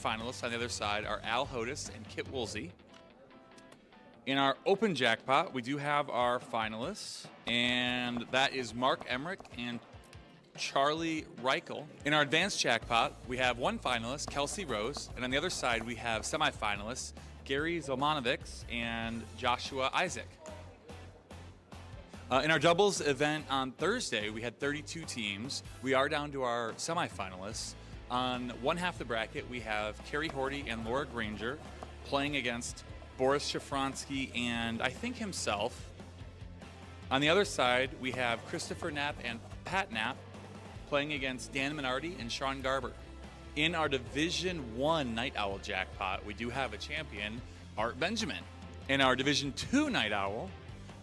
semi-finalists on the other side are Al Hodis and Kit Woolsey. In our open jackpot, we do have our finalists, and that is Mark Emmerich and Charlie Reichel. In our advanced jackpot, we have one finalist, Kelsey Rose, and on the other side, we have semi-finalists, Gary Zolmanovics and Joshua Isaac. In our doubles event on Thursday, we had 32 teams. We are down to our semi-finalists. On one half the bracket, we have Carrie Horty and Laura Granger playing against Boris Shafransky and I think himself. On the other side, we have Christopher Knapp and Pat Knapp playing against Dan Minardi and Sean Garber. In our Division I Night Owl jackpot, we do have a champion, Art Benjamin. In our Division II Night Owl,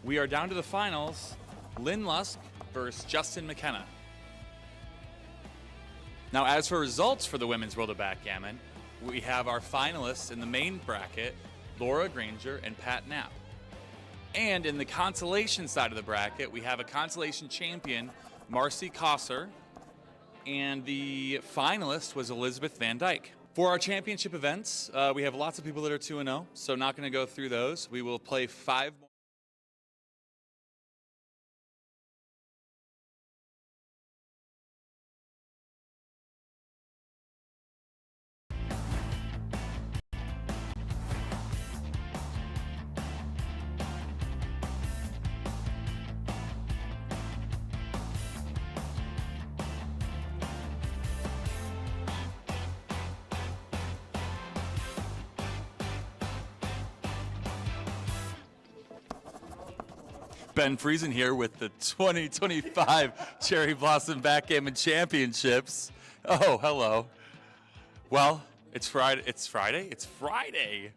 we are down to the finals, Lynn Lusk versus Justin McKenna. Now, as for results for the Women's World of Backgammon, we have our finalists in the main bracket, Laura Granger and Pat Knapp. And in the consolation side of the bracket, we have a consolation champion, Marcy Kosser, and the finalist was Elizabeth Van Dyke. For our championship events, we have lots of people that are 2-0, so not going to go through those. We will play 5 more. Ben Friesen here with the 2025 Cherry Blossom Backgammon Championships. Oh, hello. Well, it's Friday. It's Friday.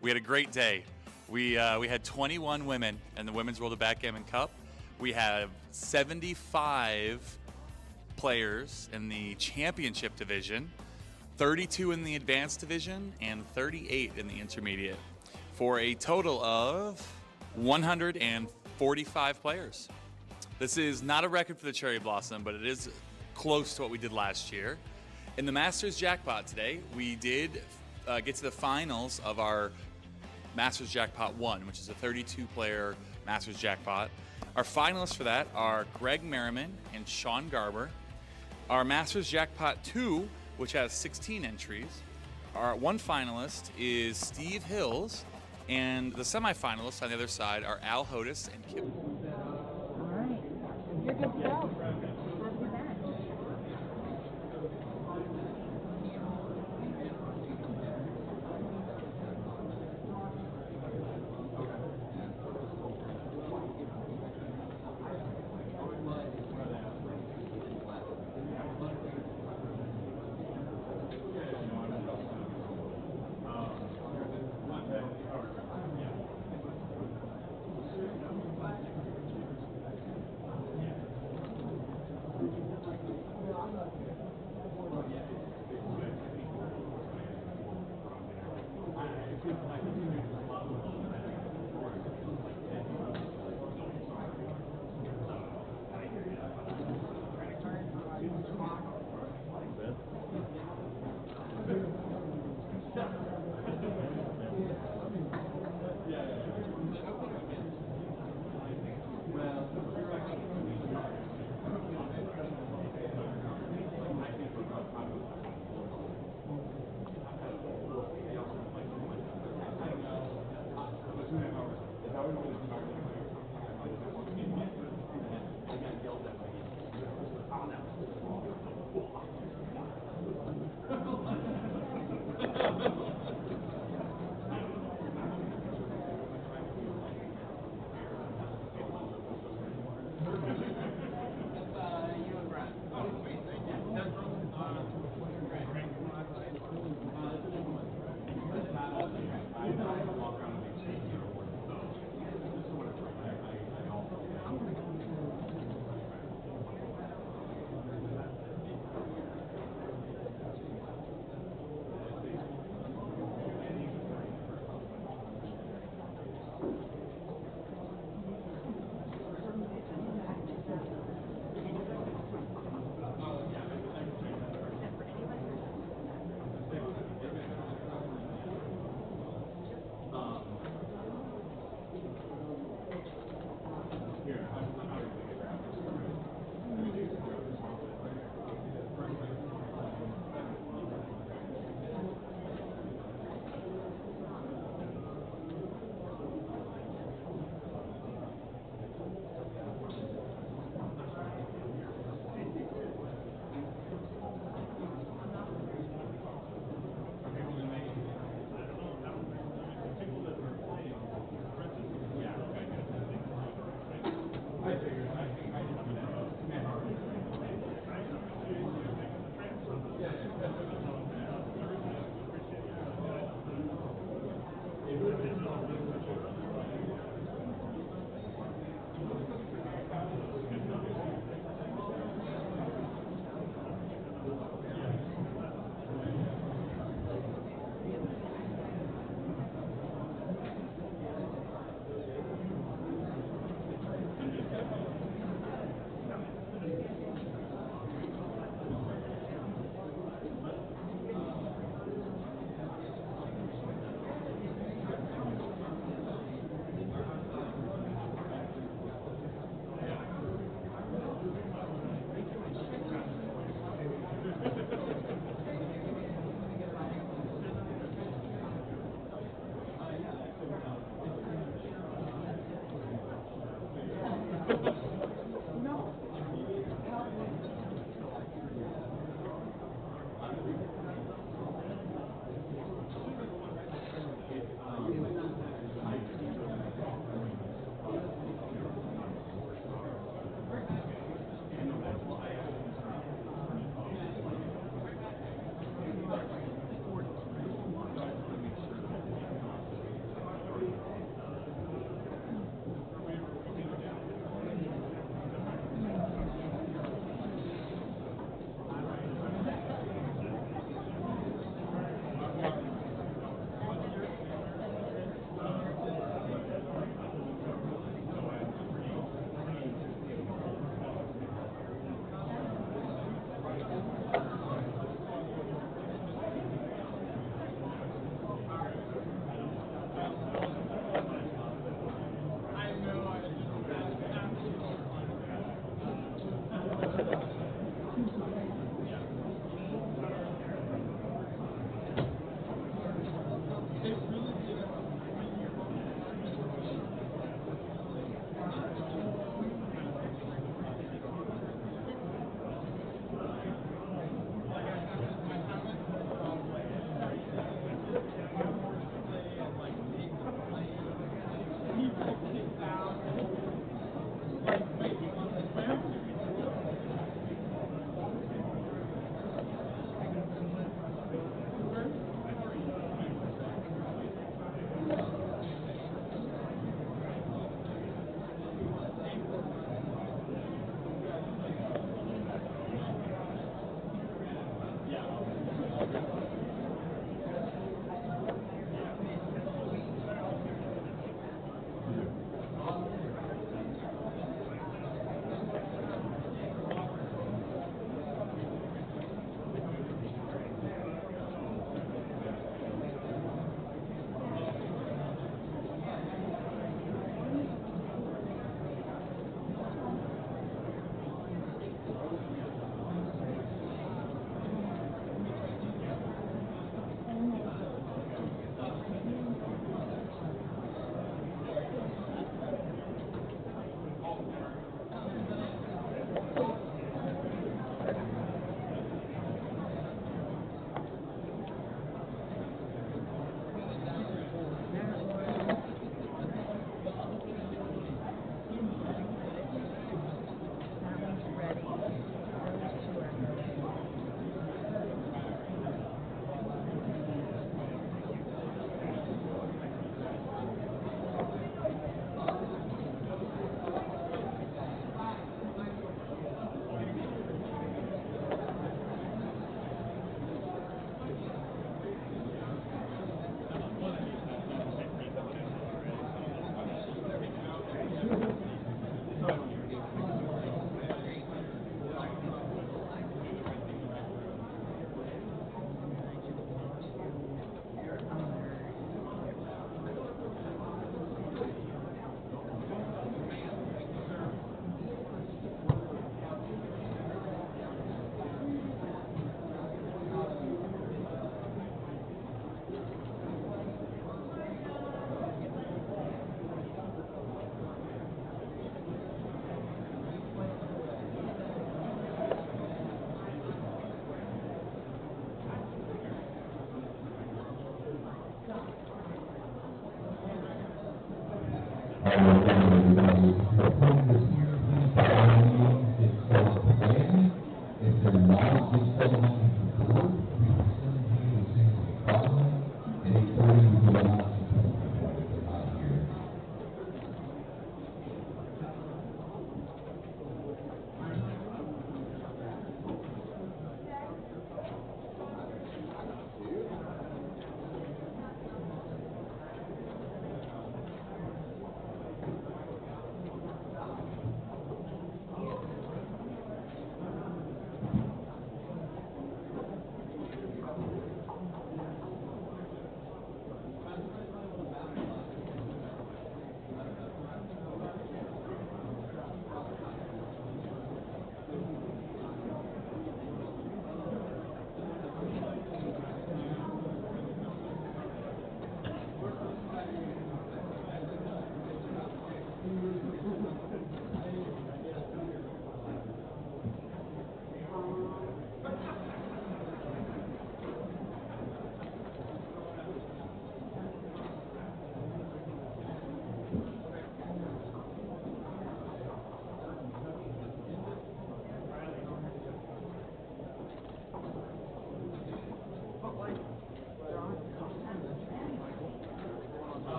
We had a great day. We had 21 women in the Women's World of Backgammon Cup. We have 75 players in the championship division, 32 in the advanced division, and 38 in the intermediate, for a total of 145 players. This is not a record for the Cherry Blossom, but it is close to what we did last year. In the Masters Jackpot today, we did get to the finals of our Masters Jackpot 1, which is a 32-player Masters Jackpot. Our finalists for that are Greg Merriman and Sean Garber. Our Masters Jackpot 2, which has 16 entries. Our one finalist is Steve Hills, and the semifinalists on the other side are Al Hodis and Kip. All right. You're good to go.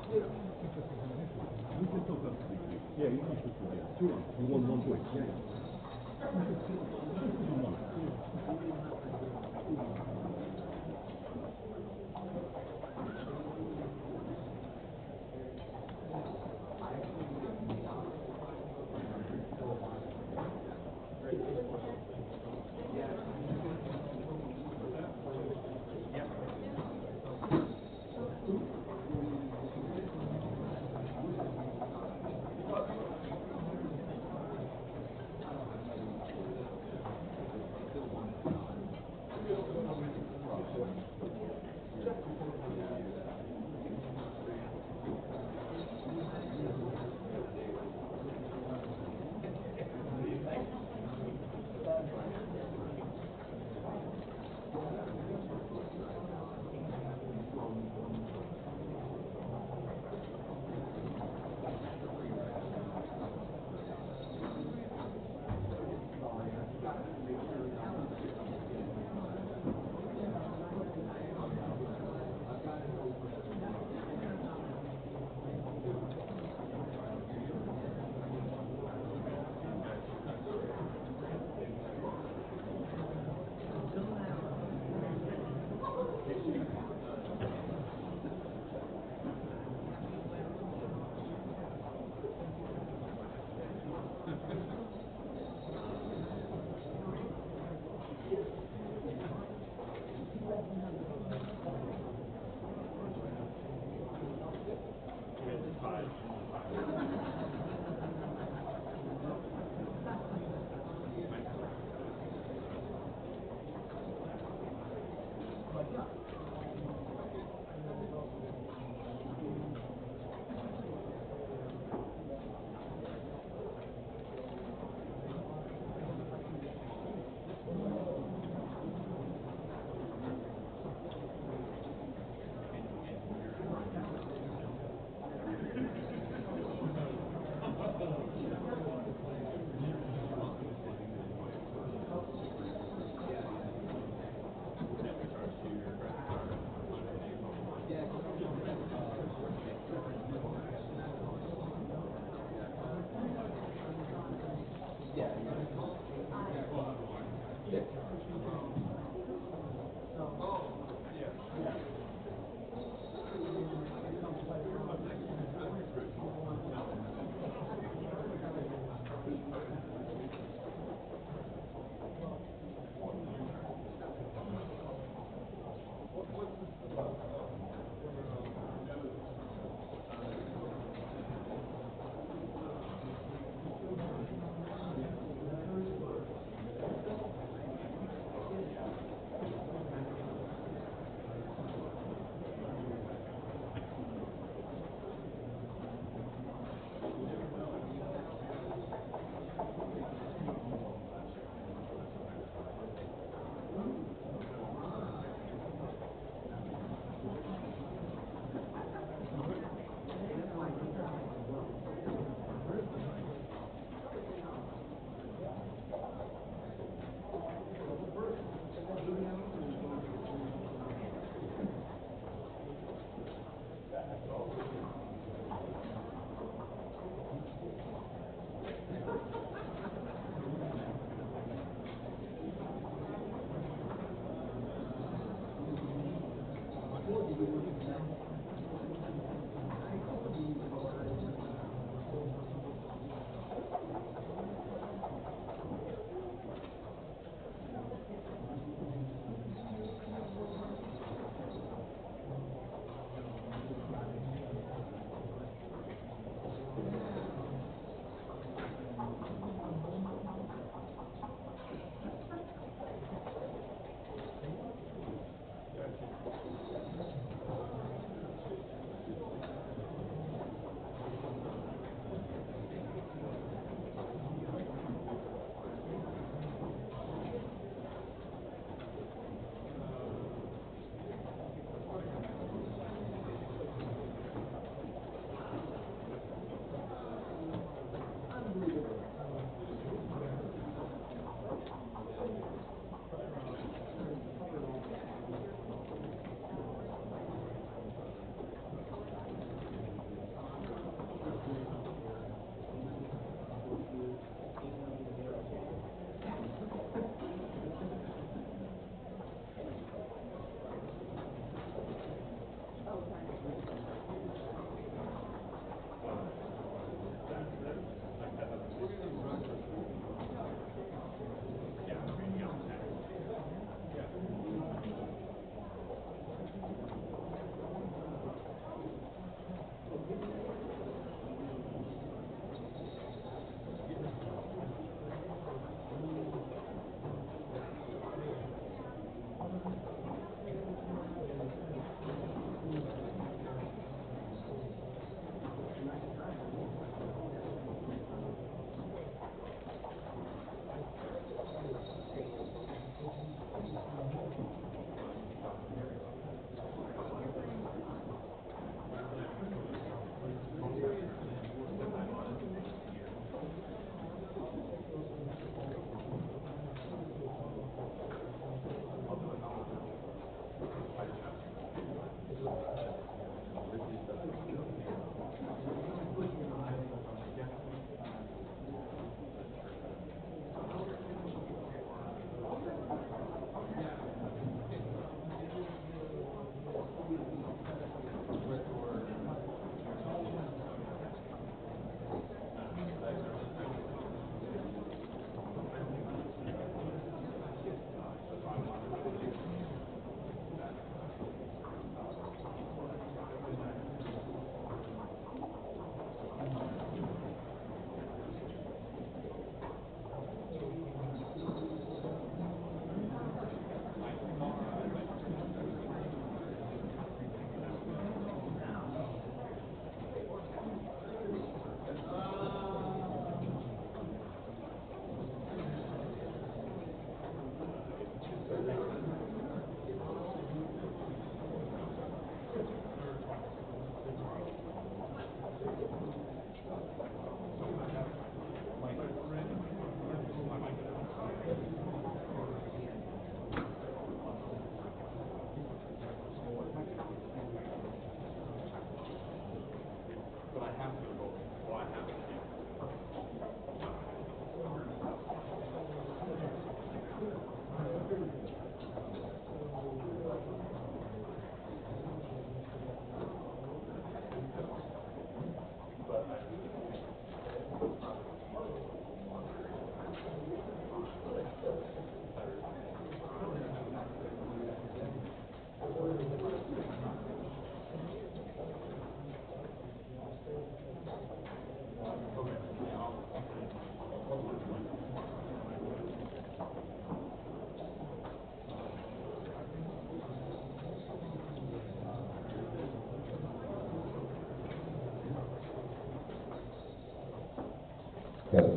Yeah, you can put it there. You want one point. Yeah.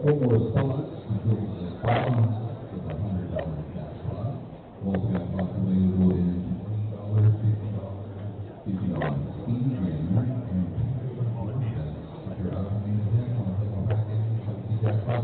4 more spots, including the bottom with a $100 cash prize. We've also got populated in $20, $50 speed game, and if you're out on the event, want to come back in and see that spot.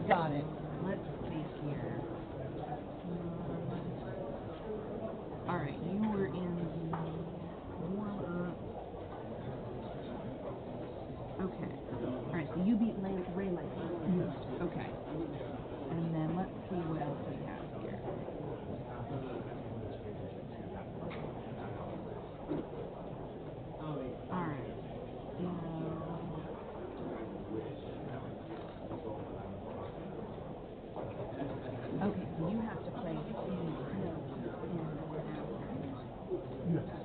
Got it. Let's see here. Alright, you were in the warm-up. Okay. Alright, so you beat Ray Lake. Yes. Okay. And then let's see what else we have here. Alright. Okay, so you have to play Yes.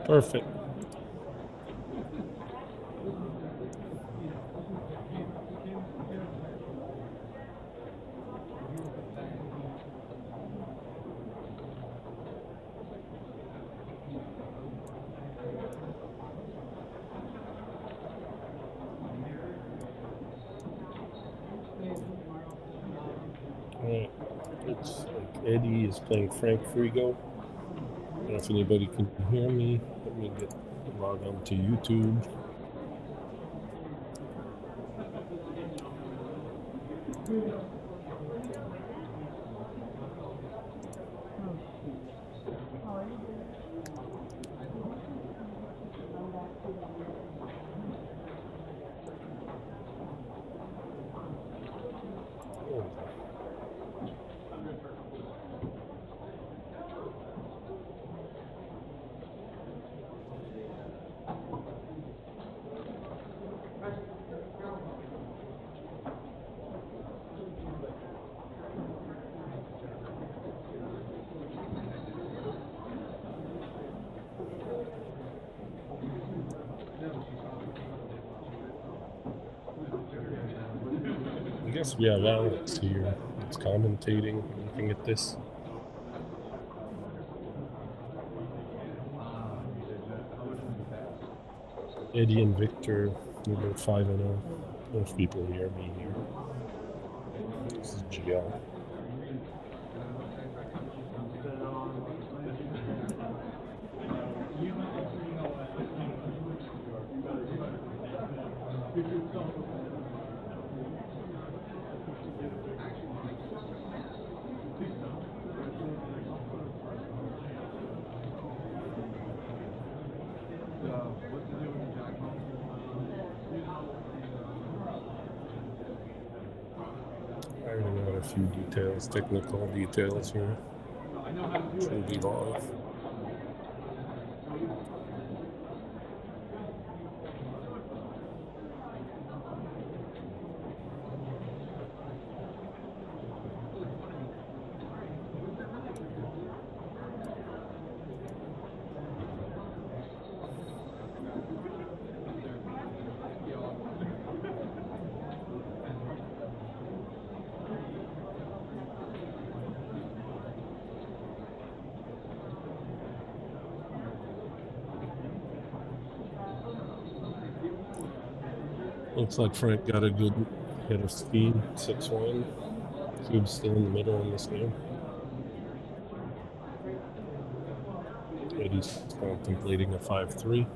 Perfect. Looks like Eddie is playing Frank Frigo. I don't know if anybody can hear me. Let me get logged on to YouTube. I guess we have Alex here. It's commentating, looking at this. Eddie and Victor, they're both 5-0. Most people hear me here. This is GL. Ironing out a few details, technical details here. Shouldn't be long. Looks like Frank got a good hit of speed, 6-1. Cube's still in the middle in this game. Eddie's contemplating a 5-3.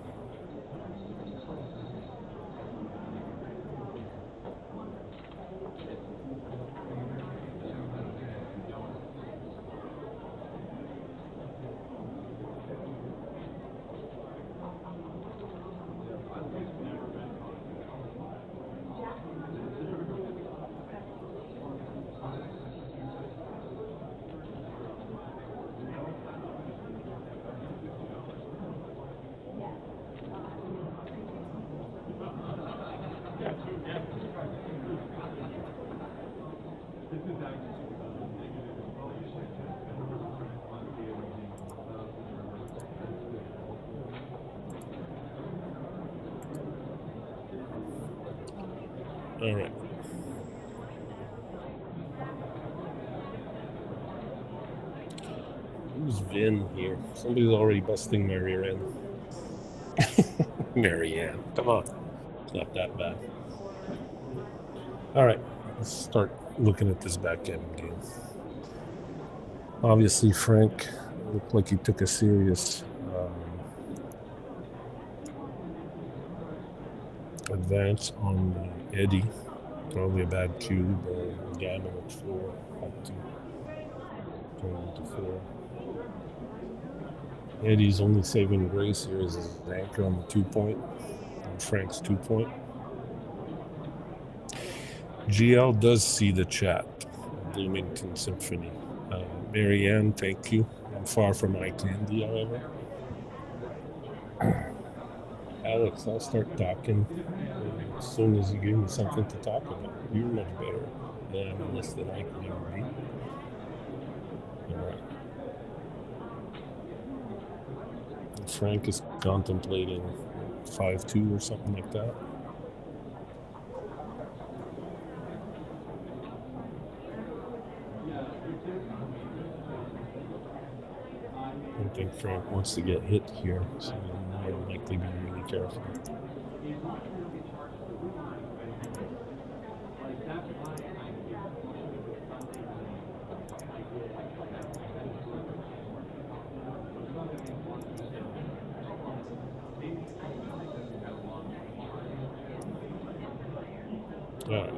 All right. Who's Vin here? Somebody's already busting my rear end. Marianne, come on. It's not that bad. All right, let's start looking at this backgammon game. Obviously, Frank looked like he took a serious advance on Eddie. Probably a bad cube or gammon at 4. Had to turn into 4. Eddie's only saving grace here is his anchor on the 2-point, on Frank's 2-point. GL does see the chat, Bloomington Symphony. Marianne, thank you. I'm far from eye candy, however. Alex, I'll start talking as soon as you give me something to talk about. You're much better than on this than I can ever be. All right. Frank is contemplating 5-2 or something like that. I think Frank wants to get hit here, so he'll more likely be really careful. All right.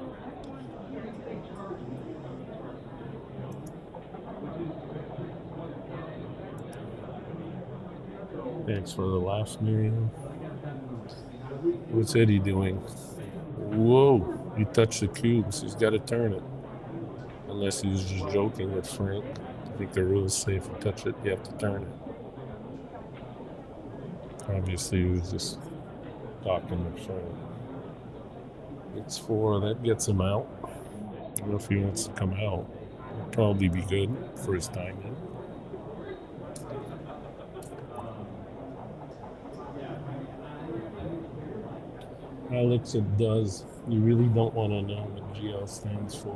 Thanks for the laughs, Miriam. What's Eddie doing? Whoa, he touched the cubes. He's got to turn it. Unless he was just joking with Frank. I think the rules say if you touch it, you have to turn it. Obviously, he was just talking with Frank. It's 4. That gets him out. I don't know if he wants to come out. It'll probably be good for his time in. Alex, it does. You really don't want to know what GL stands for.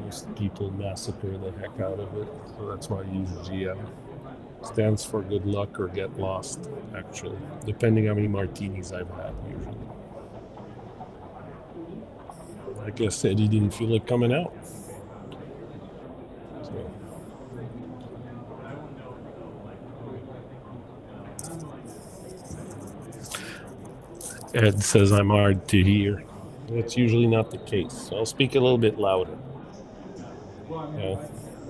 Most people massacre the heck out of it, so that's why I use GL. Stands for good luck or get lost, actually, depending how many martinis I've had, usually. I guess Eddie didn't feel it coming out. So. Ed says I'm hard to hear. That's usually not the case, so I'll speak a little bit louder.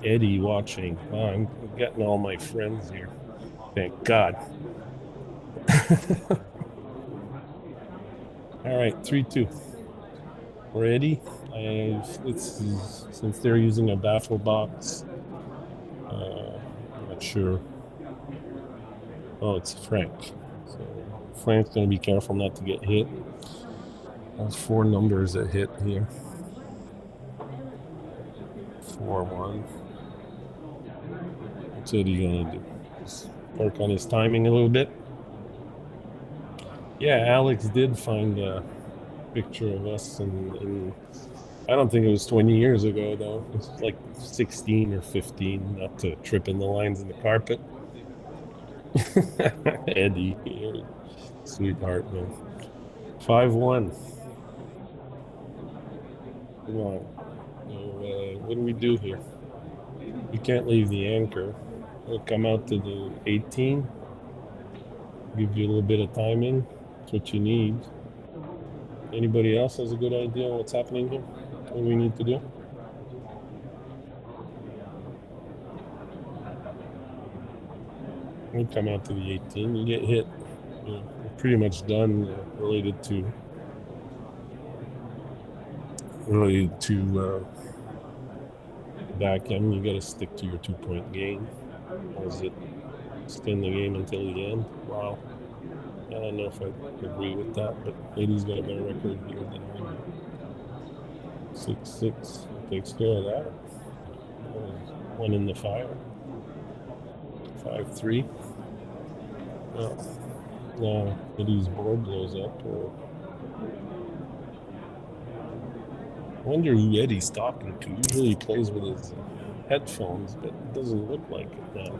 Eddie watching. Oh, I'm getting all my friends here. Thank God. All right, 3-2. For Eddie, since they're using a baffle box, I'm not sure. Oh, it's Frank. So Frank's going to be careful not to get hit. There's 4 numbers that hit here. 4-1. What's Eddie going to do? Just work on his timing a little bit. Yeah, Alex did find a picture of us, and I don't think it was 20 years ago, though. It was like 16 or 15, not to trip in the lines in the carpet. Eddie, sweetheart, man. 5-1. Come on. What do we do here? We can't leave the anchor. We'll come out to the 18. Give you a little bit of timing. That's what you need. Anybody else has a good idea what's happening here? What we need to do? We come out to the 18. You get hit. We're pretty much done related to backgammon. You got to stick to your 2-point game. Or is it extend the game until the end? Wow. I don't know if I agree with that, but Eddie's got a better record here than I do. 6-6 takes care of that. One in the fire. 5-3. No, Eddie's board blows up. I wonder who Eddie's talking to. Usually he plays with his headphones, but it doesn't look like it now.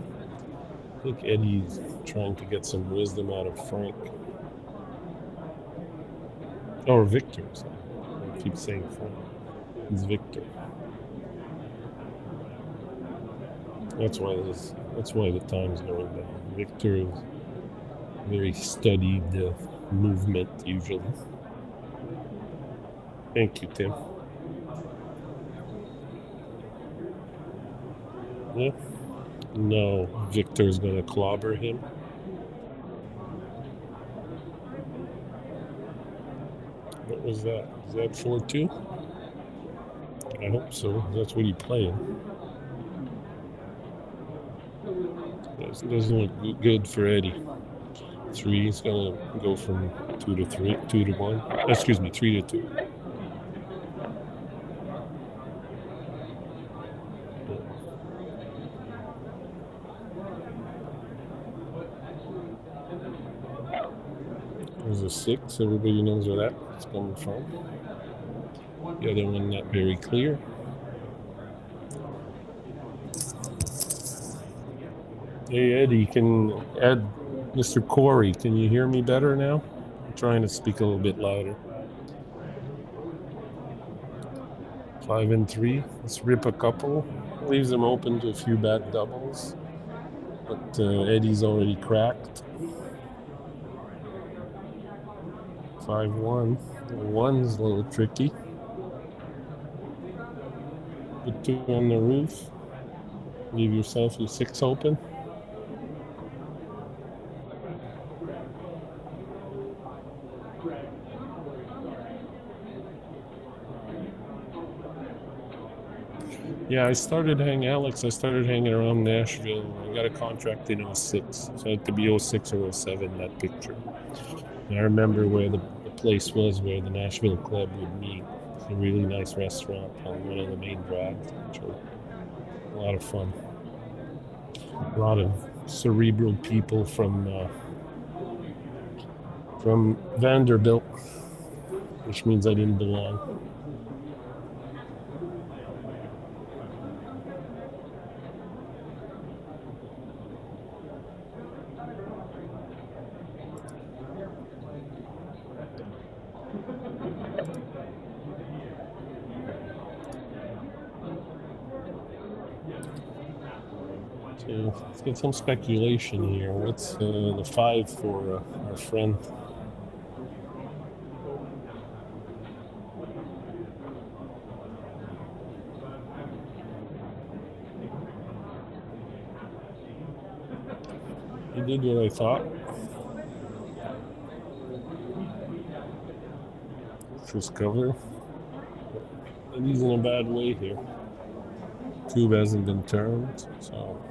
I think Eddie's trying to get some wisdom out of Frank. Or Victor. Sorry. I keep saying Frank. He's Victor. That's why the time's going down. Victor is very studied movement usually. Thank you, Tim. Yeah. No, Victor's gonna clobber him. What was that? Is that 4-2? I hope so. That's what he played. It doesn't look good for Eddie. 3, he's gonna go from 2 to 3, 2 to 1. Excuse me, 3 to 2. There's a 6. Everybody knows where that's coming from. The other one not very clear. Hey Eddie, Mr. Corey, can you hear me better now? I'm trying to speak a little bit louder. 5-3. Let's rip a couple. leaves him open to a few bad doubles. But Eddie's already cracked. 5-1. The one's a little tricky. Put 2 on the roof. Leave yourself your 6 open. Yeah, I started hanging around Nashville. I got a contract in 06, so it had to be 06 or 07, that picture. And I remember where the place was where the Nashville club would meet. It's a really nice restaurant on one of the main drives, which were a lot of fun. A lot of cerebral people from Vanderbilt, which means I didn't belong. So let's get some speculation here. What's the 5 for our friend? He did what I thought. First cover. And he's in a bad way here. Cube hasn't been turned, so.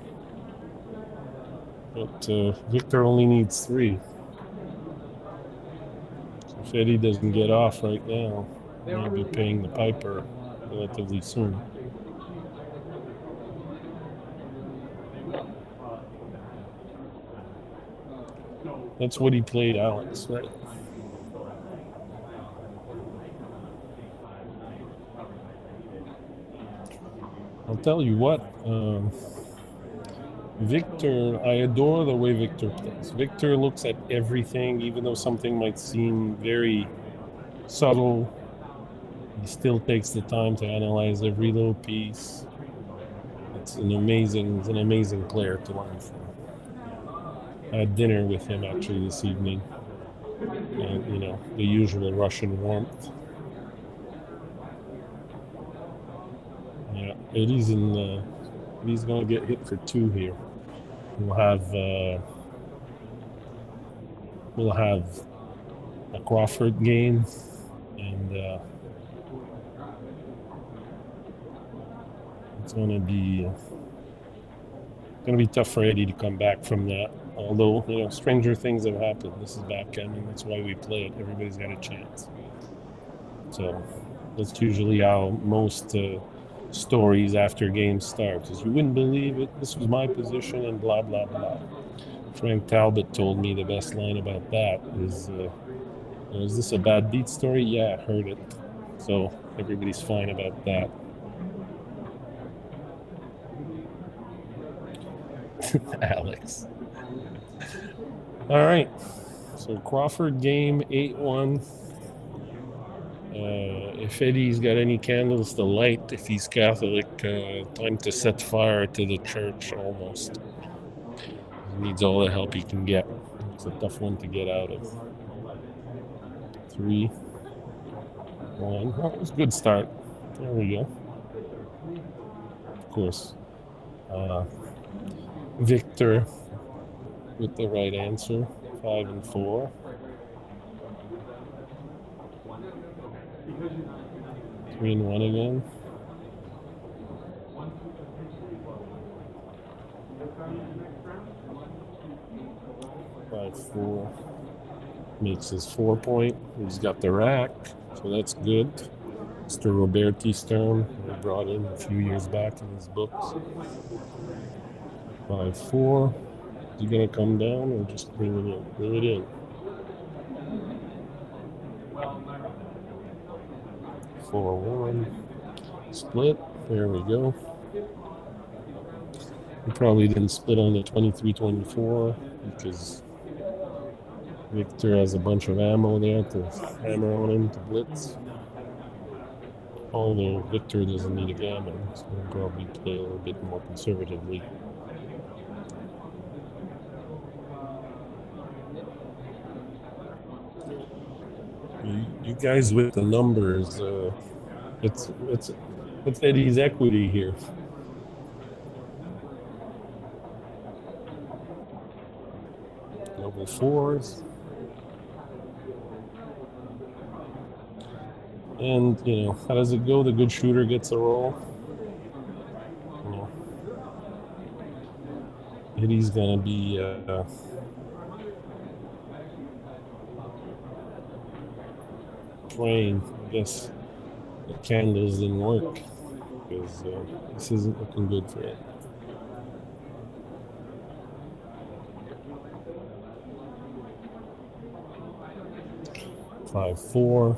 But Victor only needs 3. So if Eddie doesn't get off right now, he'll be paying the piper relatively soon. That's what he played, Alex, right? I'll tell you what, Victor, I adore the way Victor plays. Victor looks at everything, even though something might seem very subtle. He still takes the time to analyze every little piece. He's an amazing player to learn from. I had dinner with him actually this evening, and the usual Russian warmth. Yeah, Eddie's he's gonna get hit for 2 here. We'll have a Crawford game, and it's gonna be tough for Eddie to come back from that. Although stranger things have happened. This is backgammon. That's why we play it. Everybody's got a chance. So that's usually how most stories after games start. Is you wouldn't believe it. This was my position, and blah blah blah. Frank Talbot told me the best line about that is this a bad beat story? Yeah, I heard it. So everybody's fine about that. Alex. All right. So Crawford game 8-1. If Eddie's got any candles to light, if he's Catholic, time to set fire to the church almost. He needs all the help he can get. It's a tough one to get out of. 3, 1. Oh, it was a good start. There we go. Of course. Victor with the right answer. 5 and 4. 3 and 1 again. Five, 4. Makes his 4 point. He's got the rack, so that's good. Mr. Roberti's term, we brought in a few years back in his books. 5, 4. Is he gonna come down or just bring it in? Bring it in. 4-1. Split. There we go. He probably didn't split on the 23-24 because Victor has a bunch of ammo there to hammer on him to blitz. Although Victor doesn't need a gammon, so he'll probably play a little bit more conservatively. You guys with the numbers, it's Eddie's equity here. Double fours. And, you know, how does it go? The good shooter gets a roll. You know, Eddie's going to be praying. I guess the candles didn't work because this isn't looking good for it. Five, four.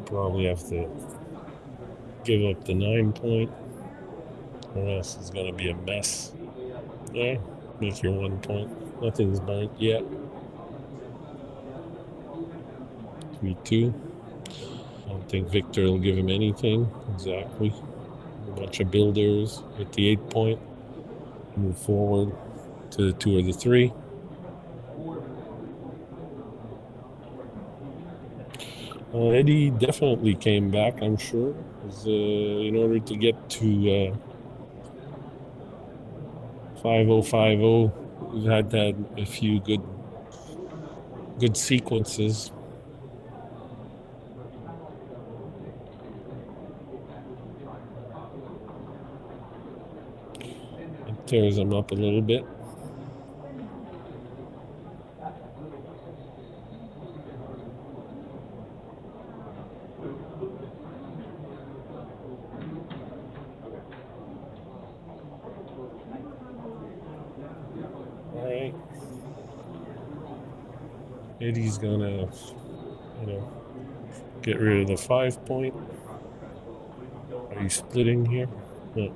Probably have to give up the 9 point, or else it's going to be a mess. Yeah, make your 1 point. Nothing's burnt yet. 3-2. I don't think Victor will give him anything. Exactly. A bunch of builders with the 8 point. Move forward to the 2 or the 3. Eddie definitely came back, I'm sure, in order to get to 5-0-5-0. We've had a few good sequences. It tears him up a little bit. Eddie's gonna, get rid of the 5 point. Are you splitting here? No.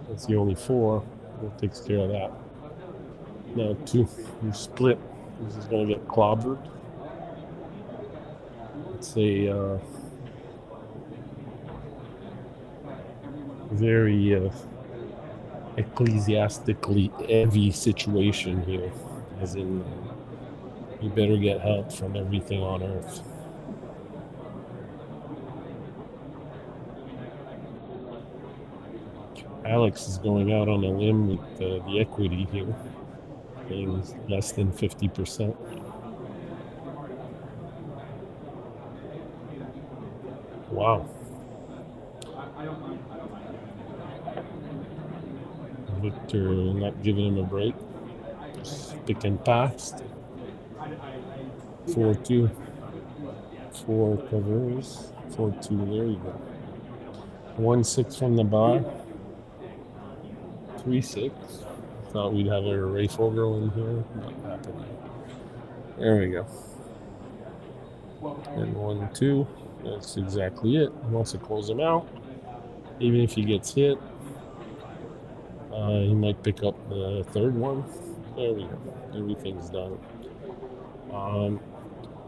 That's the only 4. That takes care of that. Now 2, you split. This is gonna get clobbered. It's a very ecclesiastically heavy situation here. As in, you better get help from everything on earth. Alex is going out on a limb with the equity here, being less than 50%. Wow. Victor not giving him a break. Picking past. 4-2. 4 covers. 4-2. There you go. 1-6 from the bar. 3-6. Thought we'd have a Ray Fogel in here. Not happening. There we go. And 1-2. That's exactly it. He wants to close him out. Even if he gets hit, he might pick up the third one. There we go. Everything's done.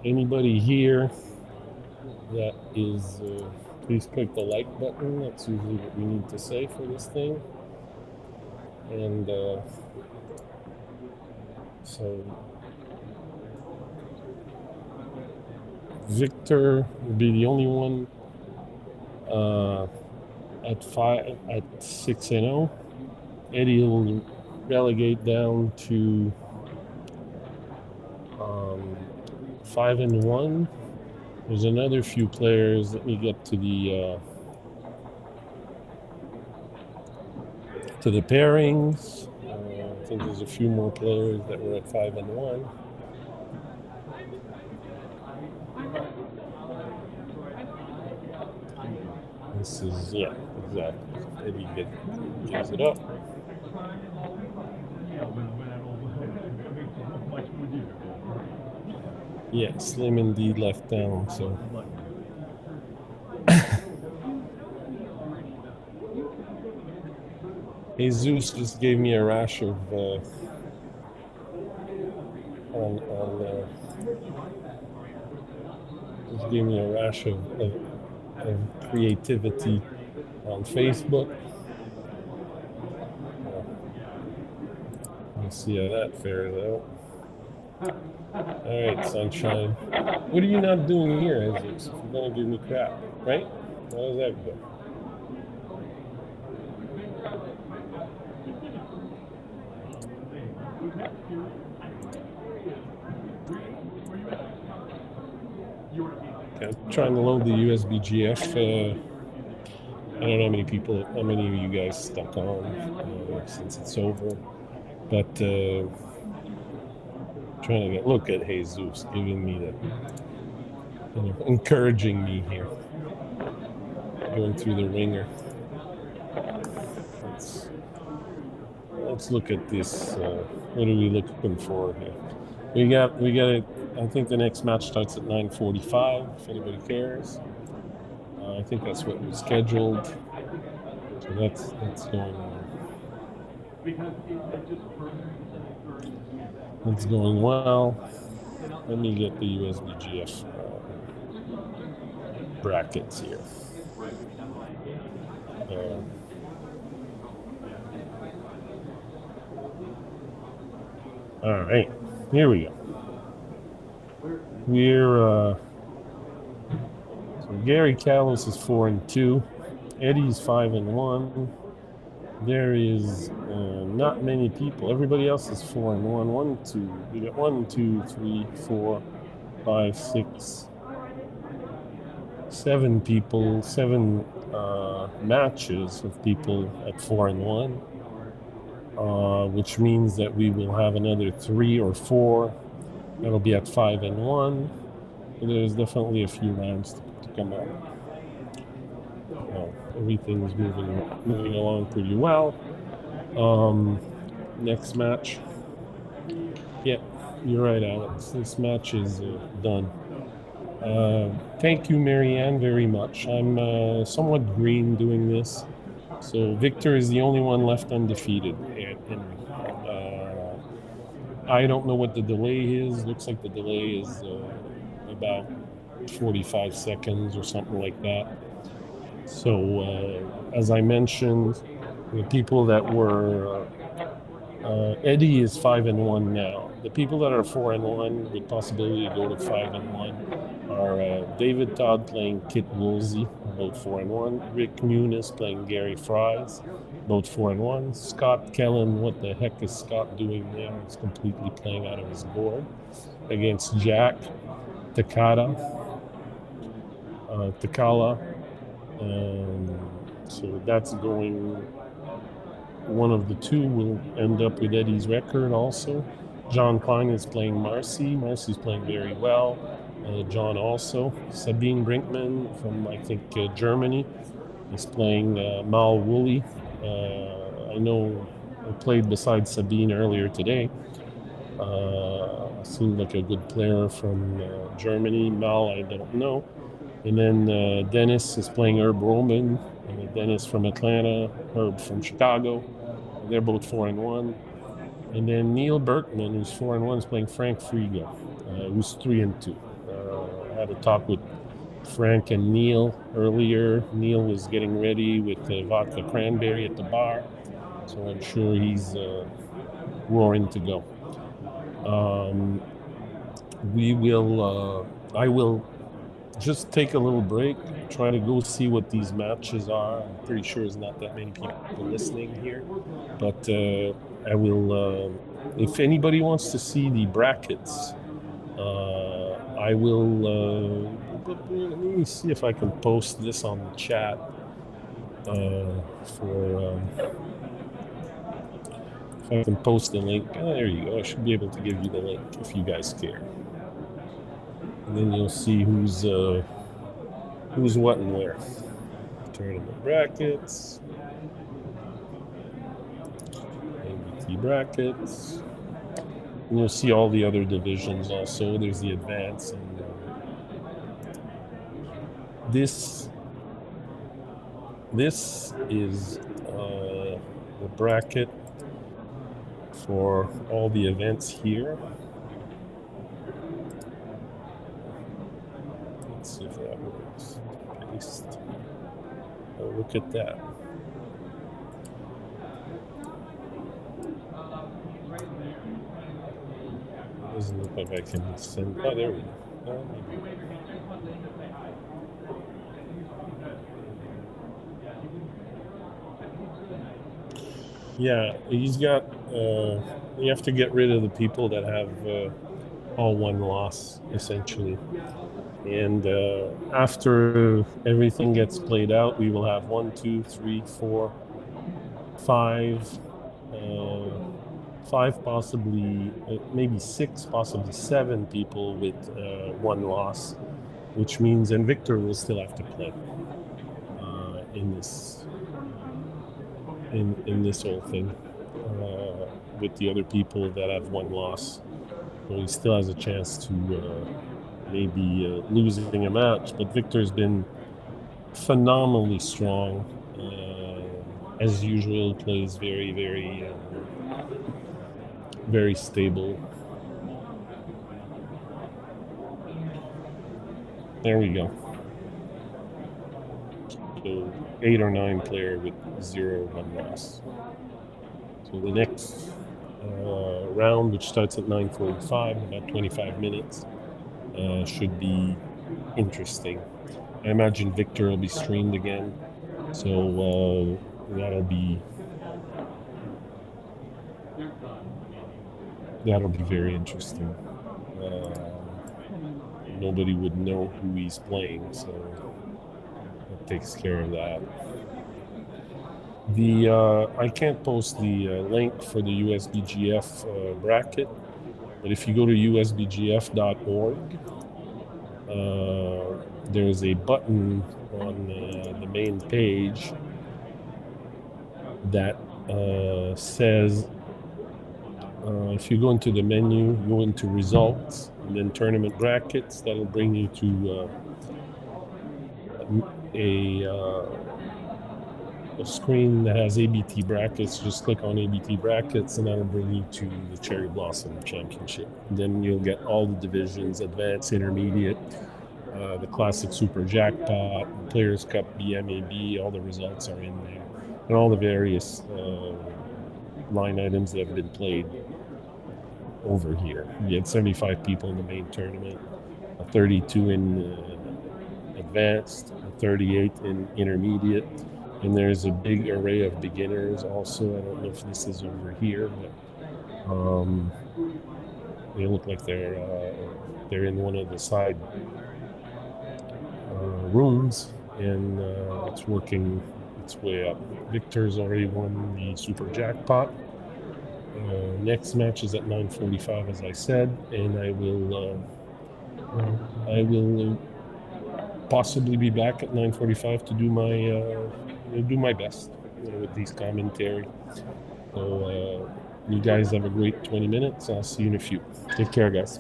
Anybody here that is, please click the like button. That's usually what we need to say for this thing. And so Victor will be the only one at 6-0. Eddie will relegate down to 5-1. There's another few players. Let me get to the pairings. I think there's a few more players that were at 5-1. This is, yeah, exactly. Eddie gives it up. Yeah, Slim indeed left down, so. Jesus just gave me a rash of Just gave me a rash of creativity on Facebook. Let's see how that fares out. All right, sunshine. What are you not doing here, Essex? If you're gonna give me crap, right? How does that go? Okay, I'm trying to load the USB GF. I don't know how many of you guys stuck on since it's over, but trying to look at Jesus giving me the, encouraging me here, going through the ringer. Let's look at this. What are we looking for here? We got it. I think the next match starts at 9:45. If anybody cares, I think that's what was scheduled. So that's going on. It's going well. Let me get the USB GF brackets here. All right, here we go. We're so Gary Callis is 4-2. Eddie's 5-1. There is not many people. Everybody else is 4-1. 1, 2. We got 1, 2, 3, 4, 5, 6, 7 people. 7 matches of people at 4-1. Which means that we will have another 3 or 4 that'll be at 5-1. So there's definitely a few rounds to come out. Everything's moving along pretty well. Next match. Yeah, you're right, Alex. This match is done. Thank you, Marianne, very much. I'm somewhat green doing this. So Victor is the only one left undefeated, Henry. I don't know what the delay is. Looks like the delay is about 45 seconds or something like that. So as I mentioned, the people that were Eddie is 5-1 now. The people that are 4-1 with possibility to go to 5-1 are David Todd playing Kit Woolsey, both 4-1. Rick Muniz playing Gary Fries, both 4-1. Scott Kellen, what the heck is Scott doing there? He's completely playing out of his board. Against Jack Takala. So that's going. One of the two will end up with Eddie's record also. John Klein is playing Marcy. Marcy's playing very well. John also. Sabine Brinkman from, I think, Germany is playing Mal Woolley. I know I played beside Sabine earlier today. Seemed like a good player from Germany. Mal, I don't know. And then Dennis is playing Herb Roman. Dennis from Atlanta, Herb from Chicago. They're both 4-1. And then Neil Berkman, who's 4-1, is playing Frank Frigo, who's 3-2. I had a talk with Frank and Neil earlier. Neil was getting ready with vodka cranberry at the bar, so I'm sure he's roaring to go. I will just take a little break, try to go see what these matches are. I'm pretty sure there's not that many people listening here, but I will, if anybody wants to see the brackets, I will, let me see if I can post this on the chat if I can post the link. There you go. I should be able to give you the link if you guys care. And then you'll see who's what and where. Tournament brackets. ABT brackets. And you'll see all the other divisions also. There's the advance. And this is the bracket for all the events here. paste if that works. Paste. Oh, look at that. It doesn't look like I can send. Oh, there we go. Maybe. Yeah, he's got. You have to get rid of the people that have all one loss, essentially. And after everything gets played out, we will have 1, 2, 3, 4, 5, 5 possibly, maybe 6, possibly 7 people with one loss, which means, and Victor will still have to play in this whole thing with the other people that have one loss. So he still has a chance to maybe losing a match, but Victor's been phenomenally strong. As usual, plays very, very, very stable. There we go. So 8 or 9 player with 0 one loss. So the next round, which starts at 9:45, about 25 minutes, should be interesting. I imagine Victor will be streamed again, so that'll be very interesting. Nobody would know who he's playing, so that takes care of that. I can't post the link for the USBGF bracket, but if you go to usbgf.org, there's a button on the main page that says, if you go into the menu, go into results, and then tournament brackets, that'll bring you to a screen that has ABT brackets. Just click on ABT brackets, and that'll bring you to the Cherry Blossom Championship. Then you'll get all the divisions: advanced, intermediate, the classic super jackpot, Players Cup, BMAB. All the results are in there, and all the various line items that have been played over here. You had 75 people in the main tournament, 32 in advanced, 38 in intermediate, and there's a big array of beginners also. I don't know if this is over here, but they look like they're in one of the side rooms, and it's working its way up. Victor's already won the super jackpot. Next match is at 9:45, as I said, and I will possibly be back at 9:45 to do my best with these commentary. So you guys have a great 20 minutes. I'll see you in a few. Take care, guys.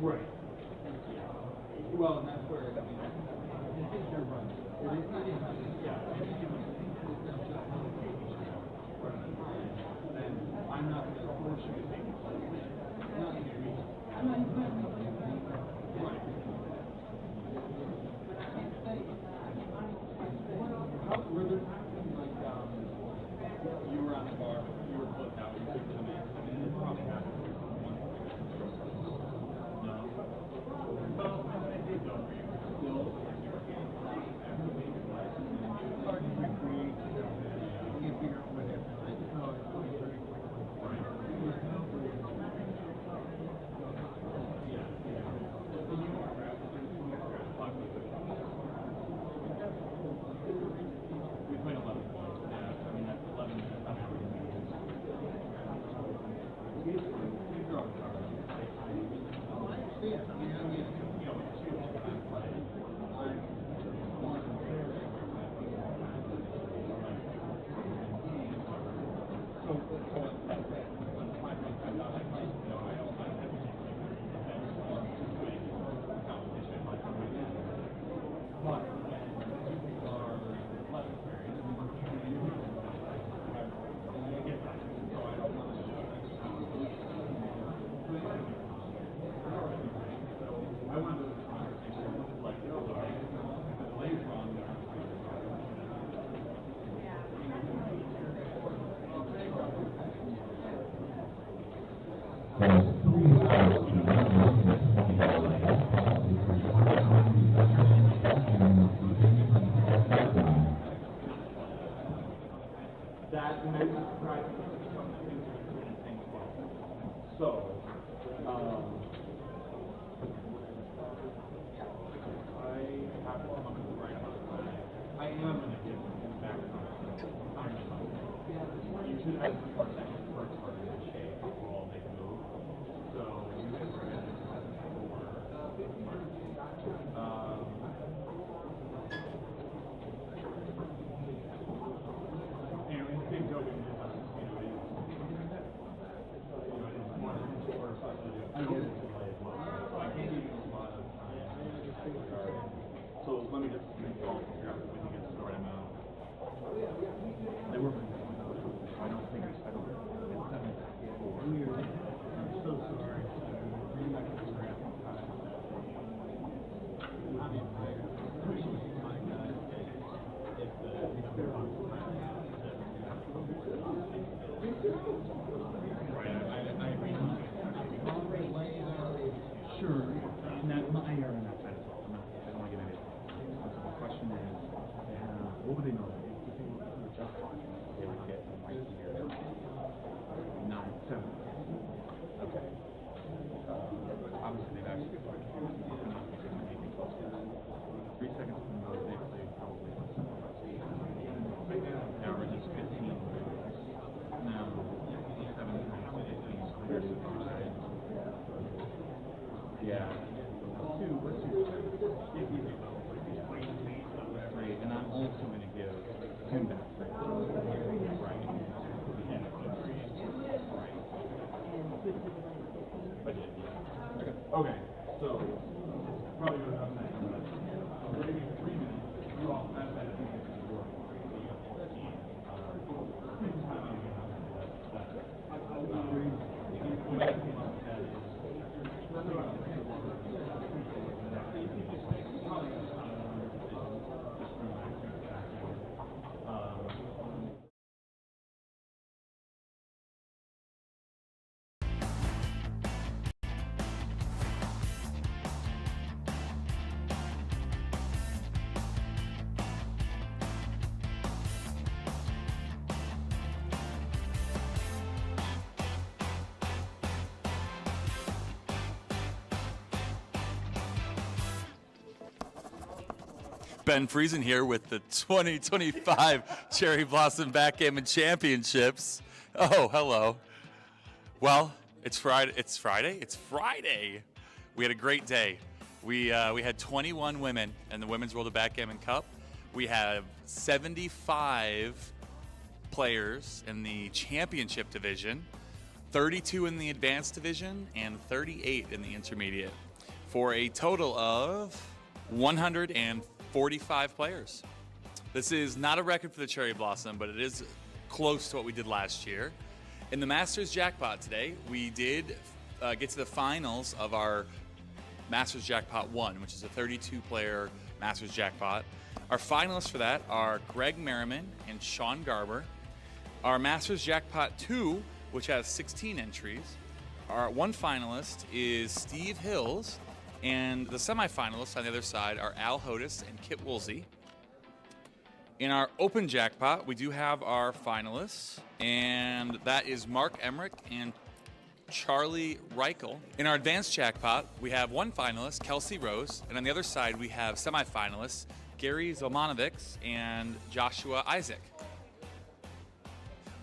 Right. Well, and that's where, I mean, this is your run. It is not, then I'm not going to force you to take it. Not going to reach. Right. Were there times like, you were on the bar, you were flipped out, you couldn't come in? I mean, it probably happened. That men's practice is something to think about. So, I have to come up with the right one. I am going to give him back time. You should have the second first part of the shape before all they move. So, you guys are going to So let me just call figure out when you get to the right amount. They were I don't think it's I'm so sorry. Bring back the scrap. Sure. My error on that side as well. I don't want to get into it. So the question is, what would they know? If they were just watching, they would get right here. 9, 7. Okay. Obviously, they've actually played anything close to that. 3 seconds from those, they played probably less than the average is 15. Now, 7 times 15 is 2 seconds. Yeah. Let's do great, and I'm also going to give him that free. Right. Okay, so probably go enough next. We're going to give 3 minutes. You all have that. I think it's going to work. You got 14. Ben Friesen here with the 2025 Cherry Blossom Backgammon Championships. Oh, hello. Well, it's Friday. It's Friday? It's Friday. We had a great day. We had 21 women in the Women's World of Backgammon Cup. We have 75 players in the championship division, 32 in the advanced division, and 38 in the intermediate, for a total of 145 players. This is not a record for the Cherry Blossom, but it is close to what we did last year. In the Masters Jackpot today, we did get to the finals of our Masters Jackpot 1, which is a 32-player Masters Jackpot. Our finalists for that are Greg Merriman and Sean Garber. Our Masters Jackpot 2, which has 16 entries. Our one finalist is Steve Hills, and the semifinalists on the other side are Al Hodis and Kit Woolsey. In our open jackpot, we do have our finalists, and that is Mark Emmerich and Charlie Reichel. In our advanced jackpot, we have one finalist, Kelsey Rose, and on the other side, we have semifinalists, Gary Zolmanovics and Joshua Isaac.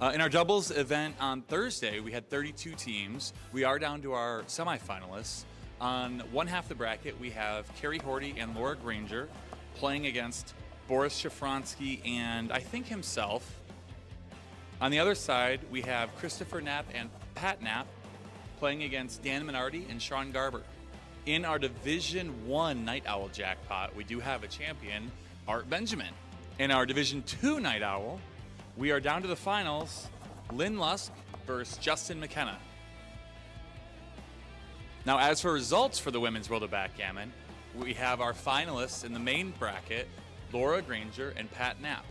In our doubles event on Thursday, we had 32 teams. We are down to our semifinalists. On one half of the bracket, we have Carrie Horty and Laura Granger playing against Boris Shafransky and I think himself. On the other side, we have Christopher Knapp and Pat Knapp playing against Dan Minardi and Sean Garber. In our Division I Night Owl jackpot, we do have a champion, Art Benjamin. In our Division II Night Owl, we are down to the finals, Lynn Lusk versus Justin McKenna. Now, as for results for the Women's World of Backgammon, we have our finalists in the main bracket, Laura Granger and Pat Knapp.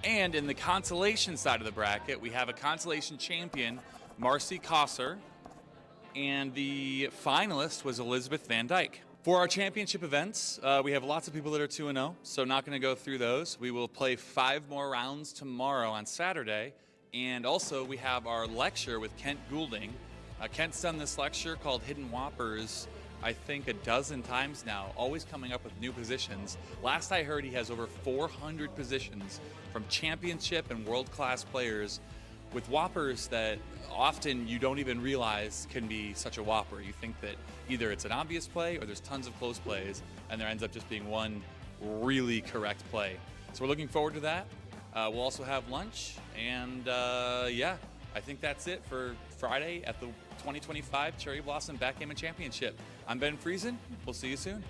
And in the consolation side of the bracket, we have a consolation champion, Marcy Kosser, and the finalist was Elizabeth Van Dyke. For our championship events, we have lots of people that are 2-0, so not going to go through those. We will play 5 more rounds tomorrow on Saturday, and also we have our lecture with Kent Goulding. Kent's done this lecture called Hidden Whoppers, I think, a dozen times now, always coming up with new positions. Last I heard, he has over 400 positions from championship and world-class players with whoppers that often you don't even realize can be such a whopper. You think that either it's an obvious play or there's tons of close plays, and there ends up just being one really correct play. So we're looking forward to that. We'll also have lunch, and yeah, I think that's it for Friday at the 2025 Cherry Blossom Backgammon Championship. I'm Ben Friesen. We'll see you soon.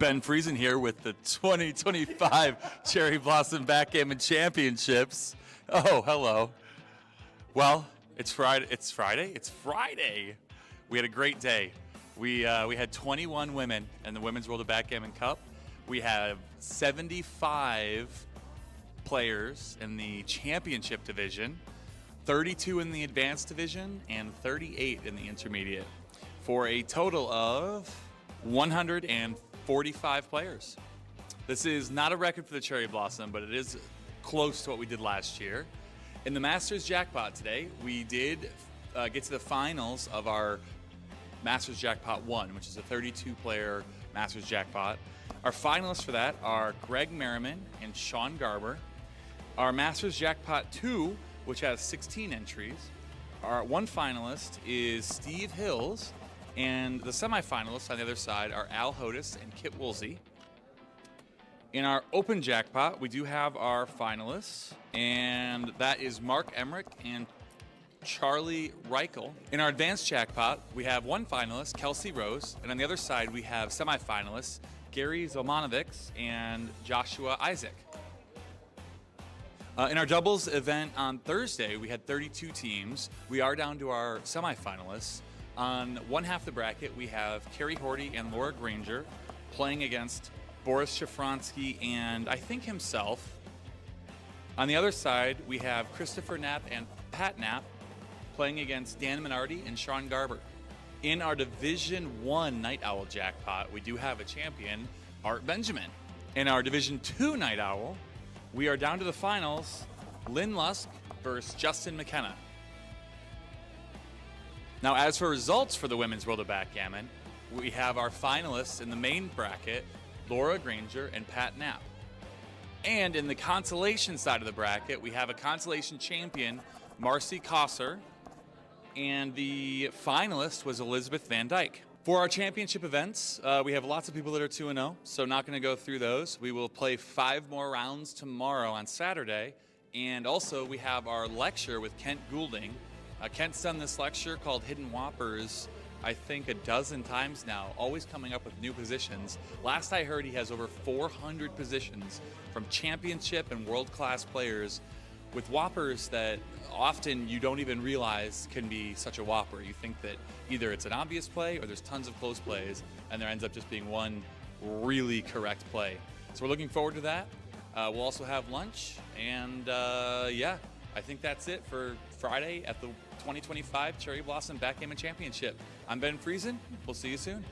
Ben Friesen here with the 2025 Cherry Blossom Backgammon Championships. Oh, hello. Well, it's Friday. It's Friday. We had a great day. We had 21 women in the Women's World of Backgammon Cup. We have 75 players in the championship division, 32 in the advanced division, and 38 in the intermediate, for a total of 145 players. This is not a record for the Cherry Blossom, but it is close to what we did last year. In the Masters Jackpot today, we did get to the finals of our Masters Jackpot 1, which is a 32-player Masters Jackpot. Our finalists for that are Greg Merriman and Sean Garber. Our Masters Jackpot 2, which has 16 entries. Our one finalist is Steve Hills, and the semifinalists on the other side are Al Hodis and Kit Woolsey. In our open jackpot, we do have our finalists, and that is Mark Emmerich and Charlie Reichel. In our advanced jackpot, we have one finalist, Kelsey Rose, and on the other side, we have semifinalists, Gary Zolmanovics and Joshua Isaac. In our doubles event on Thursday, we had 32 teams. We are down to our semifinalists. On one half of the bracket, we have Carrie Horty and Laura Granger playing against Boris Shafransky and I think himself. On the other side, we have Christopher Knapp and Pat Knapp playing against Dan Minardi and Sean Garber. In our Division 1 Night Owl jackpot, we do have a champion, Art Benjamin. In our Division 2 Night Owl, we are down to the finals, Lynn Lusk versus Justin McKenna. Now, as for results for the Women's World of Backgammon, we have our finalists in the main bracket, Laura Granger and Pat Knapp. And in the consolation side of the bracket, we have a consolation champion, Marcy Kosser, and the finalist was Elizabeth Van Dyke. For our championship events, we have lots of people that are 2-0, so not going to go through those. We will play 5 more rounds tomorrow on Saturday, and also we have our lecture with Kent Goulding. Kent's done this lecture called Hidden Whoppers, I think a dozen times now, always coming up with new positions. Last I heard, he has over 400 positions from championship and world-class players with whoppers that often you don't even realize can be such a whopper. You think that either it's an obvious play or there's tons of close plays, and there ends up just being one really correct play. So we're looking forward to that. We'll also have lunch, and yeah, I think that's it for Friday at the 2025 Cherry Blossom Backgammon Championship. I'm Ben Friesen. We'll see you soon.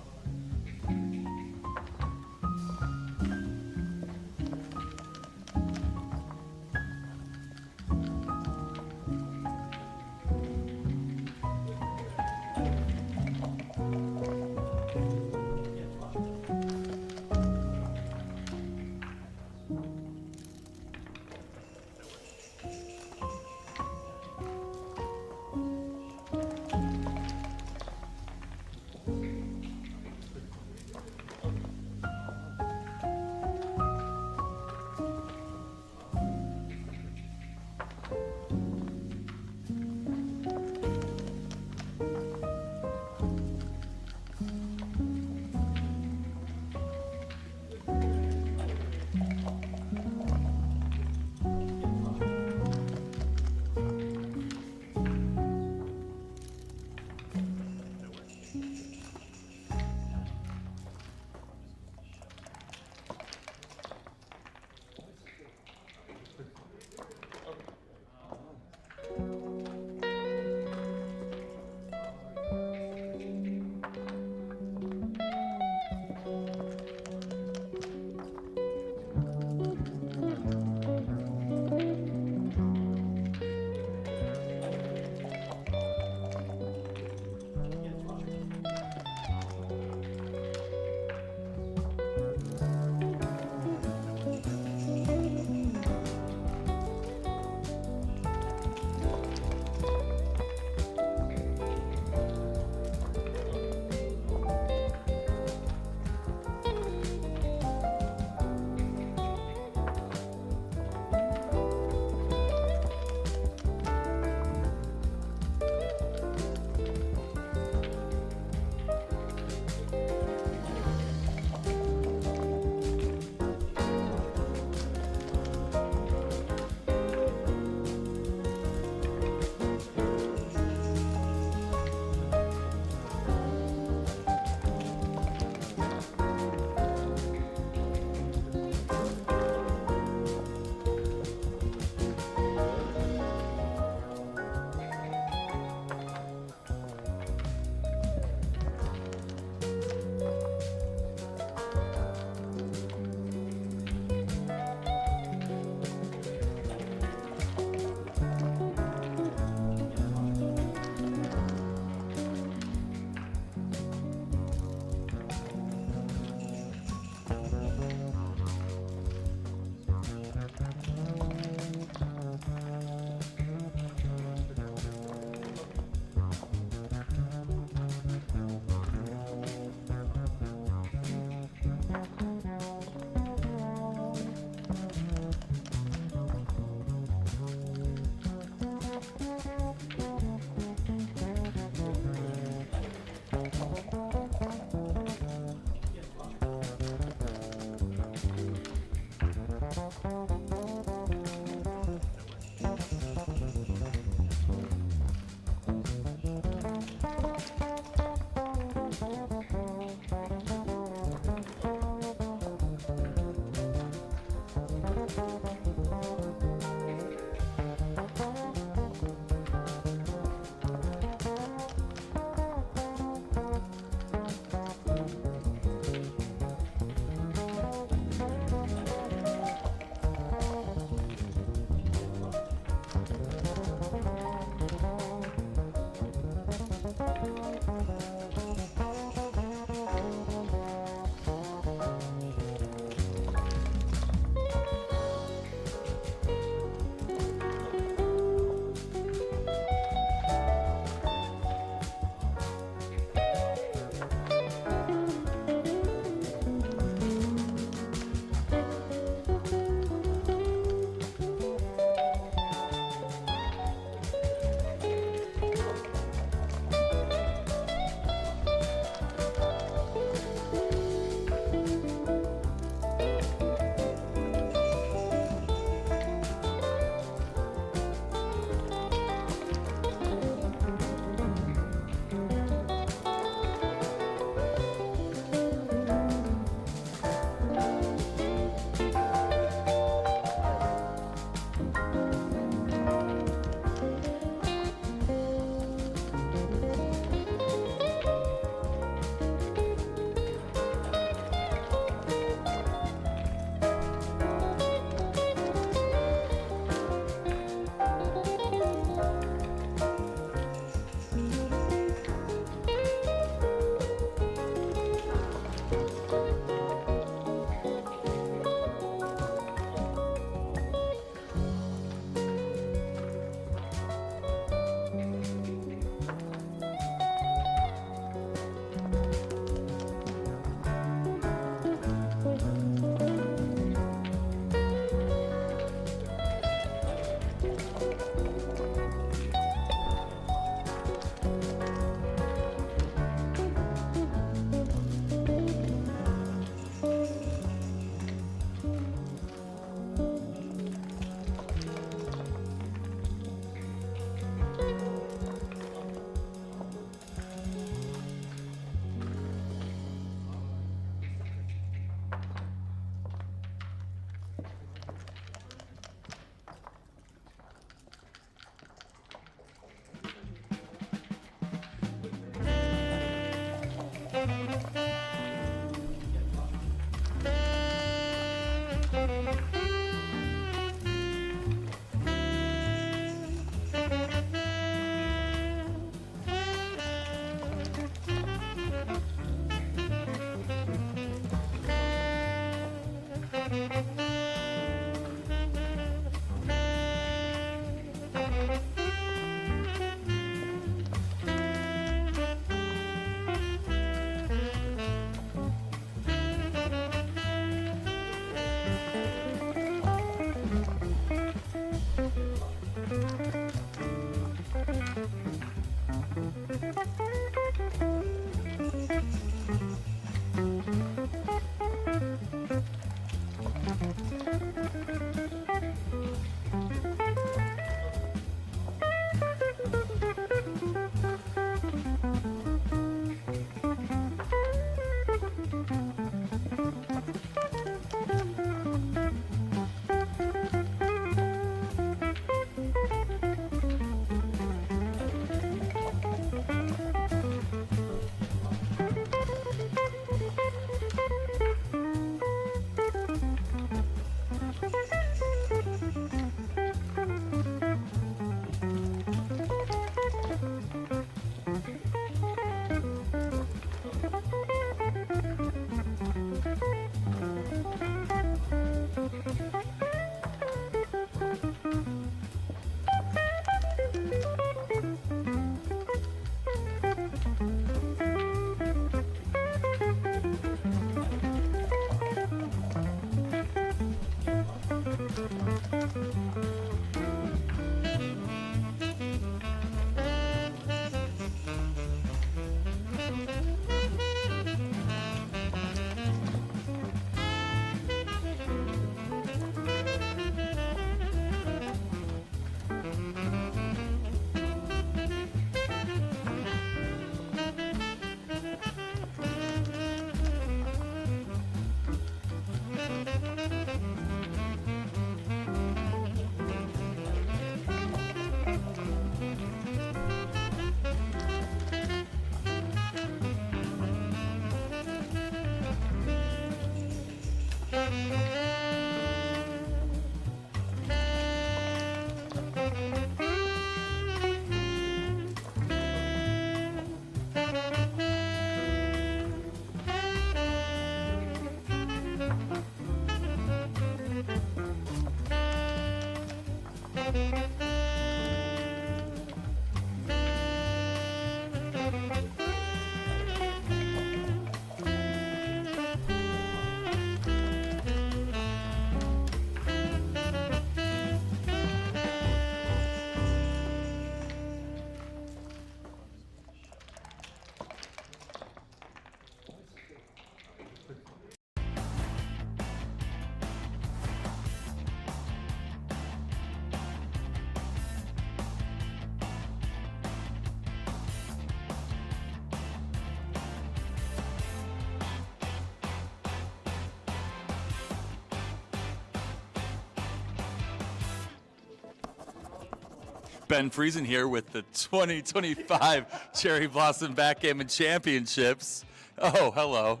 Ben Friesen here with the 2025 Cherry Blossom Backgammon Championships. Oh, hello.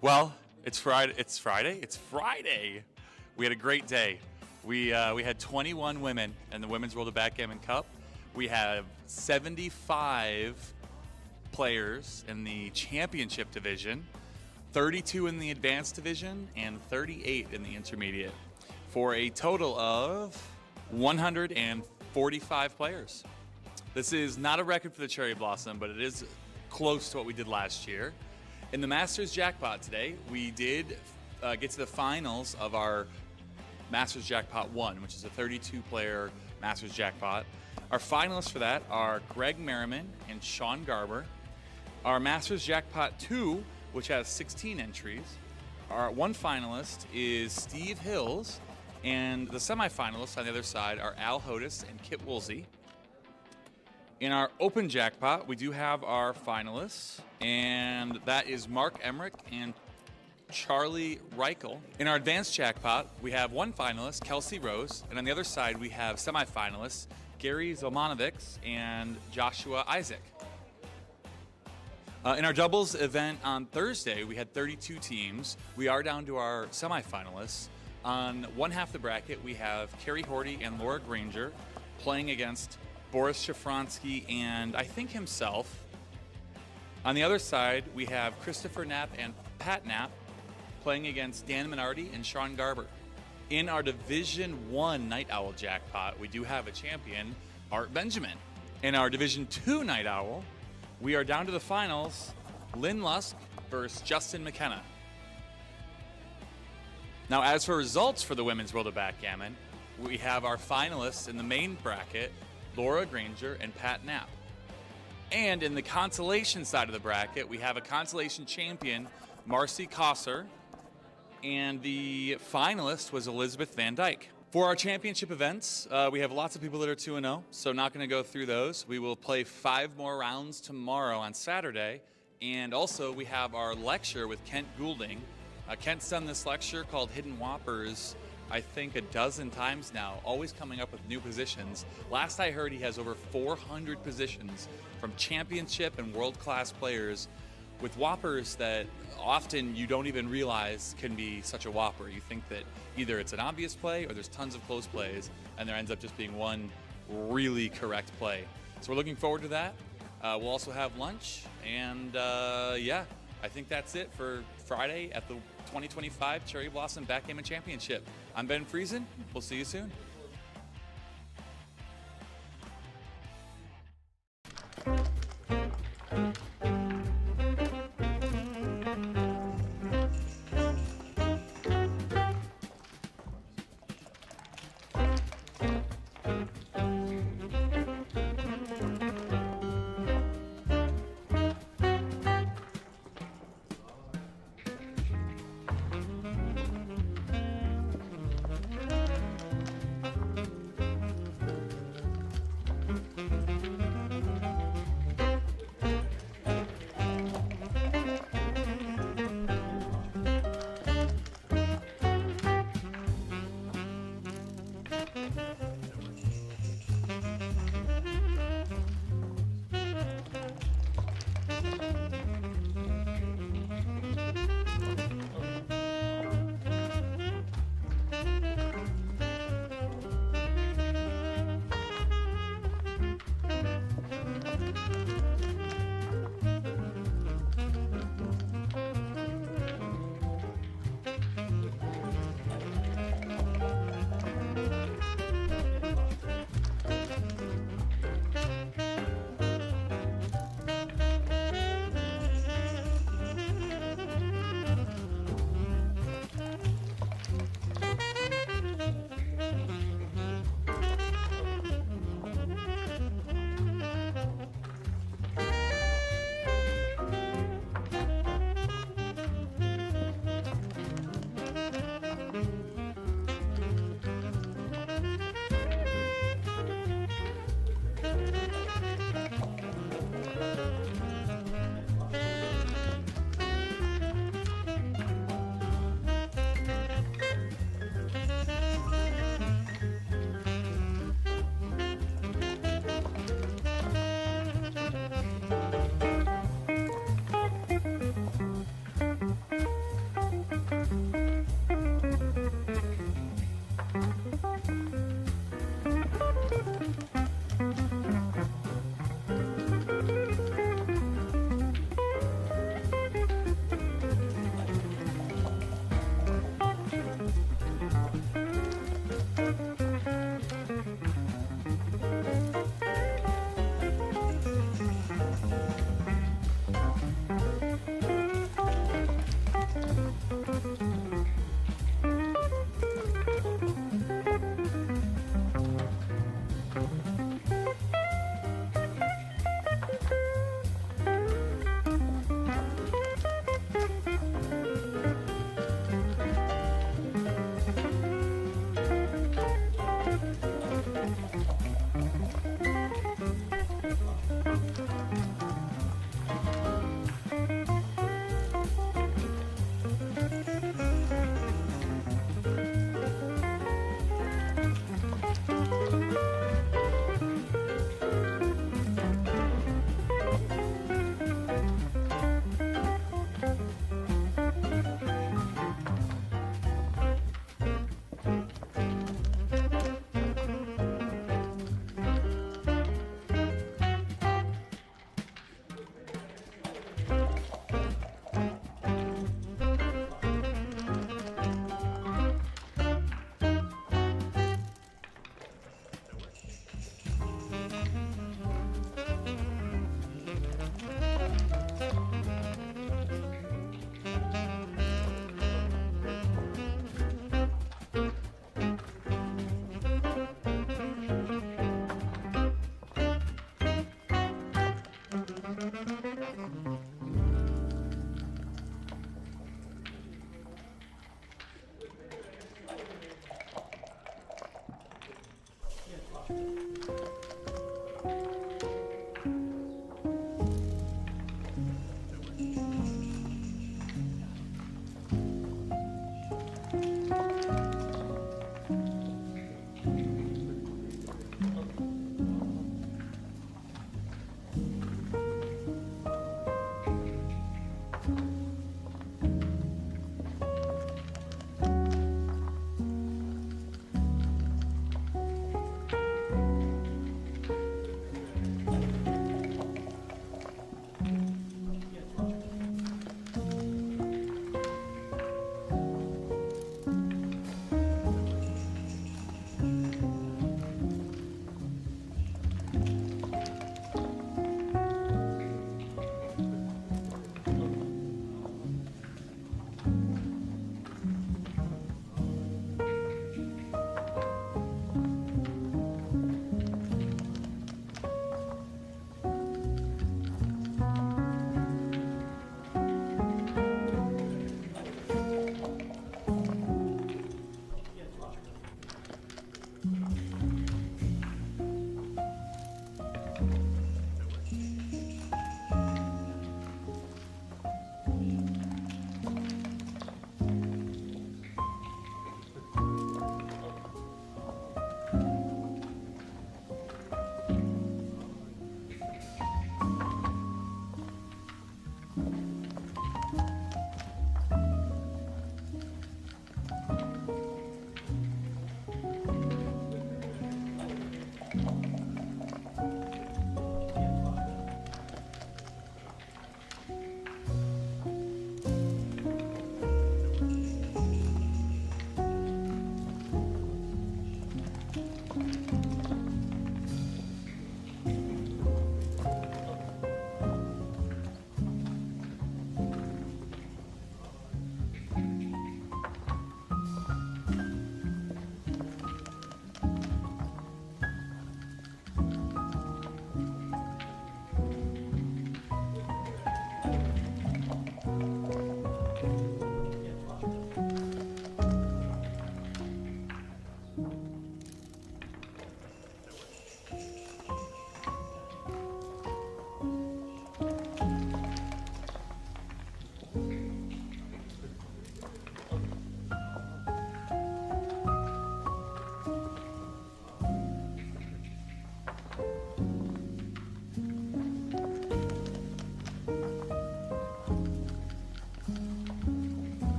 Well, it's Friday. It's Friday. We had a great day. We had 21 women in the Women's World of Backgammon Cup. We have 75 players in the championship division, 32 in the advanced division, and 38 in the intermediate, for a total of 145 players. This is not a record for the Cherry Blossom, but it is close to what we did last year. In the Masters Jackpot today, we did get to the finals of our Masters Jackpot 1, which is a 32-player Masters Jackpot. Our finalists for that are Greg Merriman and Sean Garber. Our Masters Jackpot 2, which has 16 entries. Our one finalist is Steve Hills, and the semifinalists on the other side are Al Hodis and Kit Woolsey. In our open jackpot, we do have our finalists, and that is Mark Emmerich and Charlie Reichel. In our advanced jackpot, we have one finalist, Kelsey Rose, and on the other side, we have semifinalists, Gary Zolmanovics and Joshua Isaac. In our doubles event on Thursday, we had 32 teams. We are down to our semifinalists. On one half of the bracket, we have Carrie Horty and Laura Granger playing against Boris Shafransky and I think himself. On the other side, we have Christopher Knapp and Pat Knapp playing against Dan Minardi and Sean Garber. In our Division 1 Night Owl jackpot, we do have a champion, Art Benjamin. In our Division 2 Night Owl, we are down to the finals, Lynn Lusk versus Justin McKenna. Now, as for results for the Women's World of Backgammon, we have our finalists in the main bracket, Laura Granger and Pat Knapp. And in the consolation side of the bracket, we have a consolation champion, Marcy Kosser, and the finalist was Elizabeth Van Dyke. For our championship events, we have lots of people that are 2-0, so not going to go through those. We will play 5 more rounds tomorrow on Saturday, and also we have our lecture with Kent Goulding. Kent's done this lecture called Hidden Whoppers, I think a dozen times now, always coming up with new positions. Last I heard, he has over 400 positions from championship and world-class players with whoppers that often you don't even realize can be such a whopper. You think that either it's an obvious play or there's tons of close plays, and there ends up just being one really correct play. So we're looking forward to that. We'll also have lunch, and yeah, I think that's it for Friday at the 2025 Cherry Blossom Backgammon Championship. I'm Ben Friesen. We'll see you soon.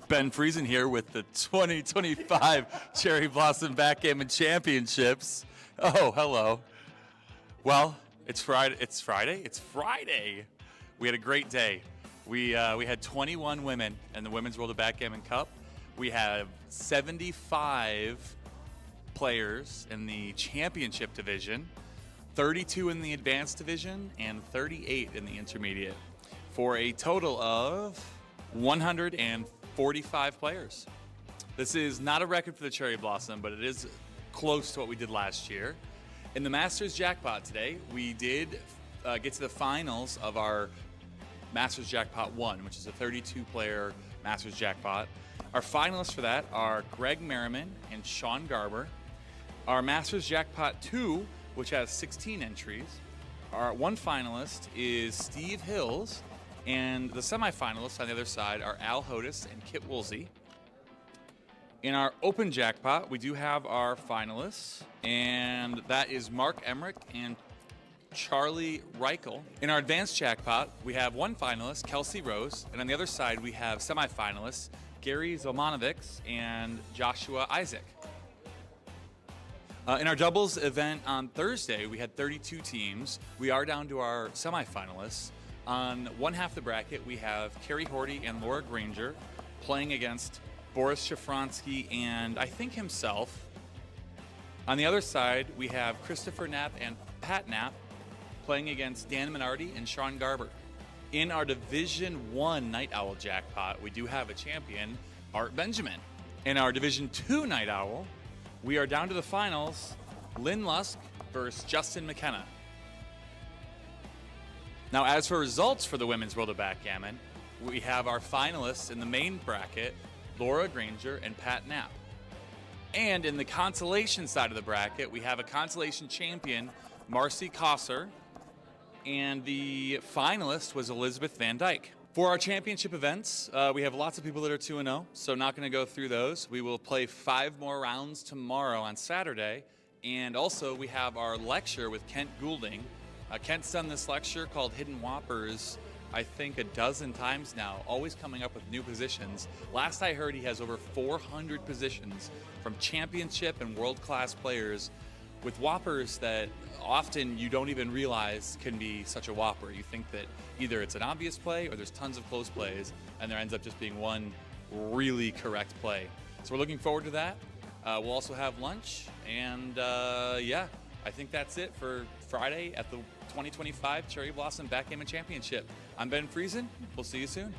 Ben Friesen here with the 2025 Cherry Blossom Backgammon Championships. Oh, hello. Well, it's Friday. It's Friday. We had a great day. We had 21 women in the Women's World of Backgammon Cup. We have 75 players in the championship division, 32 in the advanced division, and 38 in the intermediate, for a total of 145 players. This is not a record for the Cherry Blossom, but it is close to what we did last year. In the Masters Jackpot today, we did get to the finals of our Masters Jackpot 1, which is a 32-player Masters Jackpot. Our finalists for that are Greg Merriman and Sean Garber. Our Masters Jackpot 2, which has 16 entries. Our one finalist is Steve Hills, and the semifinalists on the other side are Al Hodis and Kit Woolsey. In our open jackpot, we do have our finalists, and that is Mark Emmerich and Charlie Reichel. In our advanced jackpot, we have one finalist, Kelsey Rose, and on the other side, we have semifinalists, Gary Zolmanovics and Joshua Isaac. In our doubles event on Thursday, we had 32 teams. We are down to our semifinalists. On one half of the bracket, we have Carrie Horty and Laura Granger playing against Boris Shafransky and I think himself. On the other side, we have Christopher Knapp and Pat Knapp playing against Dan Minardi and Sean Garber. In our Division 1 Night Owl jackpot, we do have a champion, Art Benjamin. In our Division 2 Night Owl, we are down to the finals, Lynn Lusk versus Justin McKenna. Now, as for results for the Women's World of Backgammon, we have our finalists in the main bracket, Laura Granger and Pat Knapp. And in the consolation side of the bracket, we have a consolation champion, Marcy Kosser, and the finalist was Elizabeth Van Dyke. For our championship events, we have lots of people that are 2-0, so not going to go through those. We will play 5 more rounds tomorrow on Saturday, and also we have our lecture with Kent Goulding. Kent's done this lecture called Hidden Whoppers, I think a dozen times now, always coming up with new positions. Last I heard, he has over 400 positions from championship and world-class players with whoppers that often you don't even realize can be such a whopper. You think that either it's an obvious play or there's tons of close plays, and there ends up just being one really correct play. So we're looking forward to that. We'll also have lunch, and yeah, I think that's it for Friday at the 2025 Cherry Blossom Backgammon Championship. I'm Ben Friesen. We'll see you soon.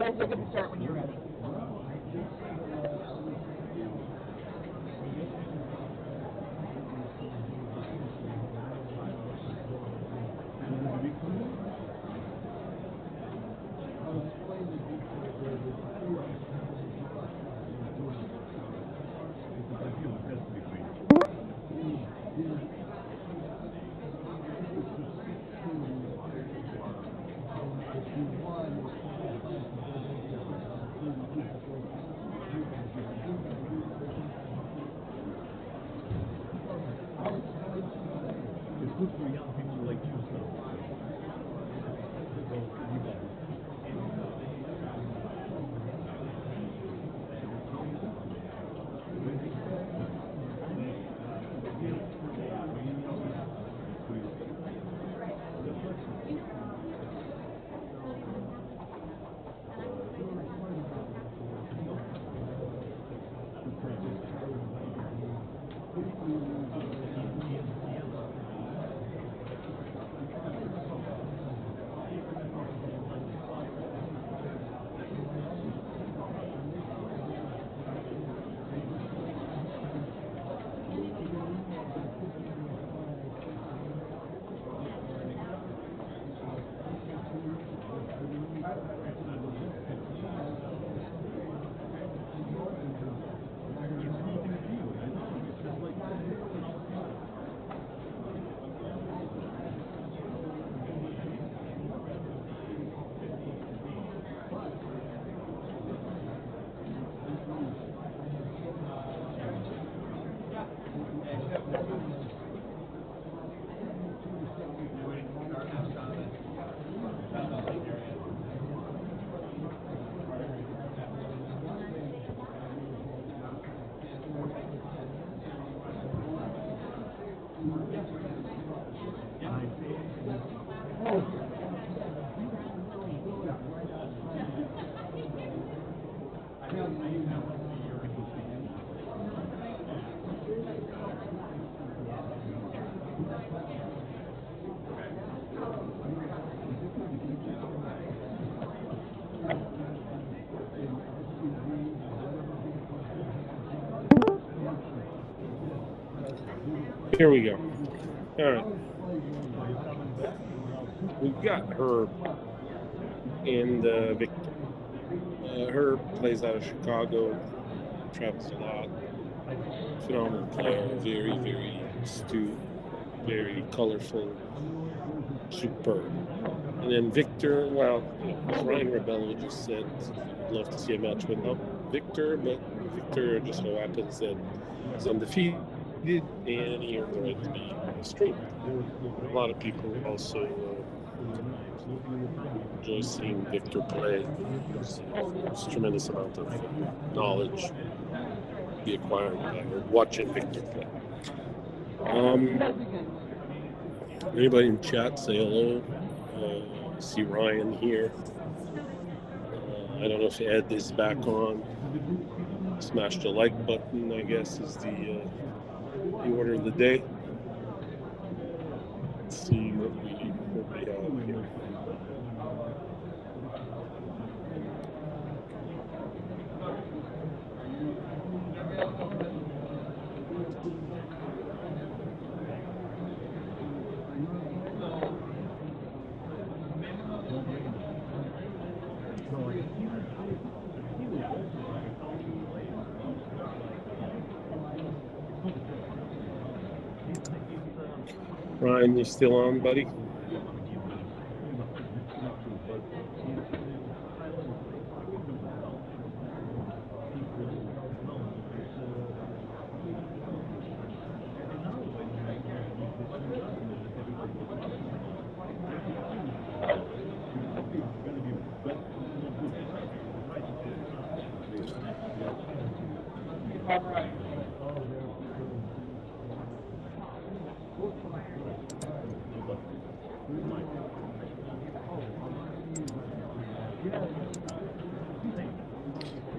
guys are going to start when you're ready. It's good for young people like you, so. Here we go. All right. We've got Herb and Victor. Herb plays out of Chicago, travels a lot. Phenomenal player, very, very astute, very colorful, superb. And then Victor, well, as Ryan Rebello just said, I'd love to see a match without Victor, but Victor just so happens that he's undefeated and he earned the right to be streamed. A lot of people also enjoy seeing Victor play. There's a tremendous amount of knowledge be acquired by watching Victor play. Anybody in chat, say hello. See Ryan here. I don't know if Ed is back on. Smash the like button, I guess, is the order of the day. Let's see what we have here. Ryan, you still on, buddy?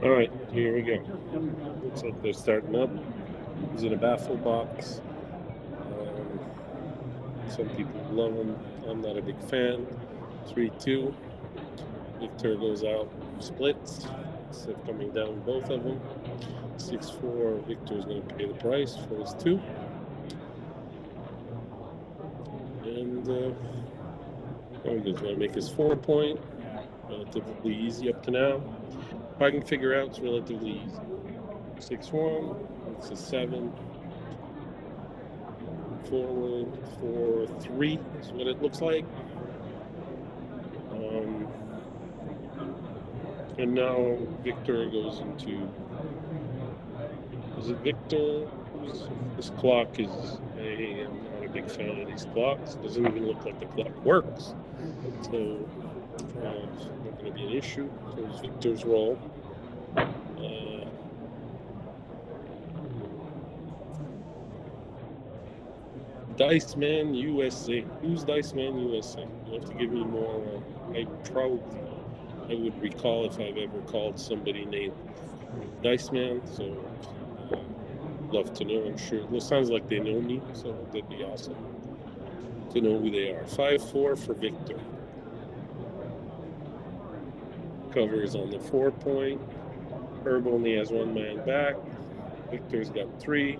All right, here we go. Looks like they're starting up. Is it a baffle box? Some people love them. I'm not a big fan. 3-2. Victor goes out. splits. So coming down both of them. 6-4, Victor's going to pay the price for his 2. And he's going to make his 4 point. Relatively easy up to now. If I can figure out, it's relatively easy. 6-1, it's a 7. Forward 4-3 is what it looks like. And now Victor goes into. Is it Victor? This clock is. I'm not a big fan of these clocks. It doesn't even look like the clock works. So it's not going to be an issue. So it's Victor's roll. Dice Man USA. Who's Dice Man USA? You have to give me more. I would recall if I've ever called somebody named Dice Man. So love to know. I'm sure. It sounds like they know me, so that'd be awesome to know who they are. 5-4 for Victor. Covers on the 4 point. Herb only has 1 man back. Victor's got 3.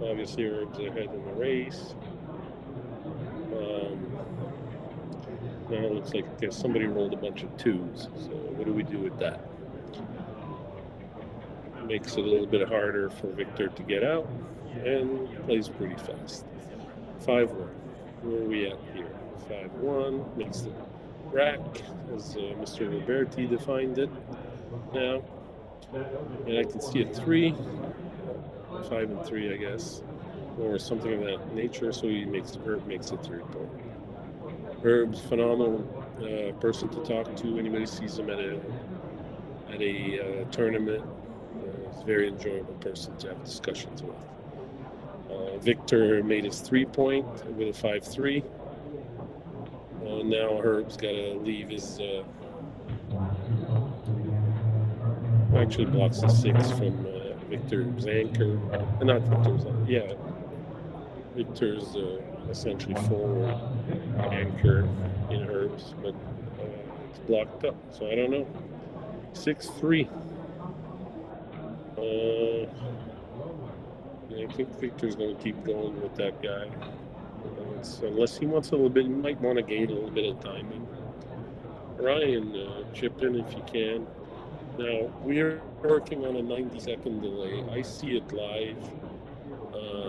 Obviously, Herb's ahead in the race. Now it looks like somebody rolled a bunch of 2s. So what do we do with that? Makes it a little bit harder for Victor to get out, and plays pretty fast. 5-1. Where are we at here? 5-1 makes the rack, as Mr. Roberti defined it. Now, and I can see a 3. 5 and 3, I guess, or something of that nature. So Herb makes a 3 point. Herb's phenomenal person to talk to. Anybody sees him at a tournament, he's a very enjoyable person to have discussions with. Victor made his 3 point with a 5-3. Now Herb's got to leave his. Actually blocks the 6 from. Victor's anchor, not Victor's, Victor's essentially forward anchor in Herb's, but it's blocked up, so I don't know. 6-3. I think Victor's going to keep going with that guy. So unless he wants a little bit, he might want to gain a little bit of timing. Ryan, chip in if you can. Now, we're working on a 90-second delay. I see it live,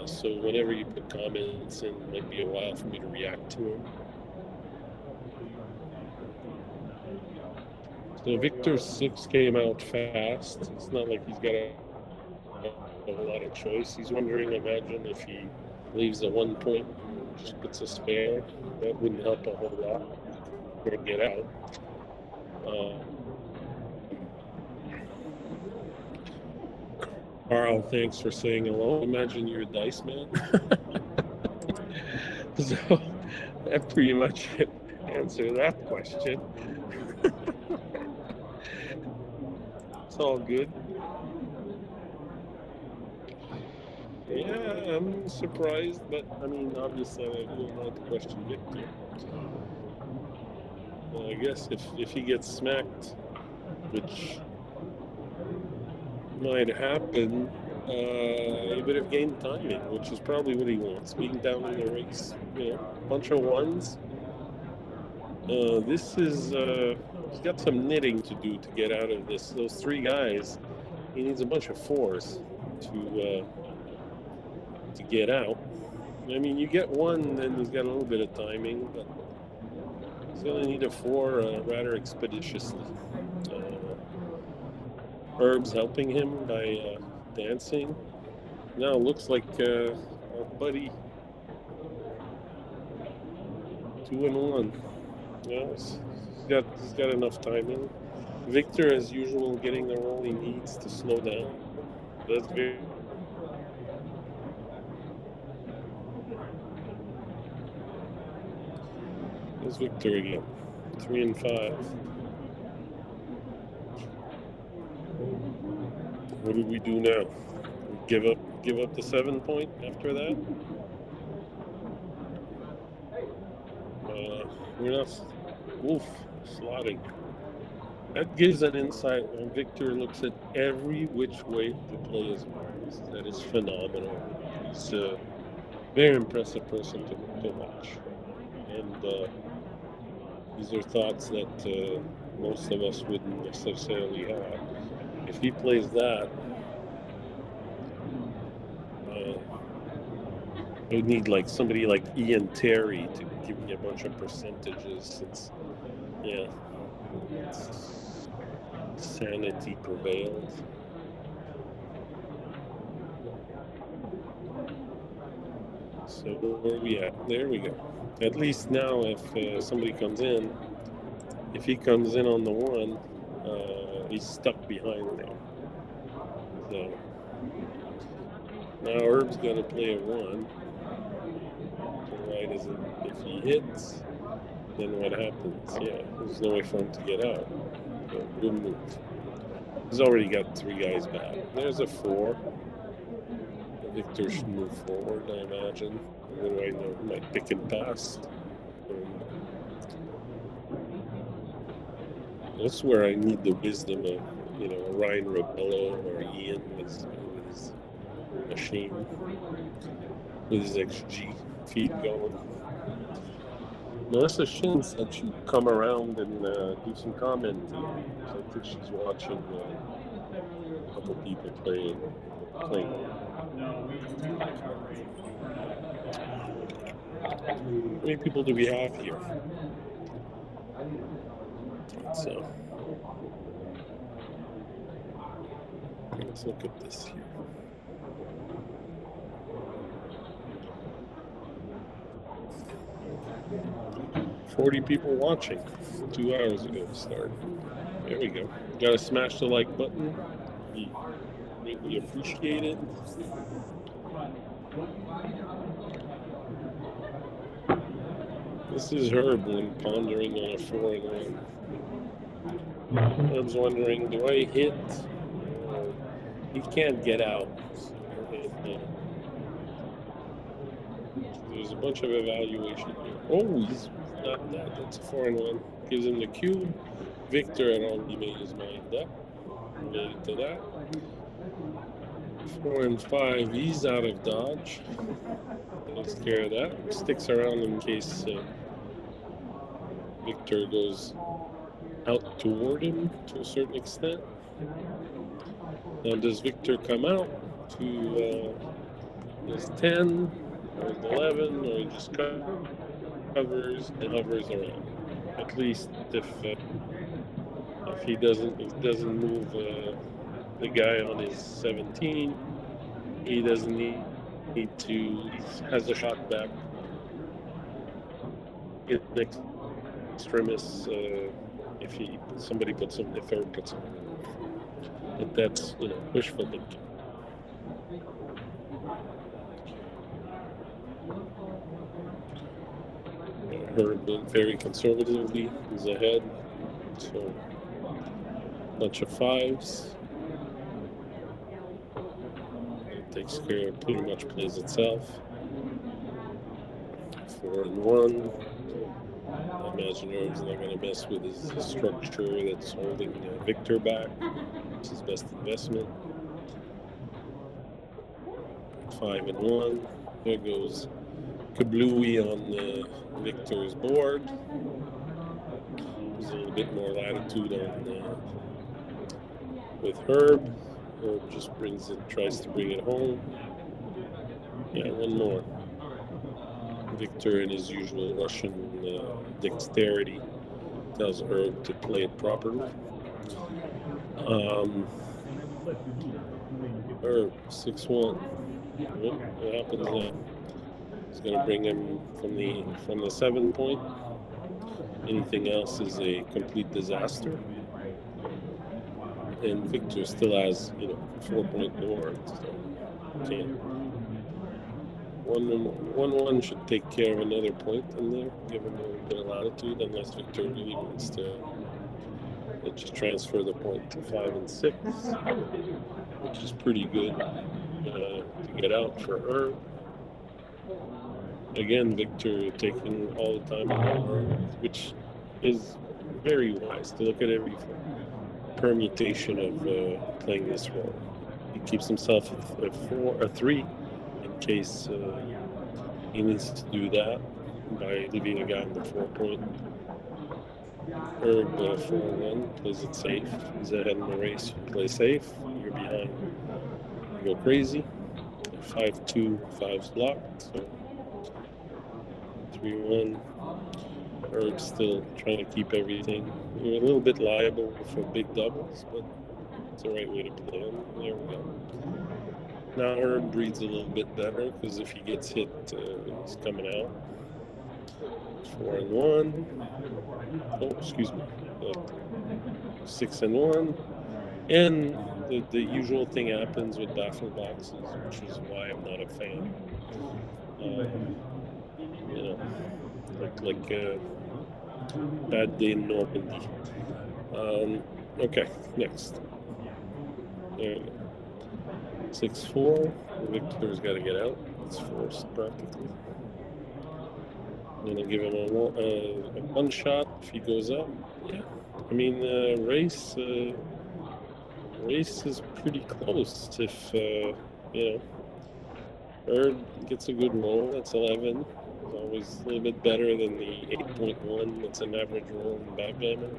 so whenever you put comments in, it might be a while for me to react to them. So Victor's 6 came out fast. It's not like he's got a whole lot of choice. He's wondering, imagine if he leaves a 1 point and just puts a spare. That wouldn't help a whole lot or get out. Carl, thanks for saying hello. Imagine you're a dice man. So that pretty much answers that question. It's all good. Yeah, I'm surprised, but I mean, obviously, I will not question Victor. I guess if he gets smacked, which might happen, he would have gained timing, which is probably what he wants. Being down in the race, a bunch of 1s. This is he's got some knitting to do to get out of this. Those 3 guys, he needs a bunch of 4s to get out. I mean, you get 1, then he's got a little bit of timing, but he's going to need a 4 rather expeditiously. Herb's helping him by dancing. Now it looks like our buddy 2-1. Yeah, he's got enough timing. Victor, as usual, getting the roll he needs to slow down. That's very. There's Victor again. 3 and 5. What do we do now? Give up the 7 point after that? We're not. Oof, slotting. That gives an insight when Victor looks at every which way to play his cards. That is phenomenal. He's a very impressive person to watch. And these are thoughts that most of us wouldn't necessarily have. If he plays that, I would need like somebody like Ian Terry to give me a bunch of percentages since, yeah, sanity prevails. So where are we at? There we go. At least now if somebody comes in, if he comes in on the 1, he's stuck behind there. So now Herb's going to play a 1. Right, if he hits, then what happens? Yeah, there's no way for him to get out. So good move. He's already got 3 guys back. There's a 4. Victor should move forward, I imagine. What do I know? He might pick and pass. That's where I need the wisdom of, Ryan Robello or Ian with his machine, with his XG feed going. Melissa Shin said she'd come around and do some commenting. So I think she's watching a couple people playing. How many people do we have here? So let's look at this here. $40 people watching. 2 hours ago it started. There we go. Gotta smash the like button. Be greatly appreciated. This is Herb when pondering on a 4 and 1. Herb's wondering, do I hit? He can't get out. There's a bunch of evaluation here. Oh, he's not that. That's a 4 and 1. Gives him the cube. Victor had already made his mind up. Related to that. 4 and 5. He's out of dodge. Takes care of that. Sticks around in case Victor goes out toward him to a certain extent. Now, does Victor come out to his 10 or his 11, or he just covers and hovers around? At least if he doesn't move the guy on his 17, he doesn't need to. He has a shot back. It next extremis if somebody puts him, if Herb puts him. But that's wishful thinking. Herb very conservatively is ahead, so bunch of 5s. It takes care of, pretty much plays itself. 4 and 1. I imagine Herb's not going to mess with his structure that's holding Victor back. It's his best investment. 5 and 1. There goes Kablooey on Victor's board. There's a little bit more latitude on with Herb. Herb just tries to bring it home. Yeah, one more. Victor, in his usual Russian dexterity, tells Herb to play it properly. Herb, 6-1. What happens now? He's going to bring him from the 7 point. Anything else is a complete disaster. And Victor still has, 4 point board. So can't. 1-1 should take care of another point in there, give him a little bit of latitude, unless Victor really wants to just transfer the point to 5 and 6, which is pretty good to get out for Herb. Again, Victor taking all the time on Herb, which is very wise to look at everything. permutation of playing this role. He keeps himself at 3 in case he needs to do that by leaving a guy in the 4-point. Herb 4-1 plays it safe. He's ahead in the race. You play safe. You're behind. You go crazy. 5-2, 5's blocked. So 3-1. Herb's still trying to keep everything. You're a little bit liable for big doubles, but it's the right way to play him. There we go. Now Herb breathes a little bit better because if he gets hit, he's coming out. 4-1. Oh, excuse me. 6-1. And the usual thing happens with baffle boxes, which is why I'm not a fan. You know, like a bad day in Normandy. Okay, next. There we go. 6-4. Victor's got to get out. It's forced practically. I'm gonna give him a one shot if he goes up. Yeah, I mean race is pretty close. If you know, Herb gets a good roll, that's 11. It's always a little bit better than the 8.1. That's an average roll in backgammon.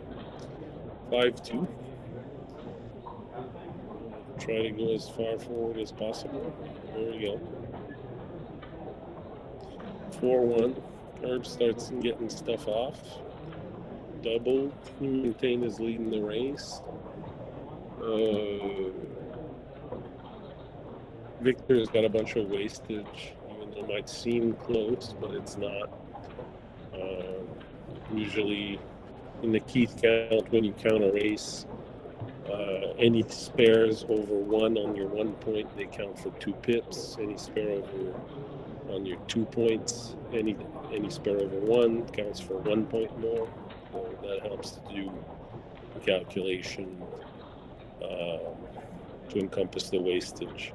5-2. Try to go as far forward as possible. There we go. 4-1. Herb starts getting stuff off. Double. Maintain his lead in the race. Victor's got a bunch of wastage, even though it might seem close, but it's not. Usually in the Keith count, when you count a race, any spares over 1 on your 1 point, they count for 2 pips. Any spare over on your 2 points, any spare over 1 counts for 1 point more. So that helps to do the calculation to encompass the wastage.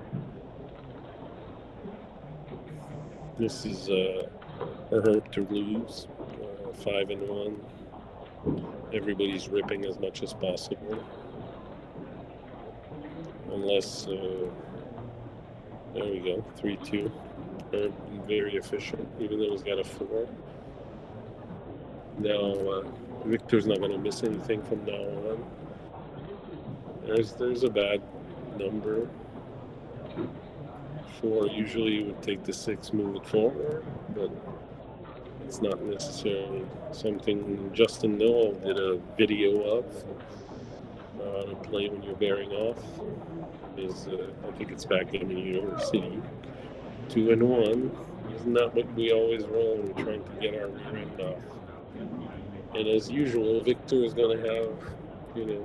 This is a Herb to lose, 5-1. Everybody's ripping as much as possible. Unless, there we go, 3-2. Herb very efficient, even though he's got a 4. Now, Victor's not going to miss anything from now on. There's a bad number. 4 usually would take the 6, move it forward, but it's not necessarily something Justin Noel did a video of. To play when you're bearing off is I think it's Backgammon University. 2-1. Isn't that what we always roll when we're trying to get our rear end off? And as usual, Victor is going to have, you know,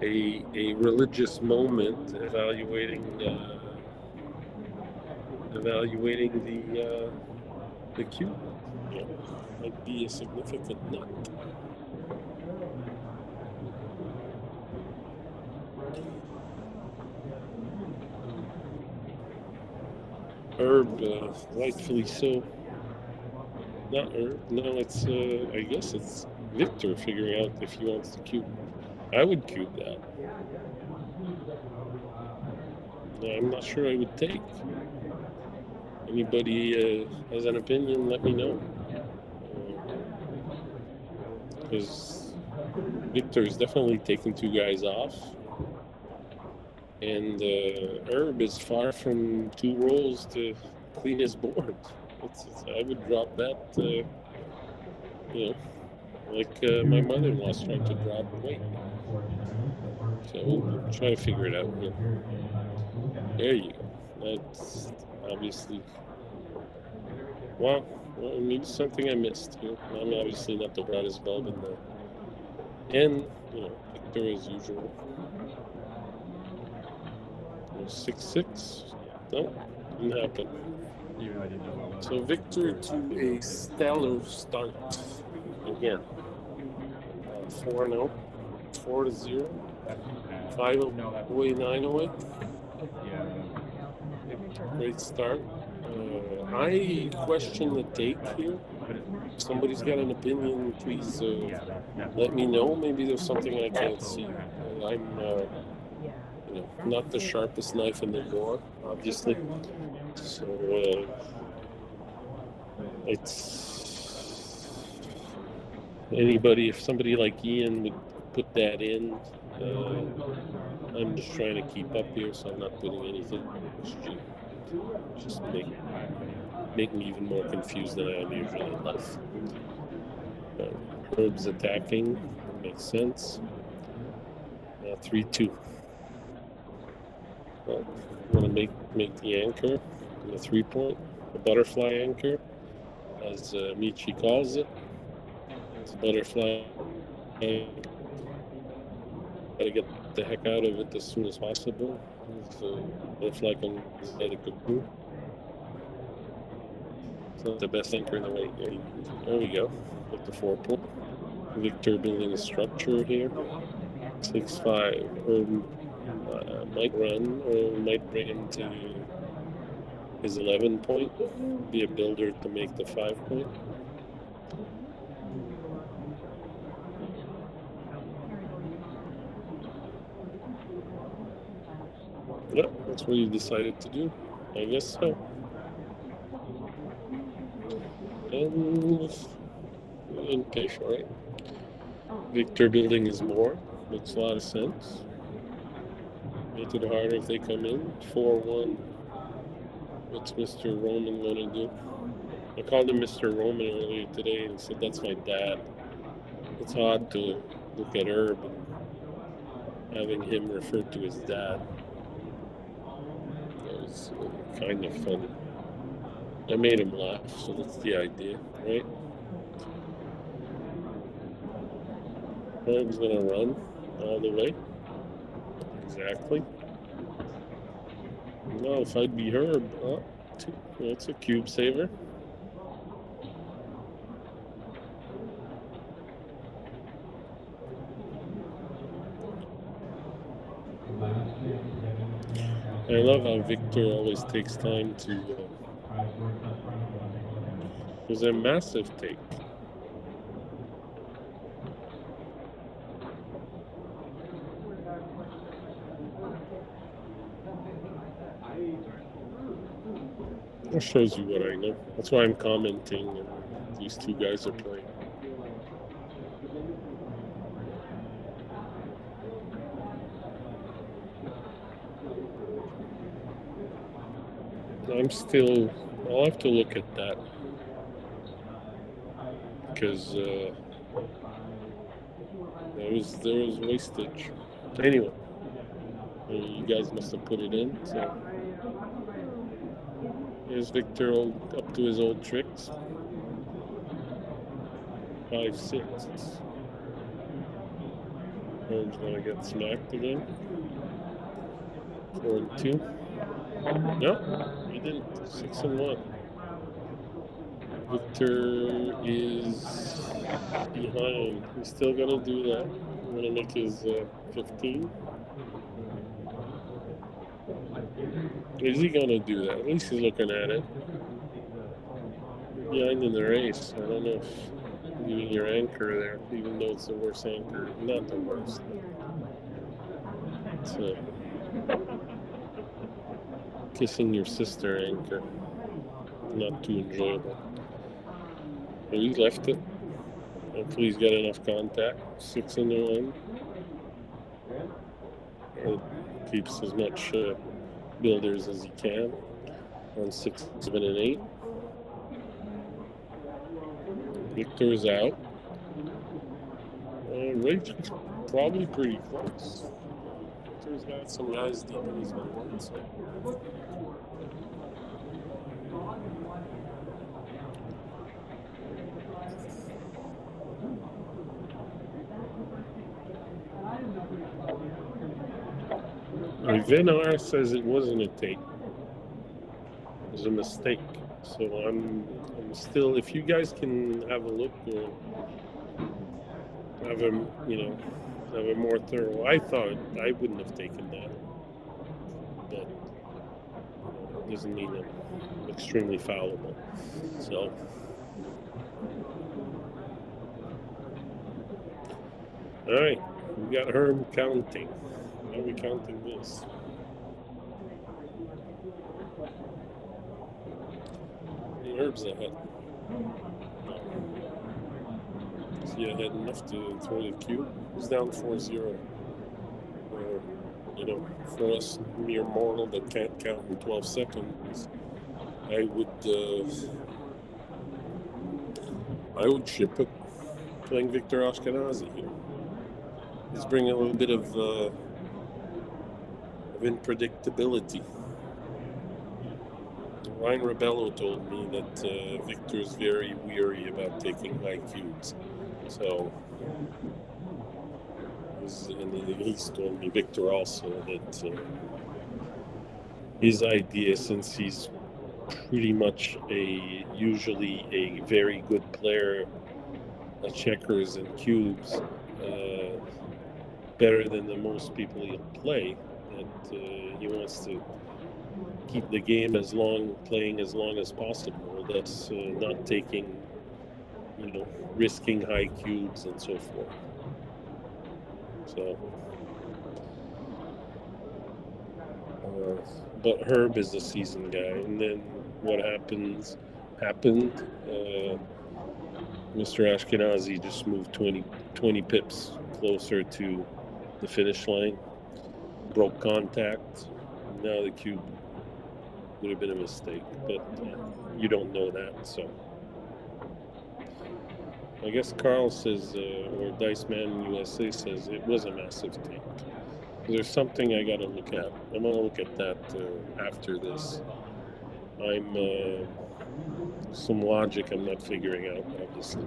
a religious moment evaluating the cue. Yeah, might be a significant nut. Herb, rightfully so. Not Herb. No, it's I guess it's Victor figuring out if he wants to cube. I would cube that. I'm not sure I would take. Anybody has an opinion, let me know. Because Victor is definitely taking 2 guys off. And Herb is far from 2 rolls to clean his board. I would drop that, you know, like my mother-in-law's trying to drop weight. So we'll try to figure it out. There you go. That's obviously, well, maybe something I missed here. I'm obviously not the brightest bulb in the end, you know, Victor as usual. 6-6. No, didn't happen. So Victor to a stellar start again. 4-0, 4-0, 5 away, 9 away. Great start. I question the take here. If somebody's got an opinion, please let me know. Maybe there's something I can't see. I'm not the sharpest knife in the drawer, obviously. So it's anybody. If somebody like Ian would put that in, I'm just trying to keep up here, so I'm not putting anything. Just make me even more confused than I am usually. Less. Herb's attacking. Makes sense. 3-2. I'm going to make the anchor, the 3-point, the butterfly anchor, as Michi calls it. It's a butterfly. Got to get the heck out of it as soon as possible. It's a butterfly can get a cocoon. It's not the best anchor in the way. There we go, with the 4-point. Victor building a structure here. 6-5. Might run or might bring him to his 11-point. Be a builder to make the 5-point. Yeah, that's what he decided to do. I guess so. And pay for it. Victor building his more. Makes a lot of sense. Make it harder if they come in. 4-1. What's Mr. Roman going to do? I called him Mr. Roman earlier today and said that's my dad. It's odd to look at Herb and having him referred to his dad. That was kind of funny. I made him laugh, so that's the idea, right? Herb's going to run all the way. Exactly. No, if I'd be Herb, that's a cube saver. I love how Victor always takes time to. It was a massive take. That shows you what I know. That's why I'm commenting and these two guys are playing. I'll have to look at that. Because there was wastage. Anyway, you guys must have put it in, so. Here's Victor up to his old tricks. 5-6. Herb's gonna get smacked again. 4-2. Nope, he didn't. 6-1. Victor is behind. He's still gonna do that. I'm gonna make his 15. Is he gonna do that? At least he's looking at it. Behind in the race. I don't know if leaving your anchor there, even though it's the worst anchor. Not the worst. It's kissing your sister anchor. Not too enjoyable. But he left it. Hopefully he's got enough contact. 6-1. Keeps as much builders as he can on 6, 7, and 8. Victor's out. Rachel's probably pretty close. Victor's got some guys deep in his one, so. Venar says it wasn't a take. It was a mistake. So I'm still, if you guys can have a look or have a more thorough. I thought I wouldn't have taken that. But it doesn't mean I'm extremely fallible. So All right, we got Herb counting. How are we counting this? Herb's ahead. Is he ahead enough to throw the cube? He's down 4-0. You know, for us mere mortal that can't count in 12 seconds, I would ship it playing Victor Ashkenazi here. He's bringing a little bit of unpredictability. Ryan Rebello told me that Victor's very weary about taking high cubes. So, he's told me, Victor also, that his idea, since he's pretty much usually a very good player at checkers and cubes, better than the most people he'll play, that he wants to keep the game playing as long as possible. That's not taking, risking high cubes and so forth. So, but Herb is a seasoned guy, and then what happened. Mr. Ashkenazi just moved 20 pips closer to the finish line, broke contact. Now the cube would have been a mistake, but you don't know that, so. I guess Carl says, or Dice Man USA says, it was a massive take. There's something I gotta look at. I'm gonna look at that after this. Some logic I'm not figuring out, obviously.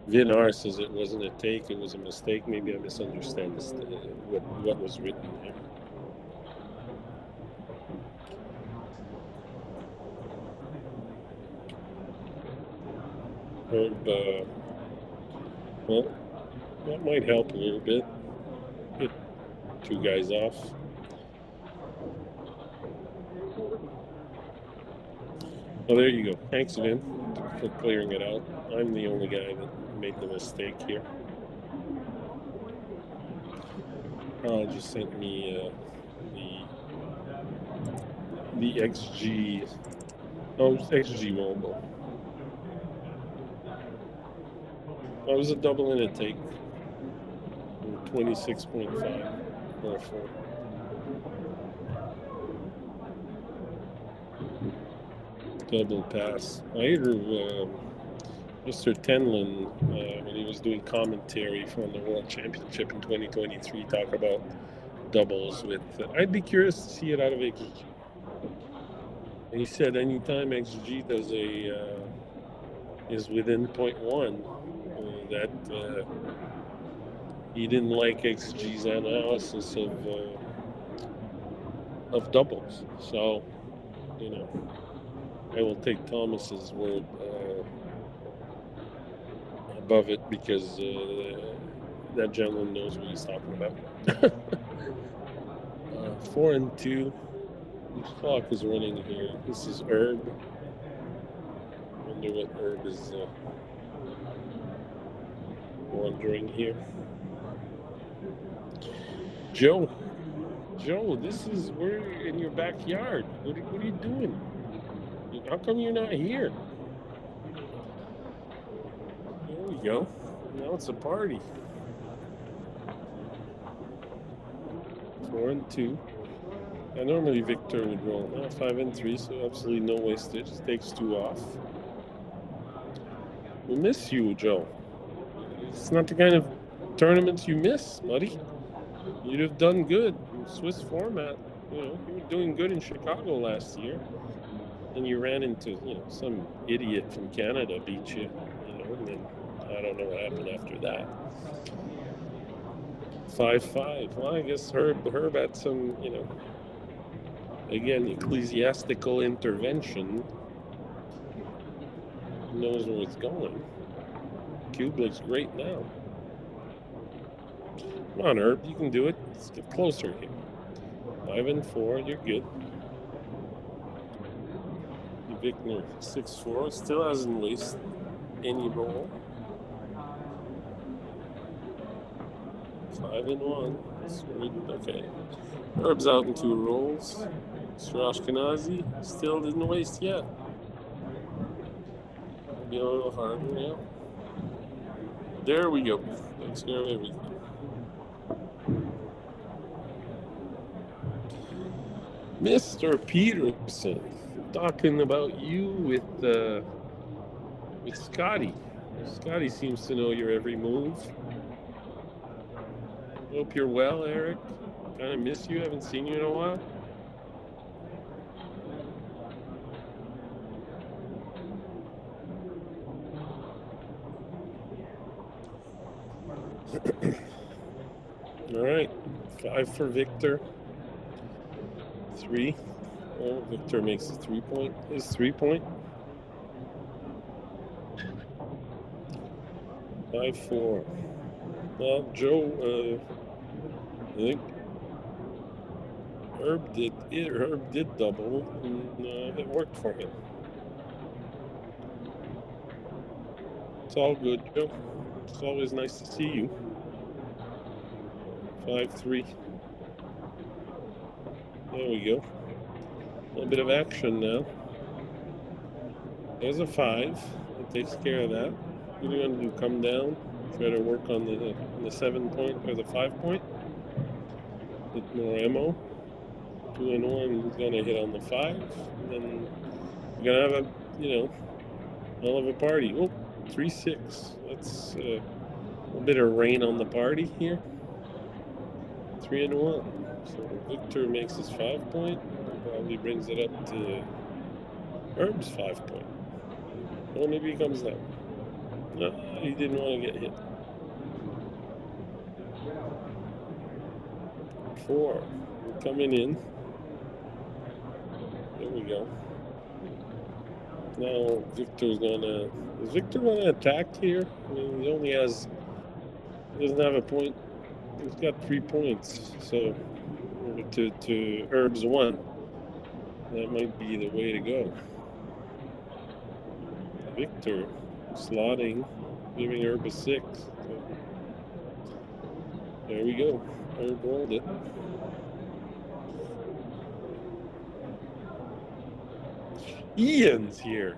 Vin R says it wasn't a take, it was a mistake. Maybe I misunderstand what was written here. Herb, well, that might help a little bit. Get two guys off. Well, there you go. Thanks, Vin, for clearing it out. I'm the only guy that made the mistake here. Carl just sent me the XG. Oh, it's XG mobile. I was a double in a take. 26.5 or 4. Double pass. I heard Mr. Tenlin, when he was doing commentary from the World Championship in 2023, talk about doubles with. I'd be curious to see it out of XG. And he said anytime XG does is within 0.1, that he didn't like XG's analysis of doubles. So, I will take Thomas's word above it, because that gentleman knows what he's talking about. 4-2. This clock is running here. This is Herb. I wonder what Herb is wondering here. Joe, this is, we're in your backyard. What are you doing? How come you're not here? There we go. Now it's a party. 4-2. Normally Victor would roll 5-3, so absolutely no wastage. Just takes 2 off. We miss you, Joe. It's not the kind of tournaments you miss, buddy. You'd have done good in Swiss format. You were doing good in Chicago last year. And you ran into, some idiot from Canada beat you, and then I don't know what happened after that. 5-5. Well, I guess Herb had some, again, ecclesiastical intervention. Knows where it's going. Cube looks great now. Come on, Herb, you can do it. Let's get closer here. 5-4, you're good. Vickner 6-4, still hasn't wasted any roll. 5-1. Sweet. Okay. Herb's out in 2 rolls. Mr. Ashkenazi still didn't waste yet. Be a little harder now. There we go. Takes care of everything. Mr. Peterson, talking about you with Scotty. Scotty seems to know your every move. Hope you're well, Eric. Kind of miss you. Haven't seen you in a while. All right. 5 for Victor. 3. Oh, Victor makes a 3-point. His 3-point. 5-4. Well, Joe, I think Herb did double, and it worked for him. It's all good, Joe. It's always nice to see you. 5-3. There we go. A little bit of action now. There's a 5. It takes care of that. What are you going to do? Come down? Try to work on the 7-point or the 5-point? With more ammo. 2-1 is going to hit on the 5. And then you're going to have a, hell of a party. Oh, 3-6. That's a bit of rain on the party here. 3-1. So Victor makes his 5-point. Probably brings it up to Herb's 5-point. Well, maybe he comes down. No, he didn't want to get hit. 4. Coming in. There we go. Now Victor's gonna. Is Victor gonna attack here? I mean, he doesn't have a point. He's got 3 points, so to Herb's 1. That might be the way to go. Victor slotting, giving Herb a 6. So there we go. Herb rolled it. Ian's here.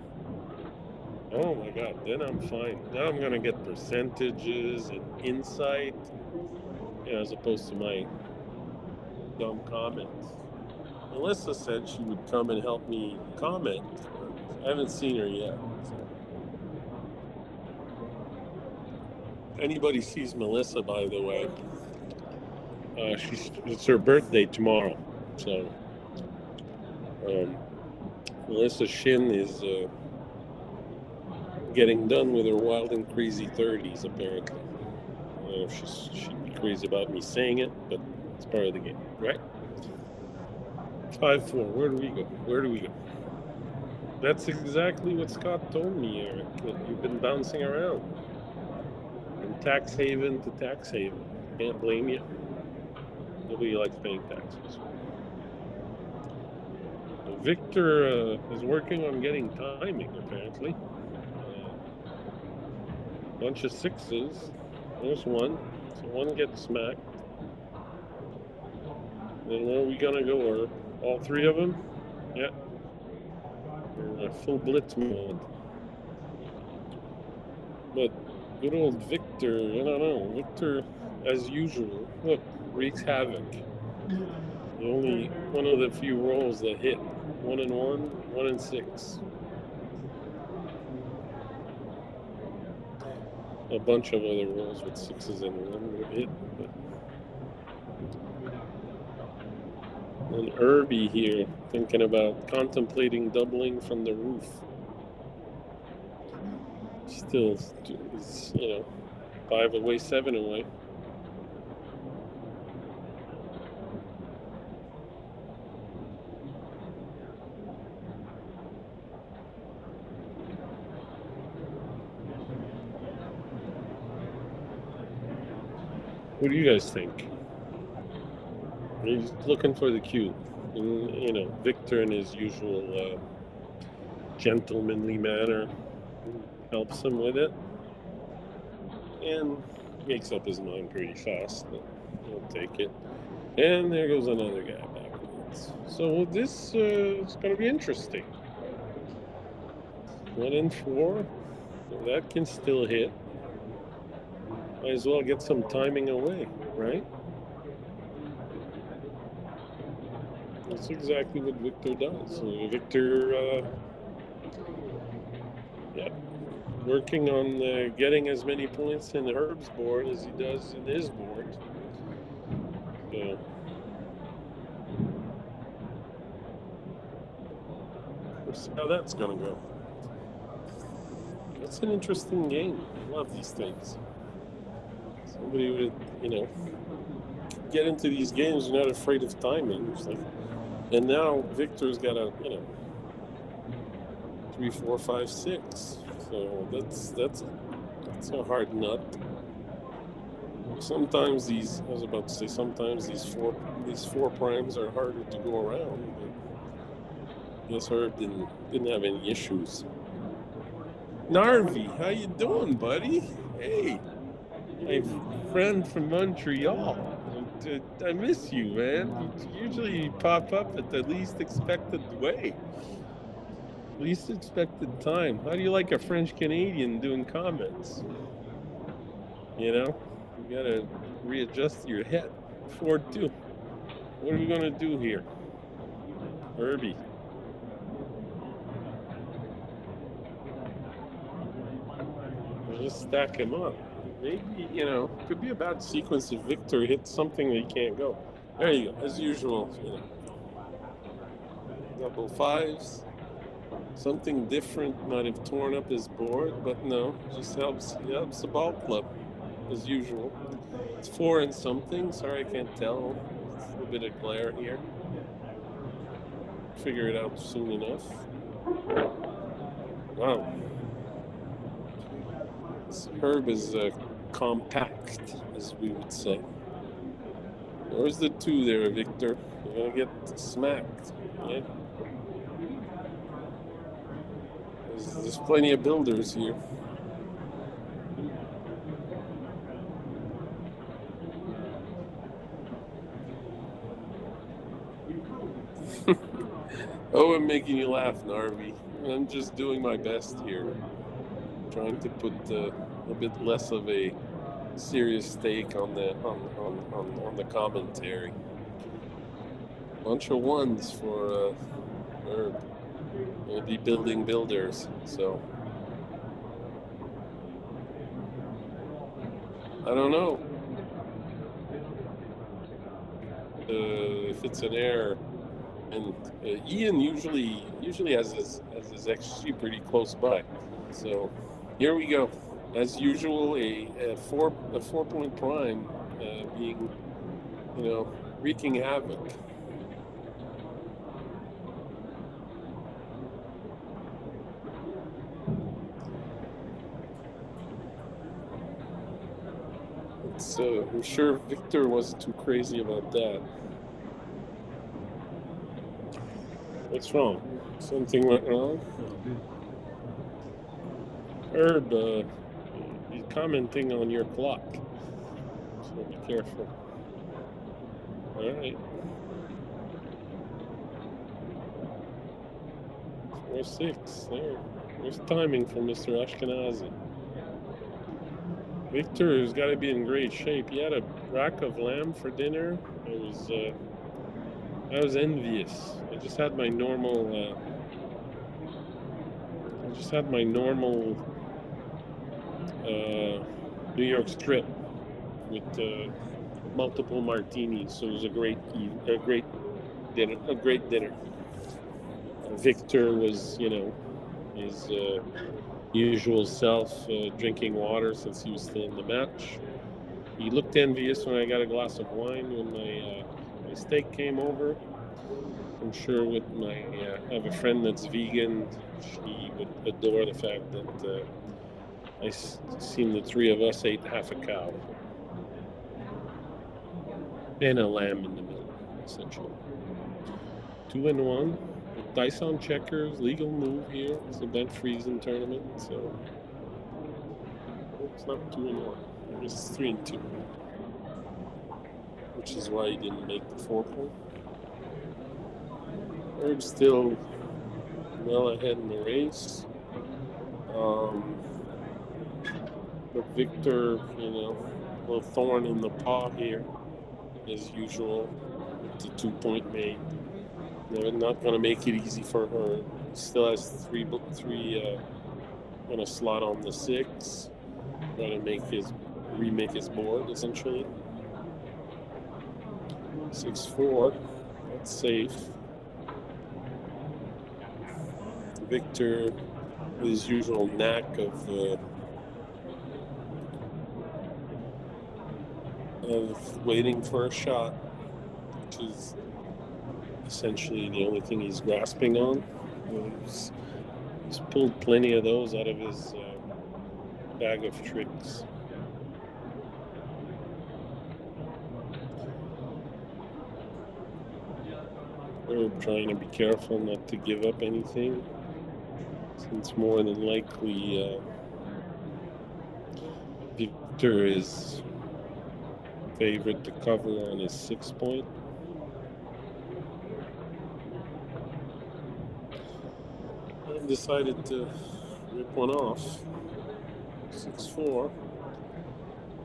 Oh my God, then I'm fine. Now I'm gonna get percentages and insight, as opposed to my dumb comments. Melissa said she would come and help me comment. I haven't seen her yet. So. If anybody sees Melissa, by the way, it's her birthday tomorrow. So Melissa Shin is getting done with her wild and crazy 30s, apparently. I don't know if she'd be crazy about me saying it, but it's part of the game, right? 5-4. Where do we go? That's exactly what Scott told me, Eric. That you've been bouncing around from tax haven to tax haven. Can't blame you. Nobody likes paying taxes. Victor is working on getting timing, apparently. Bunch of 6s. There's 1. So 1 gets smacked. Then where are we gonna go? Are all 3 of them? Yeah. We're in a full blitz mode. But good old Victor, I don't know. Victor, as usual, look, wreaks havoc. Only one of the few rolls that hit. 1-1, 1-6. A bunch of other rolls with 6s and 1 would hit. But... And Herbie here, thinking about contemplating doubling from the roof. Still, 5 away, 7 away. What do you guys think? He's looking for the cue. And, Victor in his usual gentlemanly manner, helps him with it, and makes up his mind pretty fast that he'll take it. And there goes another guy backwards. So this is going to be interesting. 1 and 4, that can still hit. Might as well get some timing away, right? That's exactly what Victor does. Victor, working on getting as many points in Herb's board as he does in his board. So, we'll see how that's going to go. That's an interesting game. I love these things. Somebody would, get into these games, you're not afraid of timing. It's like, and now Victor's got a, 3, 4, 5, 6. So that's a hard nut. Sometimes these four primes are harder to go around. But I guess Herb didn't have any issues. Harvie, how you doing, buddy? Hey, my friend from Montreal. I miss you, man. You usually pop up at the least expected way. Least expected time. How do you like a French Canadian doing comments? You gotta readjust your head. 4-2. What are we gonna do here? Herbie. We'll just stack him up. Maybe, could be a bad sequence if Victor hits something that he can't go. There you go, as usual, Double 5s. Something different might have torn up his board, but no, just helps the ball club, as usual. It's 4 and something, sorry I can't tell. It's a little bit of glare here. Figure it out soon enough. Wow. Herb is compact, as we would say. Where's the 2 there, Victor? You're gonna get smacked, yeah? There's plenty of builders here. Oh, I'm making you laugh, Harvie. I'm just doing my best here. Trying to put a bit less of a serious stake on the commentary. Bunch of 1s for Herb. We'll be building builders, so I don't know if it's an error. And Ian usually has his XG pretty close by. So here we go. As usual, a 4-point prime being, wreaking havoc. I'm sure Victor wasn't too crazy about that. What's wrong? Something went wrong? Herb, he's commenting on your clock, so be careful. All right. 4-6. There's timing for Mr. Ashkenazi. Victor has got to be in great shape. He had a rack of lamb for dinner. I was envious. I just had my normal New York strip with multiple martinis. So it was a great dinner. Victor was, his usual self, drinking water since he was still in the match. He looked envious when I got a glass of wine when my steak came over. I'm sure with I have a friend that's vegan. She would adore the fact that I seen the 3 of us ate half a cow and a lamb in the middle, essentially. 2 and 1. dice on checkers, legal move here. It's a bench freezing tournament, so it's not 2-1. It's 3-2, which is why he didn't make the 4-point. Herb's still well ahead in the race. But Victor, you know, a little thorn in the paw here, as usual. It's a 2-point made. They're not going to make it easy for her. Still has three on a slot on the 6. Going to remake his board essentially. 6-4. That's safe. Victor, with his usual knack of waiting for a shot, which is essentially the only thing he's grasping on. He's pulled plenty of those out of his bag of tricks. We're trying to be careful not to give up anything, since more than likely Victor is favorite to cover on his 6-point. I decided to rip one off. 6-4.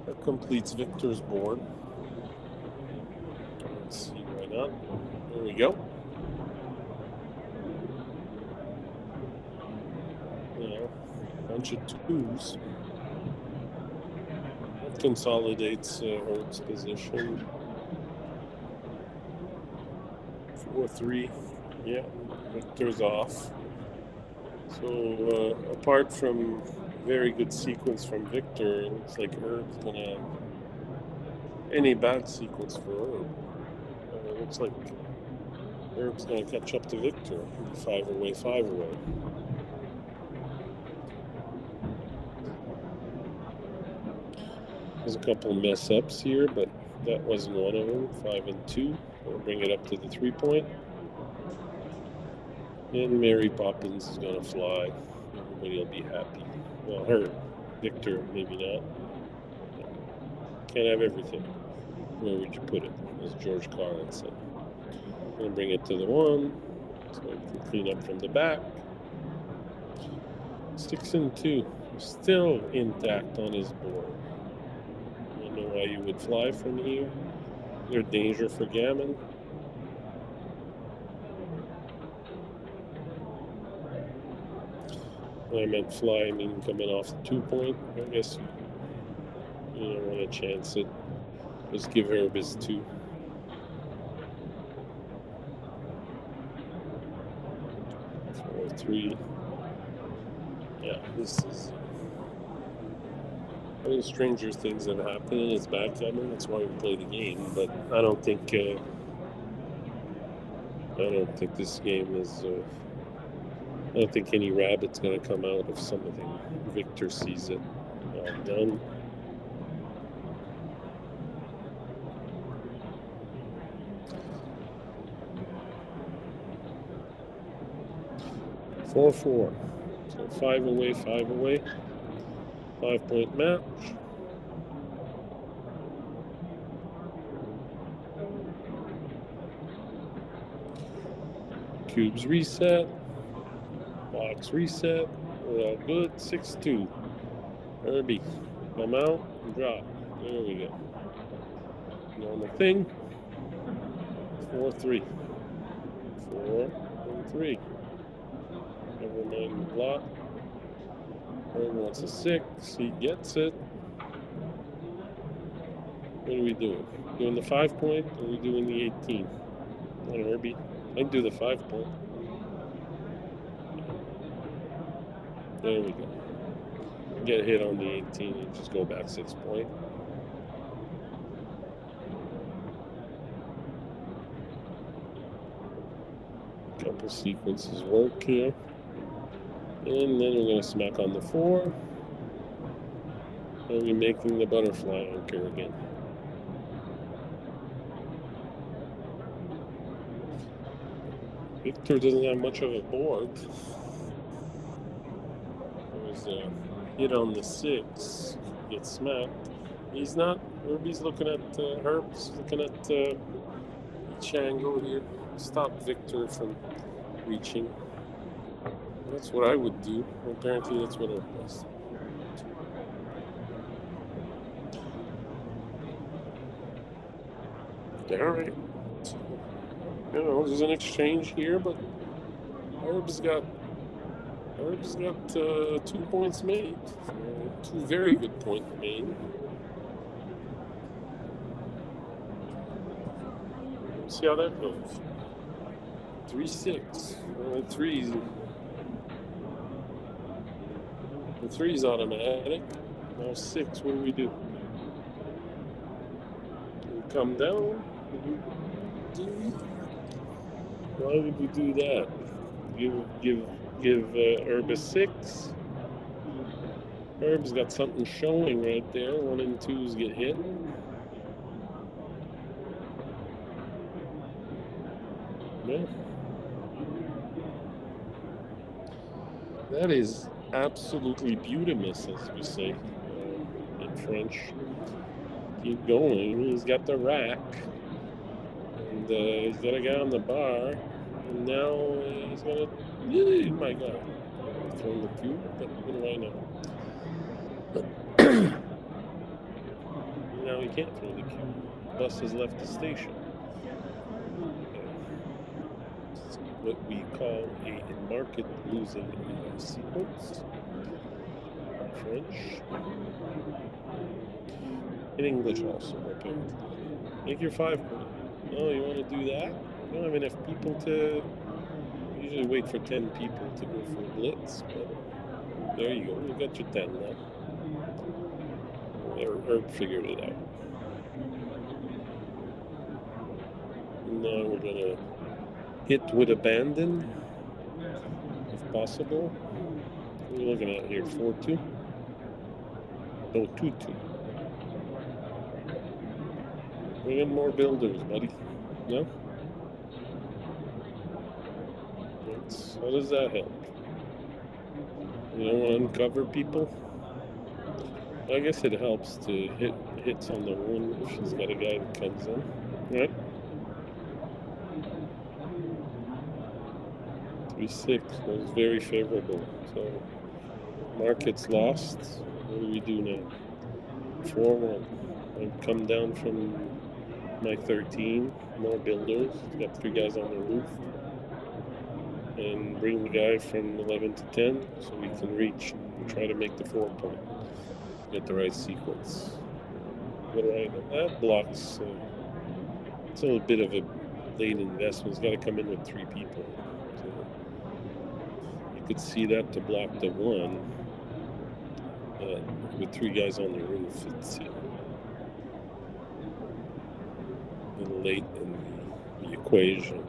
That completes Victor's board. Let's see, why not? There we go. Yeah, bunch of 2s. That consolidates Herb's position. 4-3. Yeah, Victor's off. So apart from very good sequence from Victor, it looks like Herb's gonna any bad sequence for Herb. It looks like Herb's gonna catch up to Victor. 5 away, 5 away. There's a couple mess ups here, but that wasn't one of them. 5-2. We'll bring it up to the 3-point. And Mary Poppins is going to fly. Everybody will be happy. Well, her. Victor, maybe not. Can't have everything. Where would you put it? As George Carlin said. I'm going to bring it to the 1. So we can clean up from the back. 6-2. Still intact on his board. I don't know why you would fly from here. There's danger for gammon. When I meant fly, I mean coming off the 2-point. I guess you don't want to chance it. Just give Herb his 2. Four, 3. Yeah, this is one of the stranger things that happen in his backgammon. That's why we play the game. But I don't think this game is. I don't think any rabbit's going to come out if something Victor sees it. Well done. Four, 4. So 5 away, 5 away. 5-point match. Cubes reset. Box reset. We're all good. 6-2. Herbie, come out and drop. There we go. Normal thing. 4-3. 4-3. Never mind the block. Herb wants a 6. He gets it. What are we doing? Doing the 5-point or are we doing the 18? Come on, Herbie. I can do the 5-point. There we go. Get hit on the 18 and just go back 6-point. Couple sequences work here. And then we're going to smack on the 4. And we're making the butterfly anchor again. Victor doesn't have much of a board. There's a hit on the 6, gets smacked. He's not. Herbie's looking at Herb's looking at each angle here. Stop Victor from reaching. That's what I would do. Apparently, that's what Herb does. All right. You know, there's an exchange here, but Herb's got 2 points made. 2 very good points made. See how that goes. 3-6. The three's automatic. Now 6. What do we do? We come down. Why would we do that? Give Herb a 6. Herb's got something showing right there. 1 and 2s get hit. No. That is absolutely beautimous, as we say in French. Keep going. He's got the rack. And he's got a guy on the bar. And now he's going to... Oh my God. Throwing the cube, but what do I know? Now he can't throw the cube. Bus has left the station. It's what we call a market losing sequence in French. In English also, apparently. Make your 5 point. Oh, you want to do that? You don't have enough people to... Usually wait for 10 people to go for a blitz, but there you go. You got your 10 now. Herb figured it out. Now we're gonna hit with abandon, if possible. What are we looking at here? 4-2? No, 2-2. Bring in more builders, buddy. No? How does that help? You don't want to uncover people? I guess it helps to hits on the 1 if she's got a guy that comes in, right? 3-6 was very favorable. So market's lost. What do we do now? 4-1. I've come down from my 13. More builders. Got 3 guys on the roof. And bring the guy from 11 to 10 so we can reach and try to make the 4 point. Get the right sequence. What do I know? That blocks. It's a little bit of a late investment. It's got to come in with 3 people. So you could see that to block the 1. With 3 guys on the roof, it's a little late in the equation.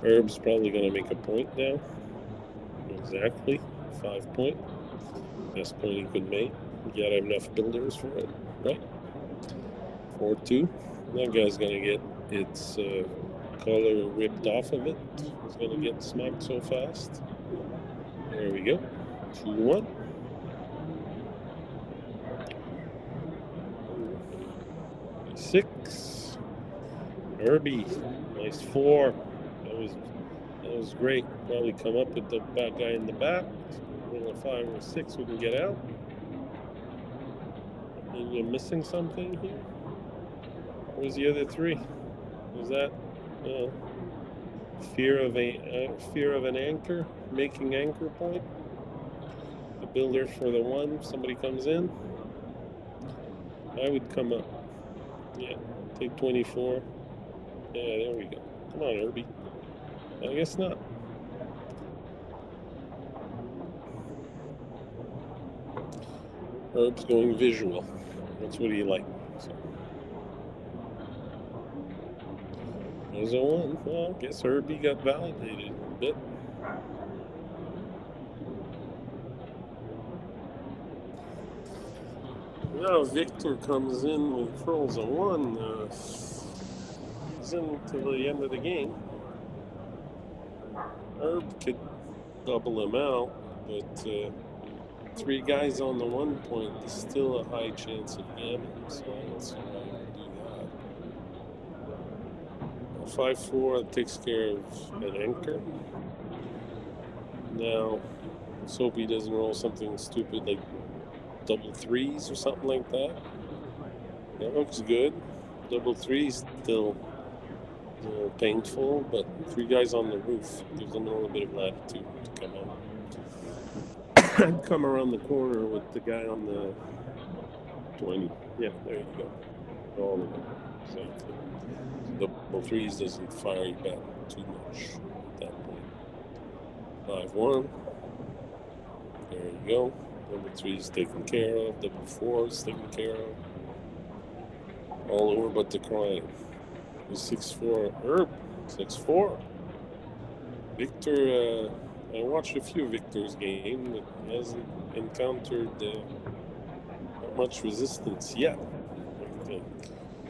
Herb's probably going to make a point now. Exactly. 5 point. Best point he could make. You got to have enough builders for it, right? 4-2. That guy's going to get its color ripped off of it. He's going to get smacked so fast. There we go. 2-1. Six. Herbie. Nice 4. That was great. Probably come up with the bad guy in the back. Roll a 5 or a 6, we can get out. And you're missing something here. Where's the other 3? Was that fear of an anchor, making anchor point? The builder for the 1. Somebody comes in. I would come up. Yeah, take 24. Yeah, there we go. Come on, Herbie. I guess not. Herb's going visual. That's what he likes. So. There's a 1. Well, I guess Herbie got validated a bit. Now Victor comes in and throws a 1. He's in till the end of the game. Herb could double him out, but 3 guys on the 1 point is still a high chance of gammon, so I don't see why he would do that. 5-4 takes care of an anchor. Now, let's hope he doesn't roll something stupid like double 3s or something like that. That looks good. Double 3s still a little painful, but 3 guys on the roof gives them a little bit of latitude to come out. I'd come around the corner with the guy on the 20. Yeah, there you go. All the way. Exactly. Double 3s doesn't fire you back too much at that point. 5-1. There you go. Double 3's taken care of. Double 4's taken care of. All over but the crying. 6-4 Herb. 6-4. Victor, I watched a few Victor's game, but he hasn't encountered much resistance yet, I think.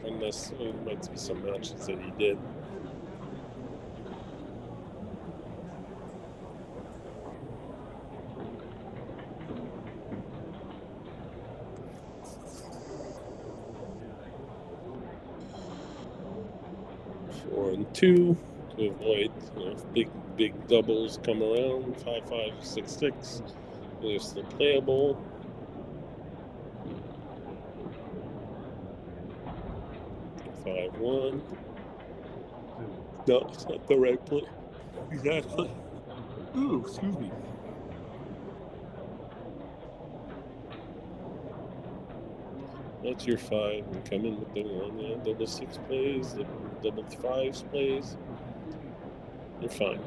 Unless there might be some matches that he did. Four and 2 to avoid big doubles come around. 5-5, 6-6. They're still playable. Five, 1. No, it's not the right play. Exactly. Ooh, excuse me. That's your 5. And come in with the 1. Yeah, double 6 plays, double 5s plays. You're fine.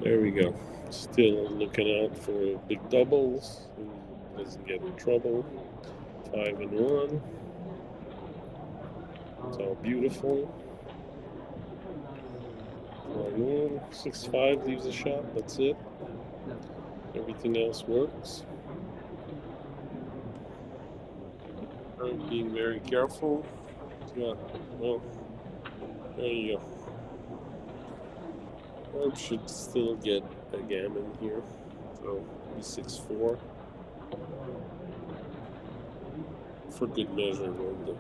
There we go. Still looking out for big doubles. Doesn't get in trouble. 5 and 1. It's all beautiful. 4-1. 6-5 leaves a shot. That's it. Everything else works. I'm being very careful. Yeah, well, there you go. Herb should still get a gammon here, so be 6-4. For good measure, rolled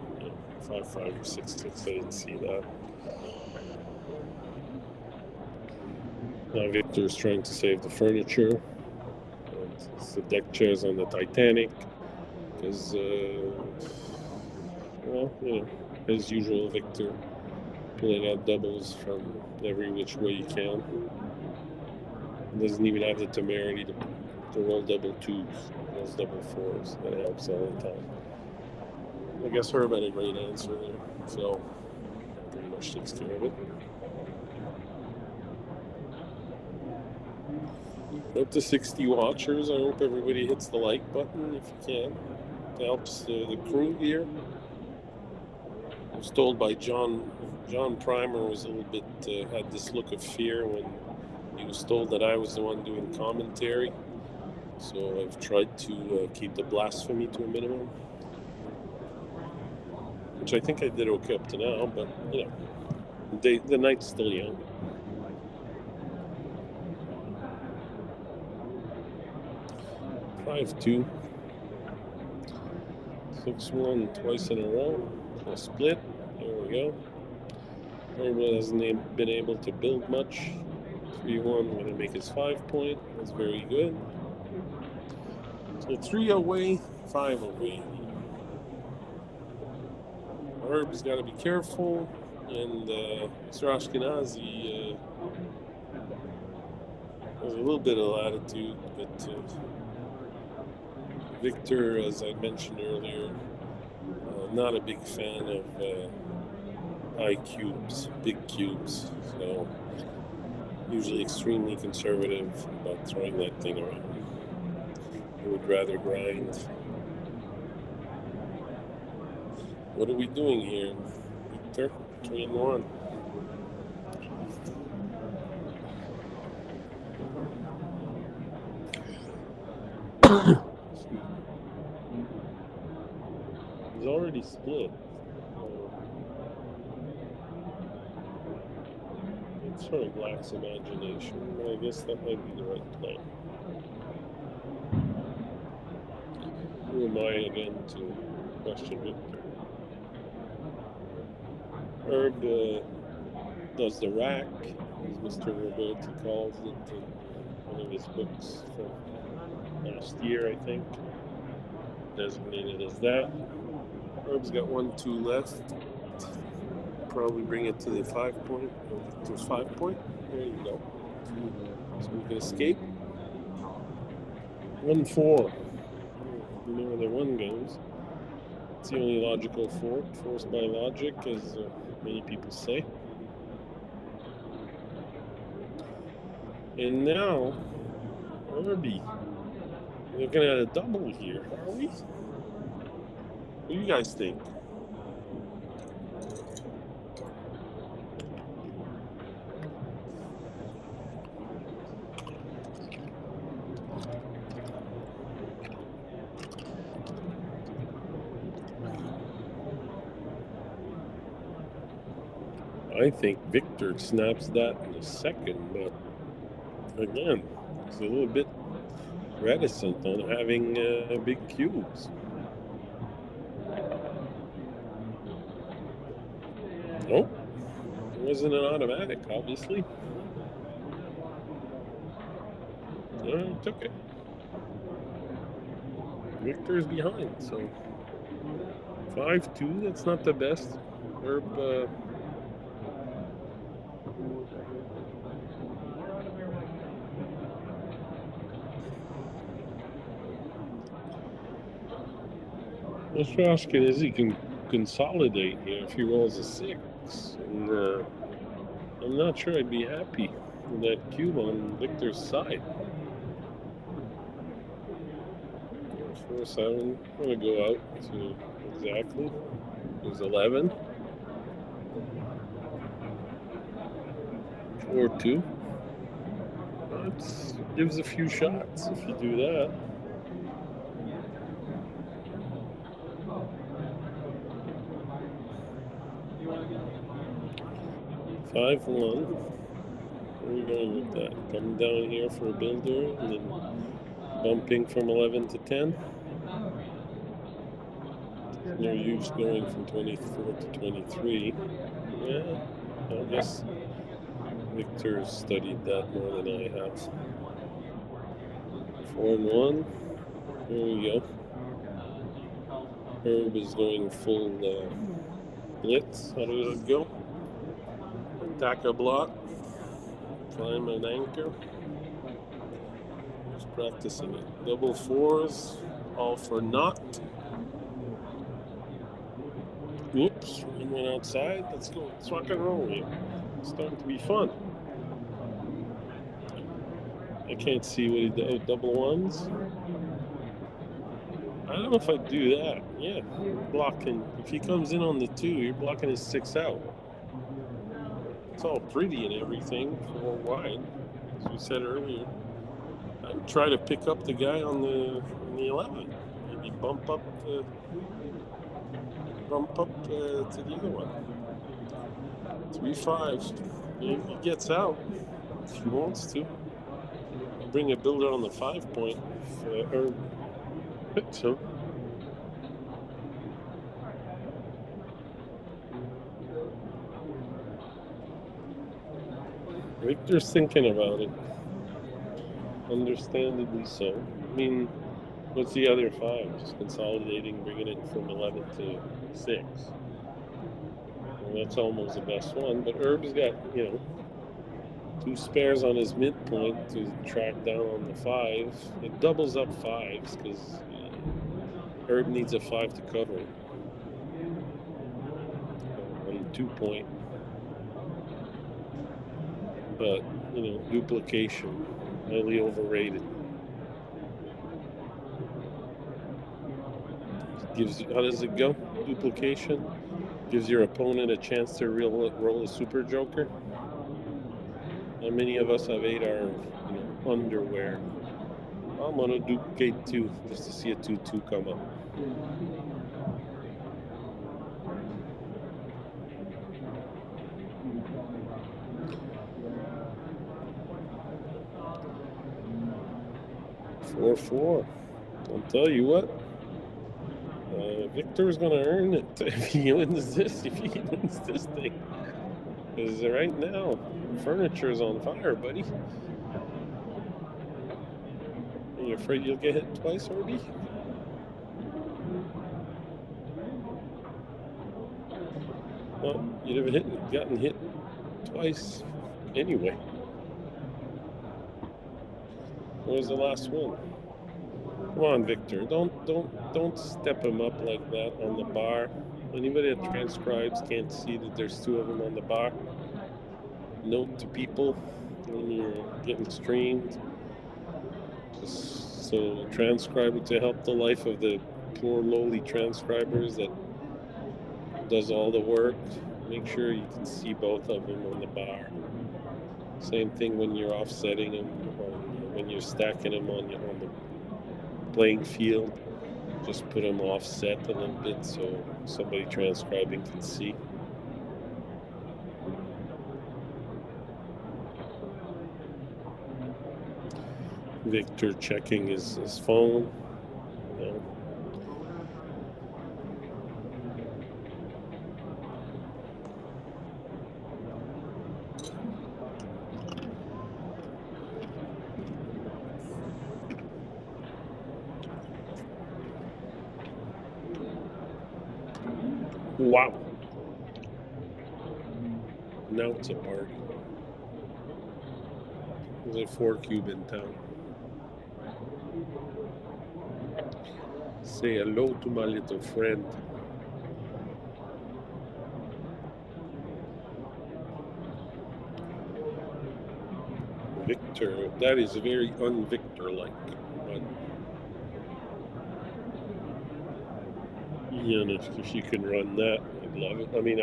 5-5 or 6-6. I didn't see that. Now Victor's trying to save the furniture. It's the deck chairs on the Titanic, because, as usual, Victor pulling out doubles from every which way you can. Doesn't even have the temerity to roll double 2s, those double 4s. That helps all the time. I guess Herb had a great answer there, so that pretty much takes care of it. Up to 60 watchers. I hope everybody hits the like button if you can. It helps the crew here. I was told by John Primer was a little bit, had this look of fear when he was told that I was the one doing commentary. So I've tried to keep the blasphemy to a minimum. Which I think I did okay up to now, but, the night's still young. Five, 2. 6-1 twice in a row. A split. There we go. Herb hasn't been able to build much. 3-1 going to make his 5 point. That's very good. So 3 away, 5 away. Herb's got to be careful, and Mr. Ashkenazi has a little bit of latitude, but Victor, as I mentioned earlier, not a big fan of high cubes, big cubes, so usually extremely conservative about throwing that thing around. I would rather grind. What are we doing here, Victor? 3-1. really split. It sort of lacks imagination. I guess that might be the right play. Who am I again to question Victor? Herb does the rack, as Mr. Roberti calls it in one of his books from last year, I think. Designated as that. Herb's got 1-2 left. Probably bring it to the 5 point. To 5 point. There you go. So we can escape. 1-4. You know where the 1 goes. It's the only logical fort, forced by logic, as many people say. And now, Harvie. Looking at a double here, are we? What do you guys think? I think Victor snaps that in a second, but again, he's a little bit reticent on having big cubes. Nope, it wasn't an automatic, obviously. No, he took it. Victor's behind, so 5-2, that's not the best. Herb, Mr. Ashkenazi can consolidate here if he rolls a 6. And I'm not sure I'd be happy with that cube on Victor's side. 4-7. I'm going to go out to exactly. It was 11. 4-2. That gives a few shots if you do that. 5-1. Where are we going with that? Coming down here for a builder and then bumping from 11 to 10. No use going from 24 to 23. Yeah, I guess Victor's studied that more than I have. 4-1. There we go. Herb is going full blitz. How does it go? Attack a block. Climb an anchor. Just practicing it. Double 4s. All for naught. Oops. Went outside. Let's go. Let's rock and roll here. It's starting to be fun. I can't see what he did. Oh, double 1s. I don't know if I'd do that. Yeah, blocking. If he comes in on the 2, you're blocking his 6 out. It's all pretty and everything, 4 wide, as we said earlier. I'd try to pick up the guy on the 11. Maybe bump up to the other one. 3-5. Maybe he gets out if he wants to. Bring a builder on the 5 point. Or hits him. Victor's thinking about it. Understandably so. I mean, what's the other 5? Just consolidating, bringing it from 11 to 6. Well, that's almost the best one. But Herb's got, 2 spares on his midpoint to track down on the 5. It doubles up 5s because Herb needs a 5 to cover it. On the 2 point. But, duplication, highly overrated. How does it go? Duplication gives your opponent a chance to roll a super joker. How many of us have 8 our underwear? I'm gonna duplicate 2 just to see a 2-2 come up. 4-4. I'll tell you what. Victor's gonna earn it if he wins this. If he wins this thing, because right now, furniture's on fire, buddy. Are you afraid you'll get hit twice, Harvie? Well, you'd have gotten hit twice anyway. What was the last one? Come on, Victor. Don't step him up like that on the bar. Anybody that transcribes can't see that there's two of them on the bar. Note to people when you're getting streamed. Just so transcribe it to help the life of the poor lowly transcribers that does all the work. Make sure you can see both of them on the bar. Same thing when you're offsetting them, when you're stacking them on the playing field. Just put them offset a little bit so somebody transcribing can see. Victor checking his phone. No. Wow. Now it's a party. There's a 4-cube in town. Say hello to my little friend. Victor, that is very un-Victor-like. But yeah, and if you can run that, I'd love it. I mean,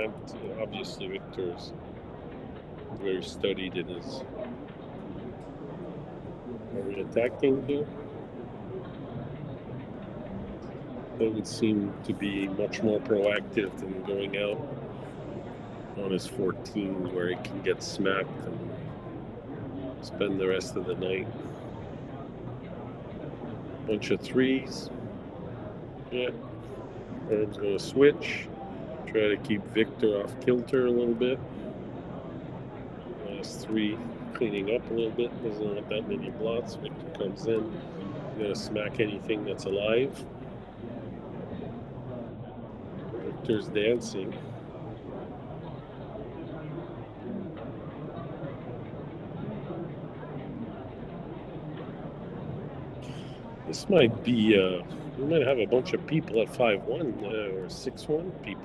obviously Victor's very studied in his. Are we attacking here? That would seem to be much more proactive than going out on his 14 where he can get smacked and spend the rest of the night. Bunch of threes. Yeah. Herb's going to switch. Try to keep Victor off kilter a little bit. Last three cleaning up a little bit. Doesn't want that many blots. Victor comes in. Going to smack anything that's alive. Victor's dancing. This might be, we might have a bunch of people at 5-1 or 6-1 people.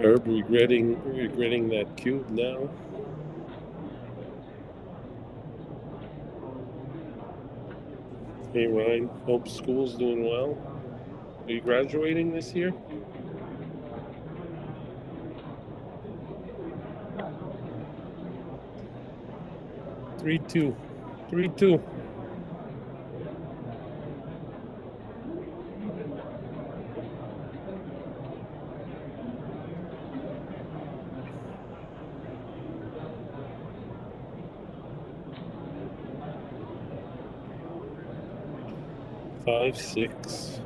Herb regretting that cube now. Hey Ryan, hope school's doing well. Are you graduating this year? Three two. Five, 6.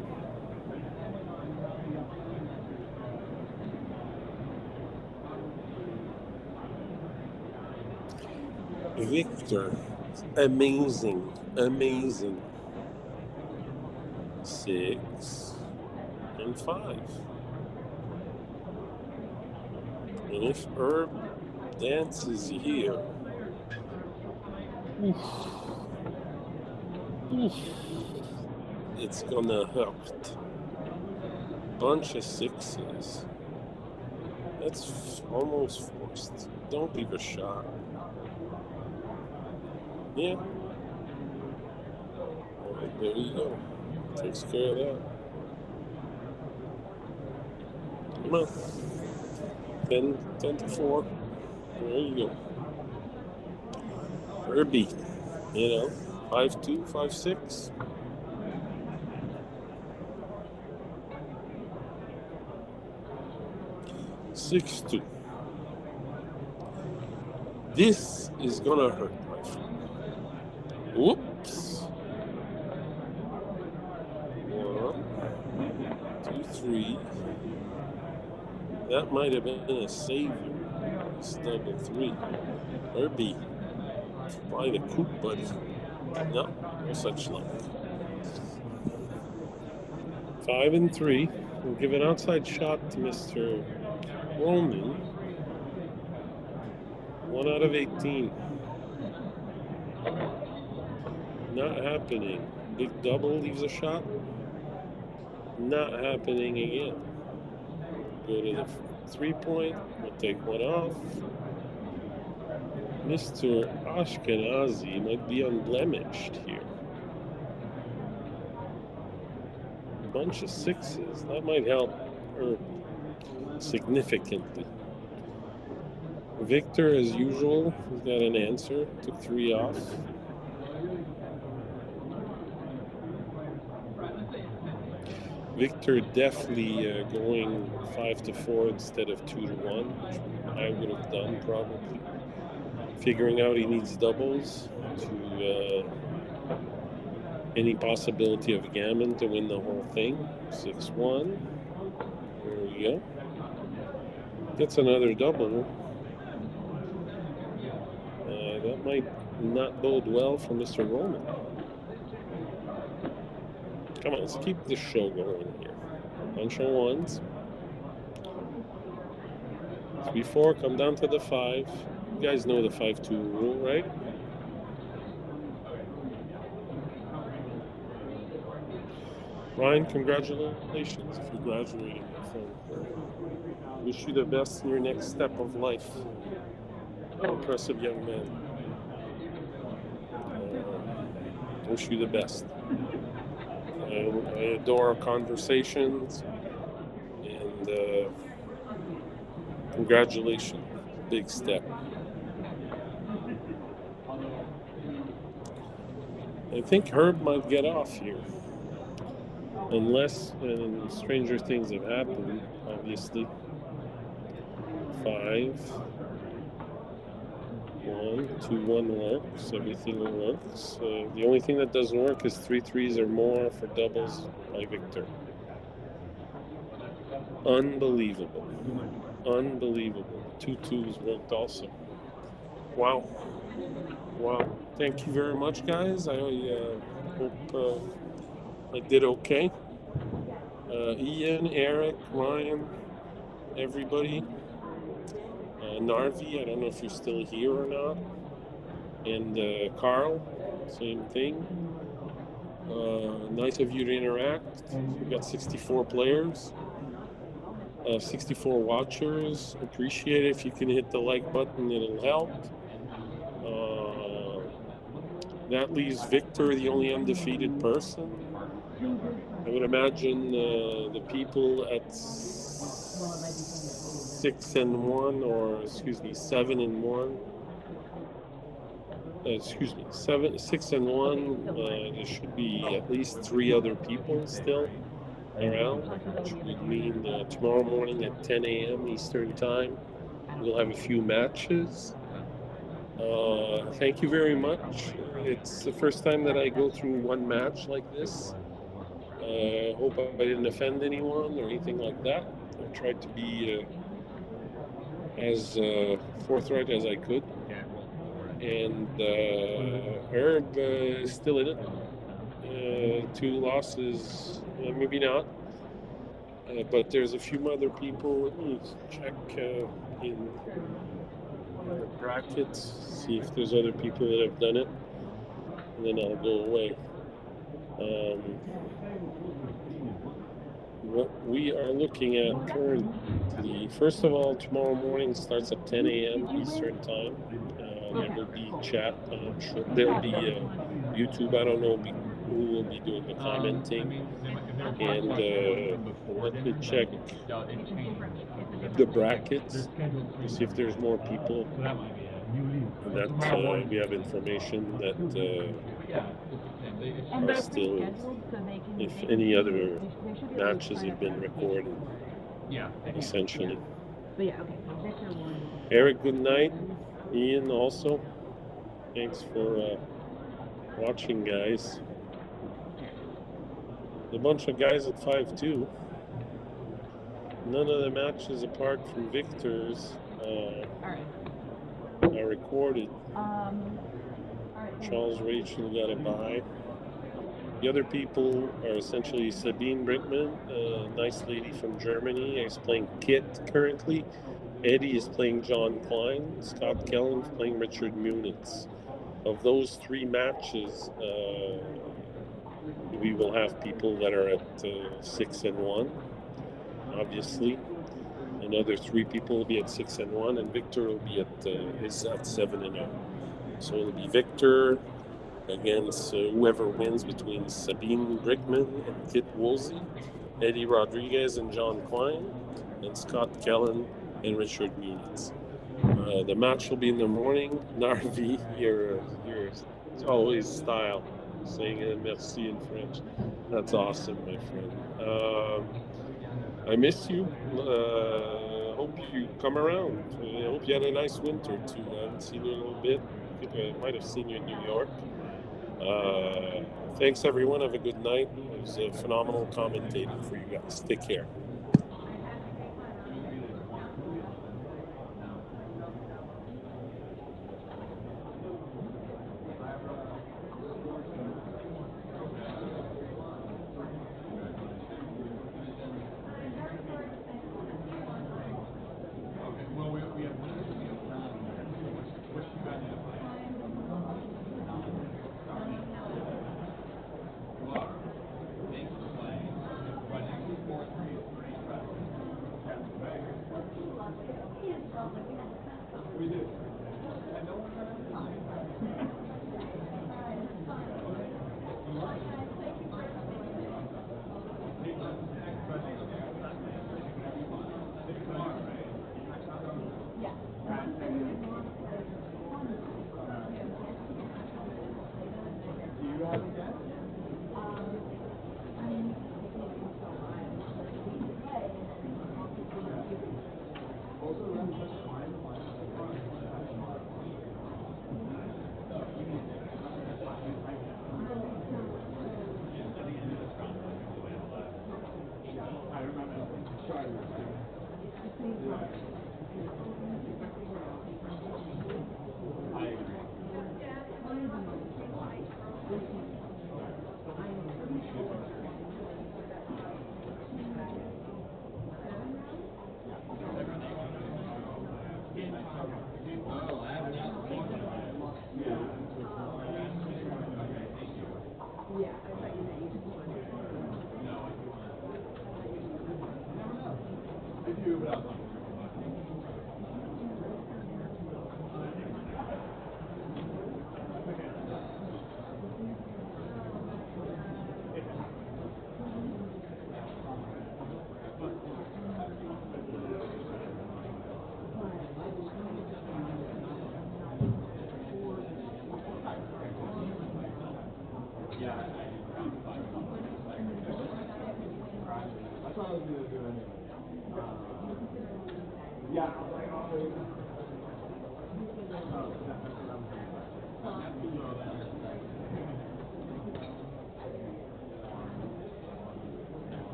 Victor, amazing. 6 and 5. And if Herb dances here, it's gonna hurt. Bunch of 6s. That's almost forced. Don't leave a shot. Yeah. All right, there you go. Takes care of that. Come on. 10-4. There you go. Herbie, you know. 5-2, 5-6. Six-2. This is gonna hurt, my friend. Whoops. 1, 2, 3. That might have been a savior. It's double 3. Harvie. Try the coup, buddy. No, no such luck. 5 and 3. We'll give an outside shot to Mr. Roman. 1 out of 18. Not happening. Big double leaves a shot. Not happening again. Go to the 3-point. We'll take one off. Mr. Ashkenazi might be unblemished here. A bunch of 6s. That might help her significantly. Victor, as usual, has got an answer. Took 3 off. Victor definitely going 5-4 instead of 2-1, which I would have done probably. Figuring out he needs doubles to any possibility of gammon to win the whole thing. 6-1. There we go. Gets another double. That might not bode well for Mr. Roman. Come on, let's keep this show going here. Bunch of 1s. 3-4, come down to the 5. You guys know the 5-2 rule, right? Ryan, congratulations for graduating, my friend. Wish you the best in your next step of life. Impressive young man. Wish you the best. I adore our conversations, and congratulations, big step. I think Herb might get off here, unless stranger things have happened, obviously. 5, 1, 2-1 works. Everything works. The only thing that doesn't work is 3 3s or more for doubles by Victor. Unbelievable. Unbelievable. 2 2s worked also. Wow. Wow. Thank you very much, guys. I hope I did okay. Ian, Eric, Ryan, everybody. Narvi, I don't know if you're still here or not. And Carl, same thing. Nice of you to interact. We've got 64 players, 64 watchers. Appreciate it. If you can hit the like button, it'll help. That leaves Victor the only undefeated person. I would imagine the people at 6-1, or 7-1. 6-1. There should be at least 3 other people still around, which would mean tomorrow morning at 10 a.m. Eastern Time, we'll have a few matches. Thank you very much. It's the first time that I go through one match like this. I hope I didn't offend anyone or anything like that. I tried to be as forthright as I could. And Herb is still in it. 2 losses, maybe not. But there's a few other people. Let me check in the brackets, see if there's other people that have done it. And then I'll go away. What we are looking at currently, first of all, tomorrow morning starts at 10 a.m. Eastern Time. There will be chat. I'm sure there'll be YouTube. I don't know who will be doing the commenting. And let me check the brackets to see if there's more people that we have information that And are they're still, pre-scheduled, so they can. if they can any see- other they should be able to matches sign have up been for recorded, Yeah. essentially. But yeah, okay. So Victor won. Eric, good night. Ian, also. Thanks for watching, guys. A bunch of guys at 5-2. None of the matches apart from Victor's All right. are recorded. All right. Charles Rachel got a bye. The other people are essentially Sabine Brickman, a nice lady from Germany, is playing Kit currently. Eddie is playing John Klein. Scott Kellen is playing Richard Munitz. Of those three matches, we will have people that are at 6-1, obviously. Another three people will be at 6-1, and Victor will be is at 7-0. So it'll be Victor against whoever wins between Sabine Brickman and Kit Woolsey, Eddie Rodriguez and John Klein, and Scott Kellen and Richard Munitz. The match will be in the morning. Harvie, your always style, saying merci in French. That's awesome, my friend. I miss you. Hope you come around. I hope you had a nice winter too. I haven't seen you in a little bit. I think I might have seen you in New York. Thanks everyone. Have a good night. It was a phenomenal commentating for you guys. Take care.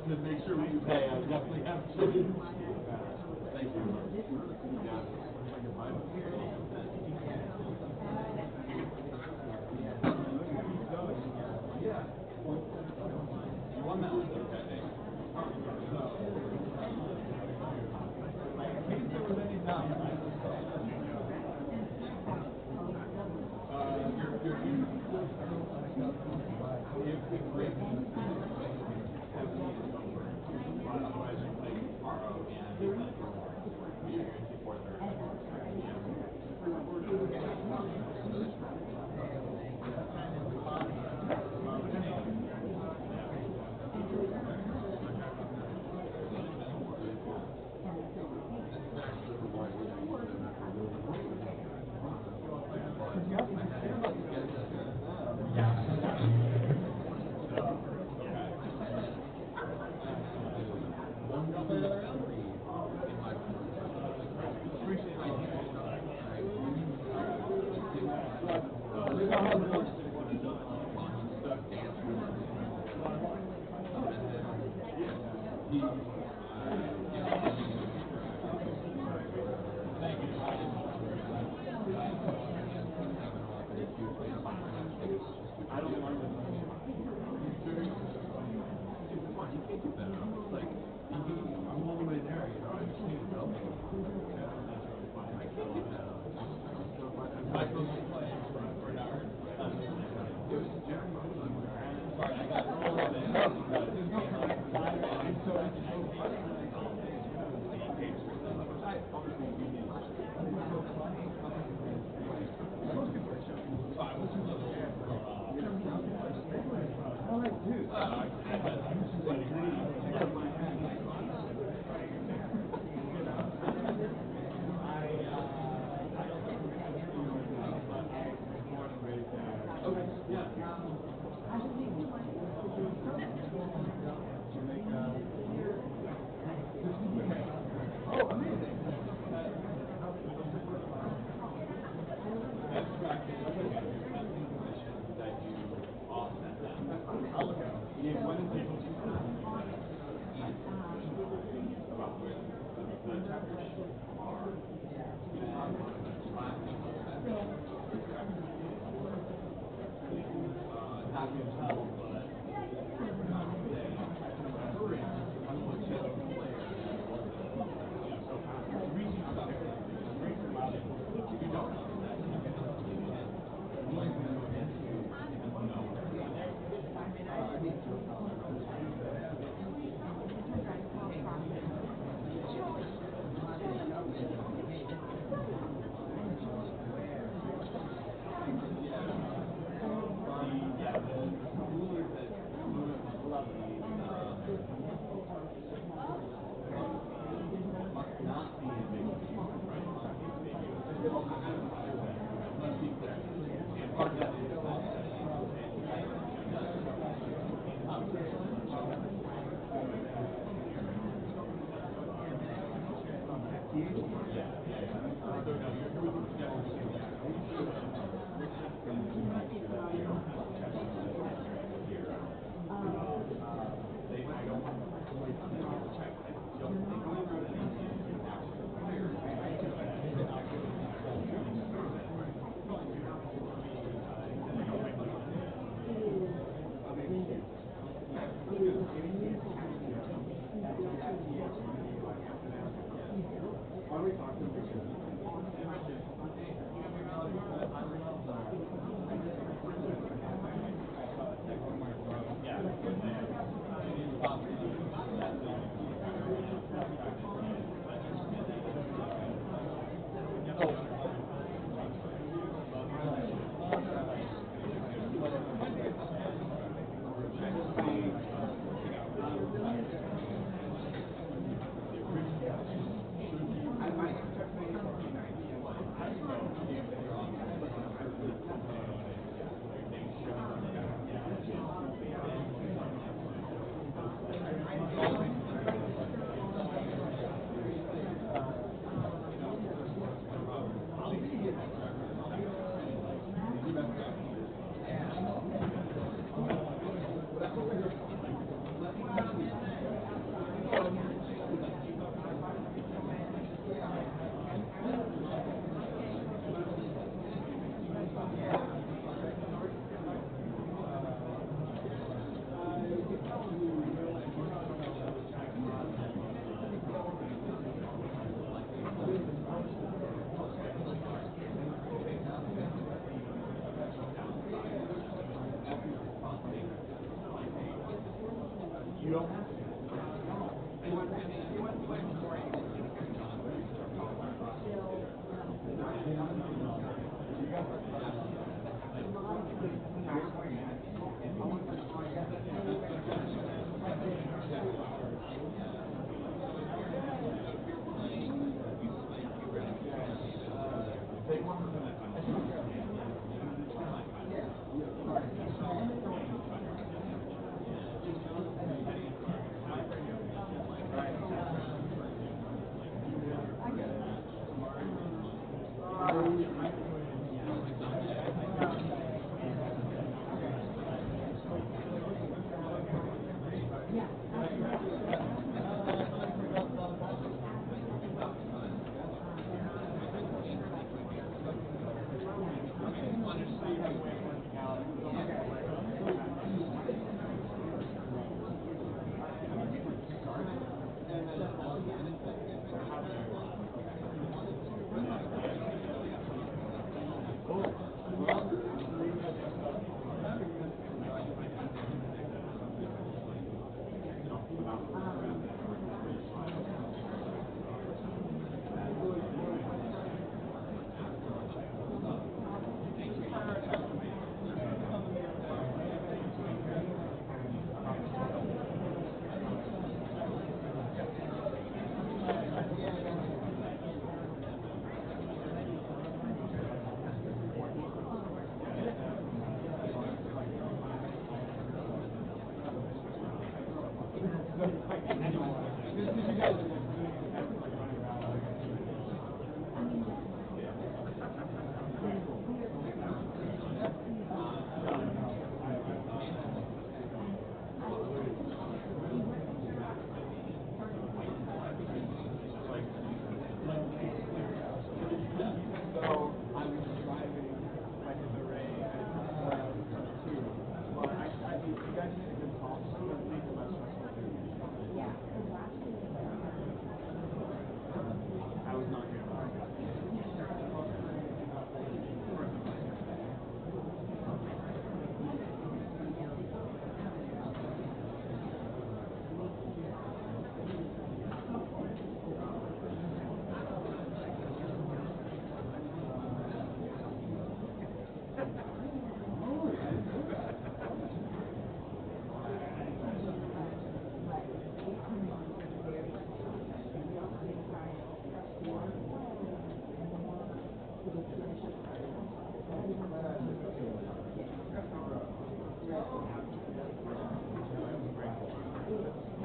To make sure we pay, I definitely have to. Thank you.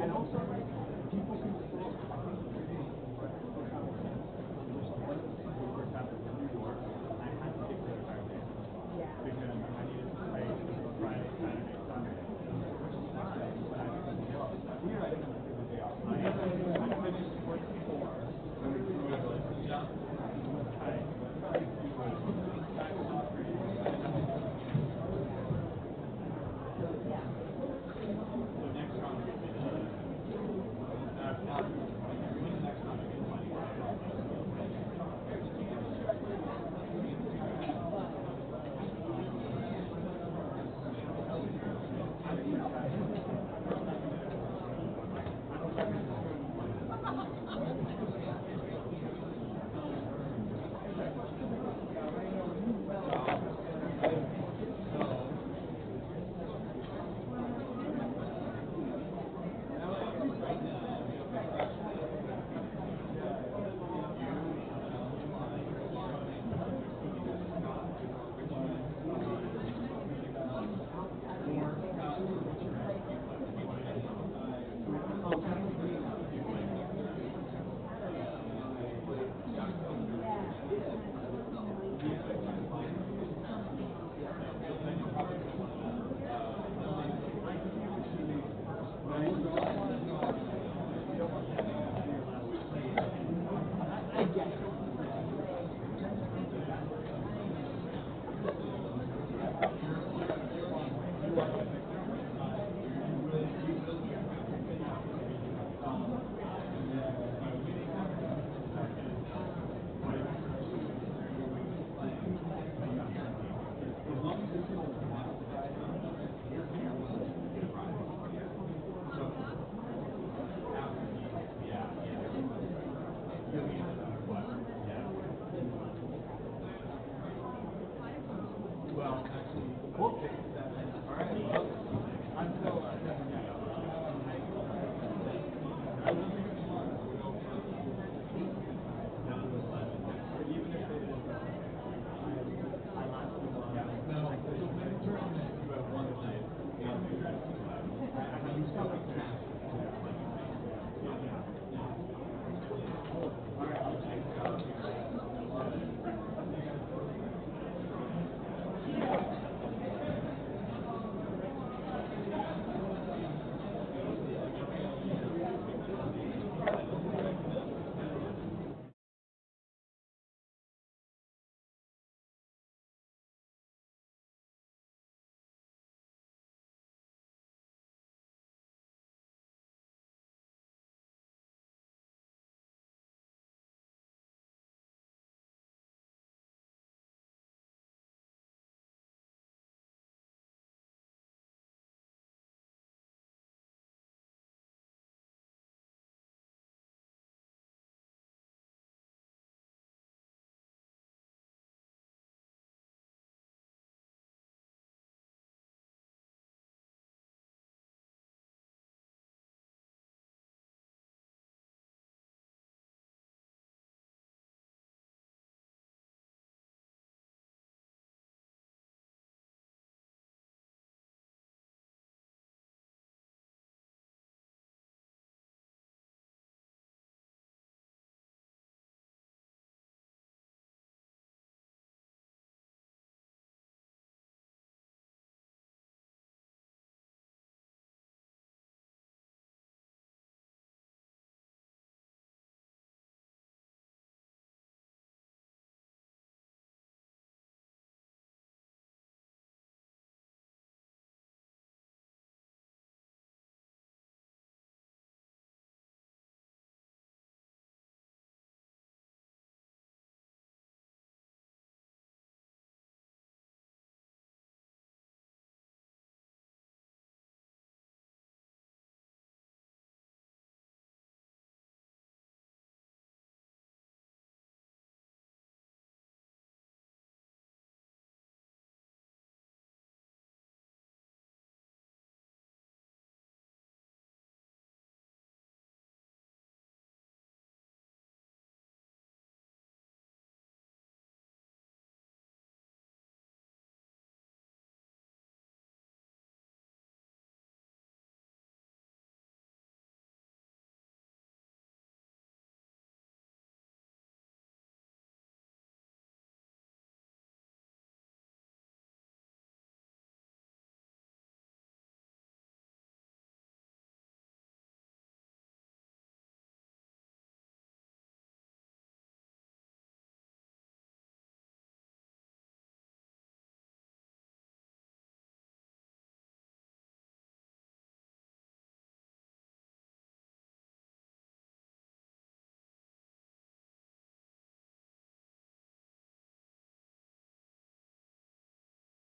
And also,